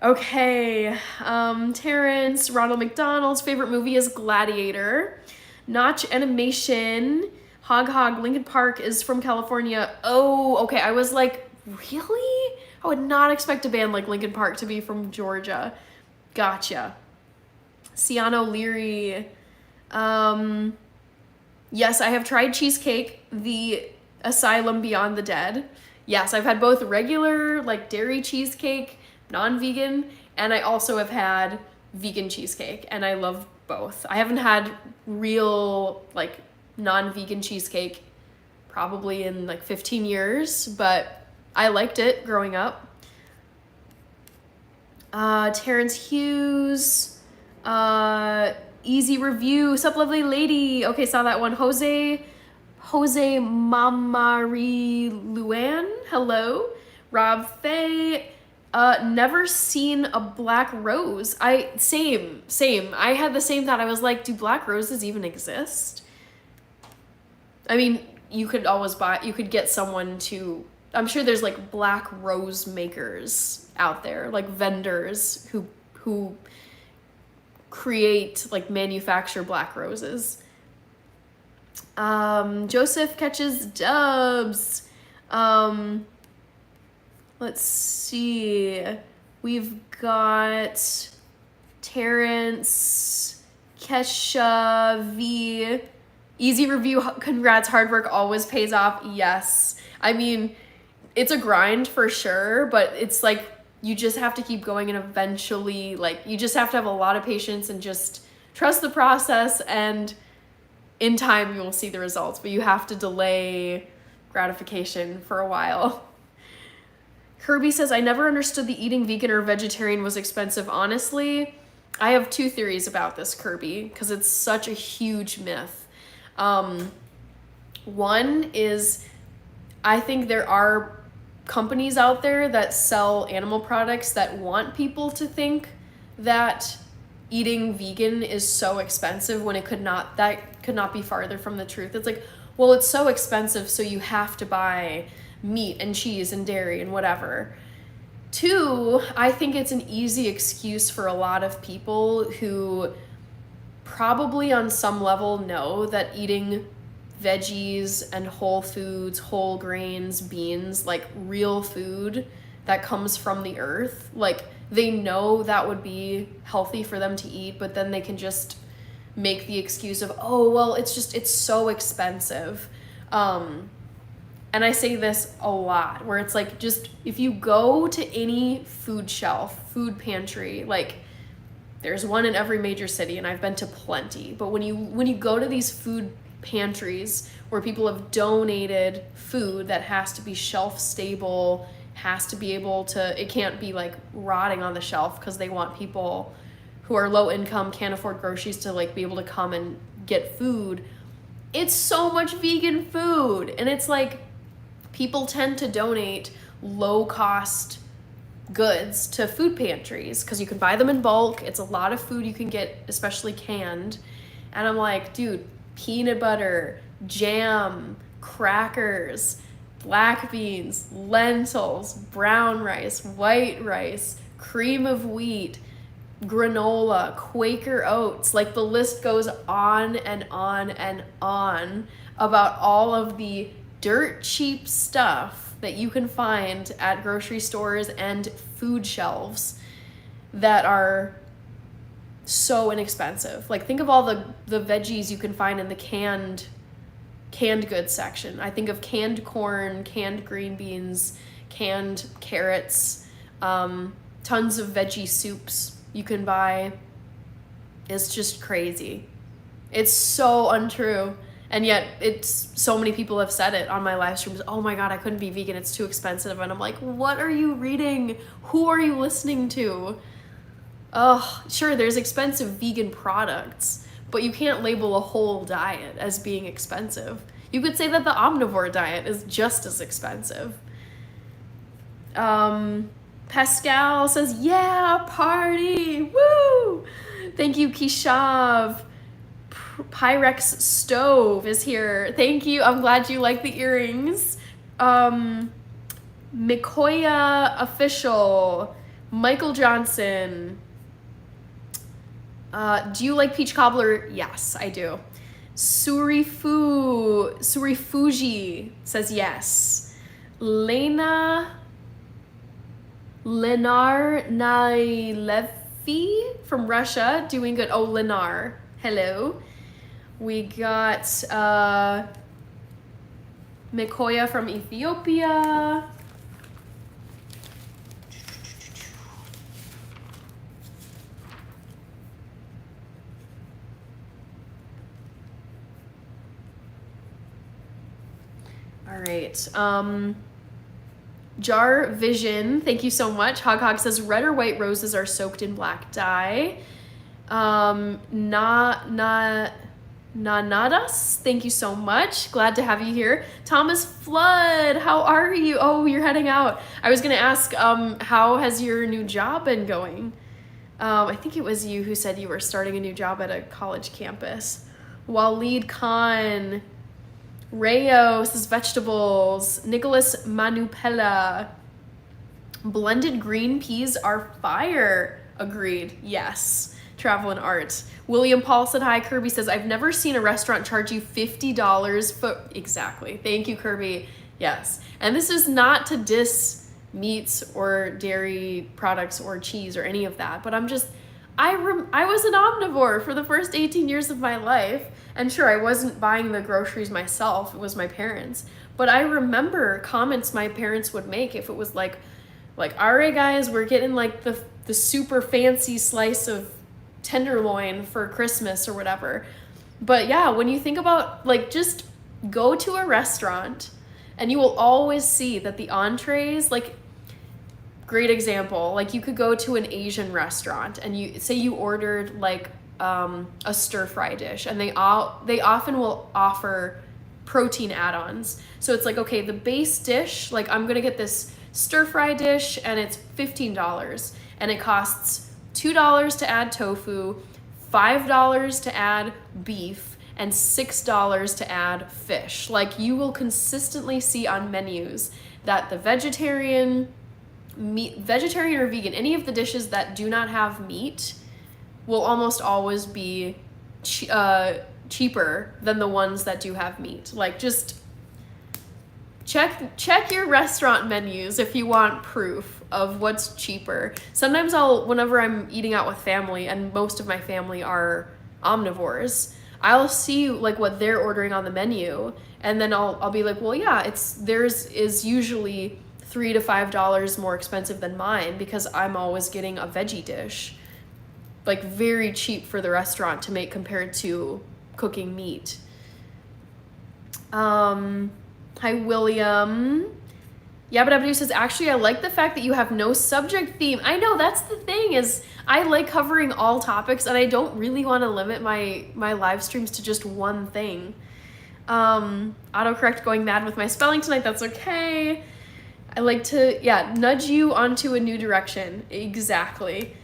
Okay, Terrence, Ronald McDonald's favorite movie is Gladiator. Notch Animation, Hog, Lincoln Park is from California. Oh, okay, I was like, really? I would not expect a band like Lincoln Park to be from Georgia. Gotcha. Ciano Leary. Yes, I have tried cheesecake, the Asylum Beyond the Dead. Yes, I've had both regular, like, dairy cheesecake, non-vegan, and I also have had vegan cheesecake, and I love both. I haven't had real, like, non-vegan cheesecake probably in like 15 years, but I liked it growing up. Terrence Hughes, easy review, sup lovely lady. Okay, saw that one. Jose Mamari Luan, hello. Rob Faye, never seen a black rose. Same. I had the same thought. I was like, do black roses even exist? I mean, you could get someone to, I'm sure there's like black rose makers out there, like vendors who create, like, manufacture black roses. Joseph catches dubs. Let's see. We've got Terrence, Kesha, V. Easy review, congrats, hard work always pays off. Yes. I mean, it's a grind for sure, but it's like, you just have to keep going, and eventually, like, you just have to have a lot of patience and just trust the process, and in time you will see the results, but you have to delay gratification for a while. Kirby says, I never understood the eating vegan or vegetarian was expensive. Honestly, I have two theories about this, Kirby, because it's such a huge myth. One is, I think there are companies out there that sell animal products that want people to think that eating vegan is so expensive when that could not be farther from the truth. It's like, well, it's so expensive, so you have to buy meat and cheese and dairy and whatever. Two, I think it's an easy excuse for a lot of people who probably on some level know that eating veggies and whole foods, whole grains, beans, like real food that comes from the earth, like they know that would be healthy for them to eat, but then they can just make the excuse of, oh, well, it's so expensive. And I say this a lot, where it's like, just if you go to any food shelf, food pantry, like there's one in every major city, and I've been to plenty, but when you go to these food pantries where people have donated food that has to be shelf stable, has to be able to, it can't be like rotting on the shelf because they want people who are low income, can't afford groceries, to like be able to come and get food. It's so much vegan food, and it's like people tend to donate low cost goods to food pantries because you can buy them in bulk. It's a lot of food you can get, especially canned. And I'm like, dude, peanut butter, jam, crackers, black beans, lentils, brown rice, white rice, cream of wheat, granola, Quaker oats, like the list goes on and on and on about all of the dirt cheap stuff that you can find at grocery stores and food shelves that are so inexpensive. Like think of all the veggies you can find in the canned goods section. I think of canned corn, canned green beans, canned carrots, tons of veggie soups you can buy. It's just crazy. It's so untrue. And yet it's so many people have said it on my live streams. Oh my God, I couldn't be vegan. It's too expensive. And I'm like, what are you reading? Who are you listening to? Oh, sure, there's expensive vegan products, but you can't label a whole diet as being expensive. You could say that the omnivore diet is just as expensive. Pascal says, yeah, party, woo! Thank you, Kishav. Pyrex Stove is here. Thank you. I'm glad you like the earrings. Mikoya Official. Michael Johnson. Do you like peach cobbler? Yes, I do. Surifuji says yes. Lenar Nailevi from Russia, doing good. Oh, Lenar. Hello. We got Mikoya from Ethiopia. All right. Jar Vision, thank you so much. Hog says red or white roses are soaked in black dye. Nanadas, thank you so much. Glad to have you here. Thomas Flood, how are you? Oh, you're heading out. I was gonna ask, how has your new job been going? I think it was you who said you were starting a new job at a college campus. Waleed Khan, Rayo says vegetables. Nicholas Manupella, blended green peas are fire. Agreed, yes. Travel and art. William Paul said hi. Kirby says, I've never seen a restaurant charge you $50 for... Exactly. Thank you, Kirby. Yes. And this is not to diss meats or dairy products or cheese or any of that, but I'm just... I was an omnivore for the first 18 years of my life. And sure, I wasn't buying the groceries myself. It was my parents. But I remember comments my parents would make if it was like, all right, guys, we're getting like the super fancy slice of tenderloin for Christmas or whatever. But yeah, when you think about, like, just go to a restaurant and you will always see that the entrees, like, great example, like you could go to an Asian restaurant and you say you ordered like a stir fry dish, and they often will offer protein add-ons. So it's like, okay, the base dish, like I'm gonna get this stir fry dish and it's $15, and it costs $2 to add tofu, $5 to add beef, and $6 to add fish. Like, you will consistently see on menus that the vegetarian or vegan, any of the dishes that do not have meat will almost always be cheaper than the ones that do have meat. Like, just check your restaurant menus if you want proof of what's cheaper. Sometimes whenever I'm eating out with family, and most of my family are omnivores, I'll see like what they're ordering on the menu, and then I'll be like, well, yeah, theirs is usually $3 to $5 more expensive than mine because I'm always getting a veggie dish. Like, very cheap for the restaurant to make compared to cooking meat. Hi, William. Yabba says, actually, I like the fact that you have no subject theme. I know, that's the thing, is I like covering all topics, and I don't really want to limit my live streams to just one thing. Autocorrect going mad with my spelling tonight. That's okay. I like to, nudge you onto a new direction. Exactly.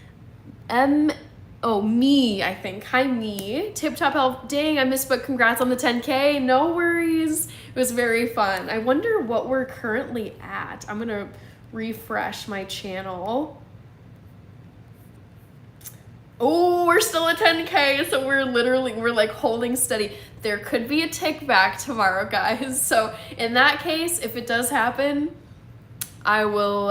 Me, I think. Hi, me. Tip Top Health. Dang, I missed, but congrats on the 10K. No worries. It was very fun. I wonder what we're currently at. I'm going to refresh my channel. Oh, we're still at 10K, so we're like holding steady. There could be a tick back tomorrow, guys. So in that case, if it does happen, I will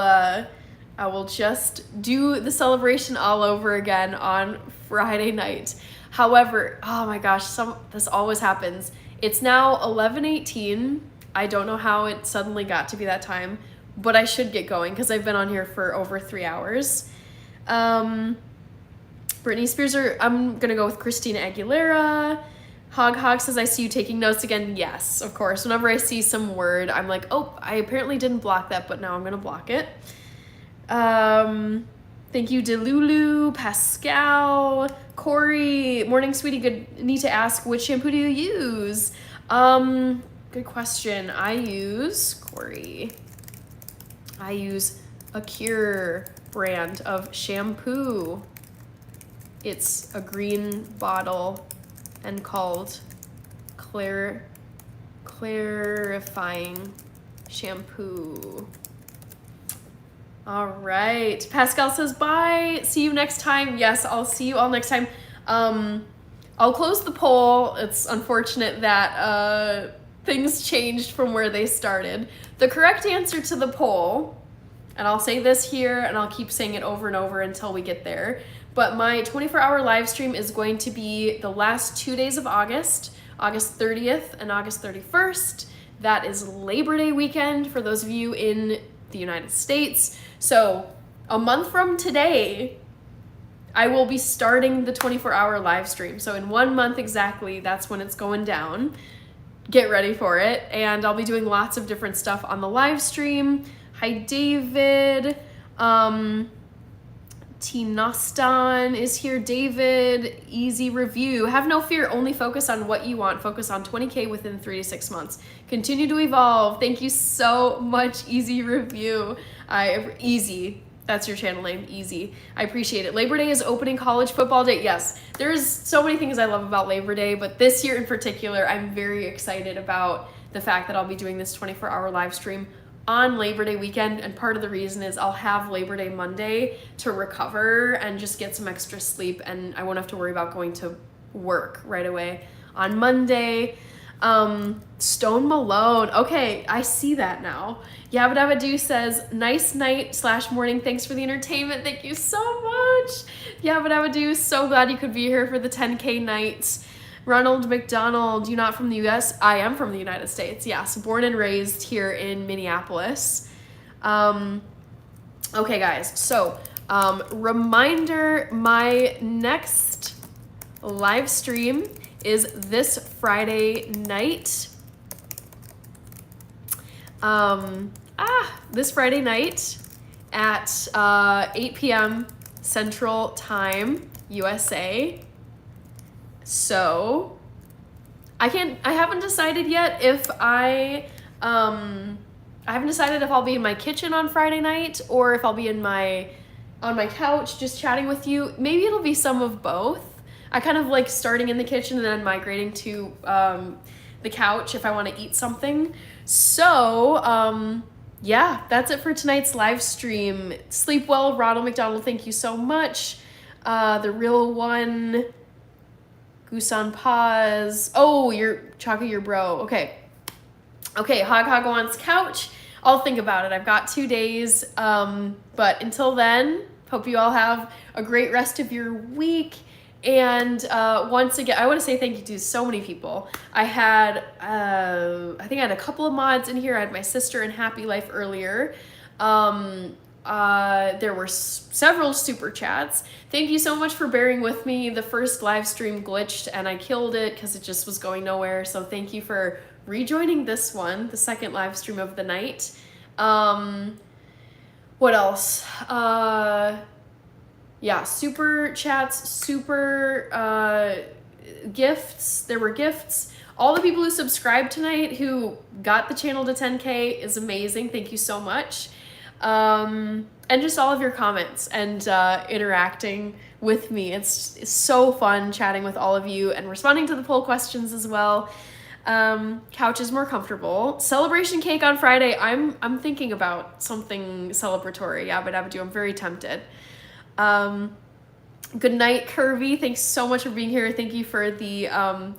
just do the celebration all over again on Friday night. However, oh my gosh, this always happens. It's now 11:18. I don't know how it suddenly got to be that time, but I should get going because I've been on here for over 3 hours. Britney Spears, I'm gonna go with Christina Aguilera. Hog says, I see you taking notes again. Yes, of course. Whenever I see some word, I'm like, oh, I apparently didn't block that, but now I'm gonna block it. Thank you, Delulu, Pascal, Corey. Morning, sweetie. Good. Need to ask, which shampoo do you use? Good question. I use a Cure brand of shampoo. It's a green bottle and called Clarifying Shampoo. All right. Pascal says, bye. See you next time. Yes, I'll see you all next time. I'll close the poll. It's unfortunate that things changed from where they started. The correct answer to the poll, and I'll say this here and I'll keep saying it over and over until we get there, but my 24-hour live stream is going to be the last 2 days of August 30th and August 31st. That is Labor Day weekend for those of you in the United States. So a month from today, I will be starting the 24-hour live stream. So in 1 month exactly, that's when it's going down. Get ready for it. And I'll be doing lots of different stuff on the live stream. Hi, David. Tinastan is here. David, easy review. Have no fear. Only focus on what you want. Focus on 20K within 3 to 6 months. Continue to evolve. Thank you so much, easy review. Easy. That's your channel name, Easy. I appreciate it. Labor Day is opening college football day. Yes, there's so many things I love about Labor Day, but this year in particular, I'm very excited about the fact that I'll be doing this 24-hour live stream on Labor Day weekend, and part of the reason is I'll have Labor Day Monday to recover and just get some extra sleep, and I won't have to worry about going to work right away on Monday. Stone Malone. Okay, I see that now. Yabba Dabba Doo says, nice night / morning. Thanks for the entertainment. Thank you so much. Yabba Dabba Doo, so glad you could be here for the 10K night. Ronald McDonald, you not from the US? I am from the United States, yes. Born and raised here in Minneapolis. Okay, guys, so reminder, my next live stream is this Friday night. This Friday night at 8 p.m. Central Time, USA. So I haven't decided yet if I haven't decided if I'll be in my kitchen on Friday night or if I'll be on my couch just chatting with you. Maybe it'll be some of both. I kind of like starting in the kitchen and then migrating to the couch if I want to eat something. So, yeah, that's it for tonight's live stream. Sleep well, Ronald McDonald, thank you so much. The real one, Goose on pause. Oh, you're Chaka, your bro. Okay, Hog wants couch. I'll think about it. I've got 2 days. But until then, hope you all have a great rest of your week. And once again, I want to say thank you to so many people. I think I had a couple of mods in here. I had my sister in Happy Life earlier. There were several super chats. Thank you so much for bearing with me. The first live stream glitched and I killed it because it just was going nowhere. So thank you for rejoining this one, the second live stream of the night. What else? Yeah, super chats, super gifts. There were gifts. All the people who subscribed tonight who got the channel to 10K is amazing. Thank you so much. And just all of your comments and interacting with me. It's so fun chatting with all of you and responding to the poll questions as well. Couch is more comfortable. Celebration cake on Friday. I'm thinking about something celebratory. Yabba dabba do. I'm very tempted. Good night, Curvy. Thanks so much for being here. Thank you for the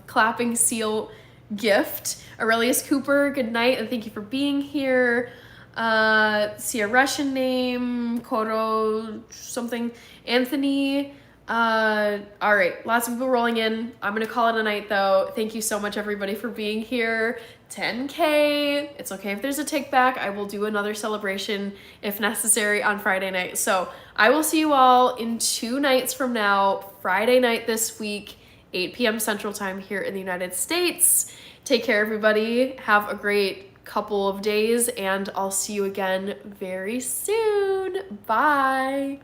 clapping seal gift. Aurelius Cooper, good night, and thank you for being here. See a Russian name, Koro something. Anthony. All right, lots of people rolling in. I'm gonna call it a night though. Thank you so much everybody for being here. 10K. It's okay if there's a take back. I will do another celebration if necessary on Friday night. So I will see you all in 2 nights from now, Friday night this week, 8 p.m. Central Time here in the United States. Take care, everybody. Have a great couple of days, and I'll see you again very soon. Bye.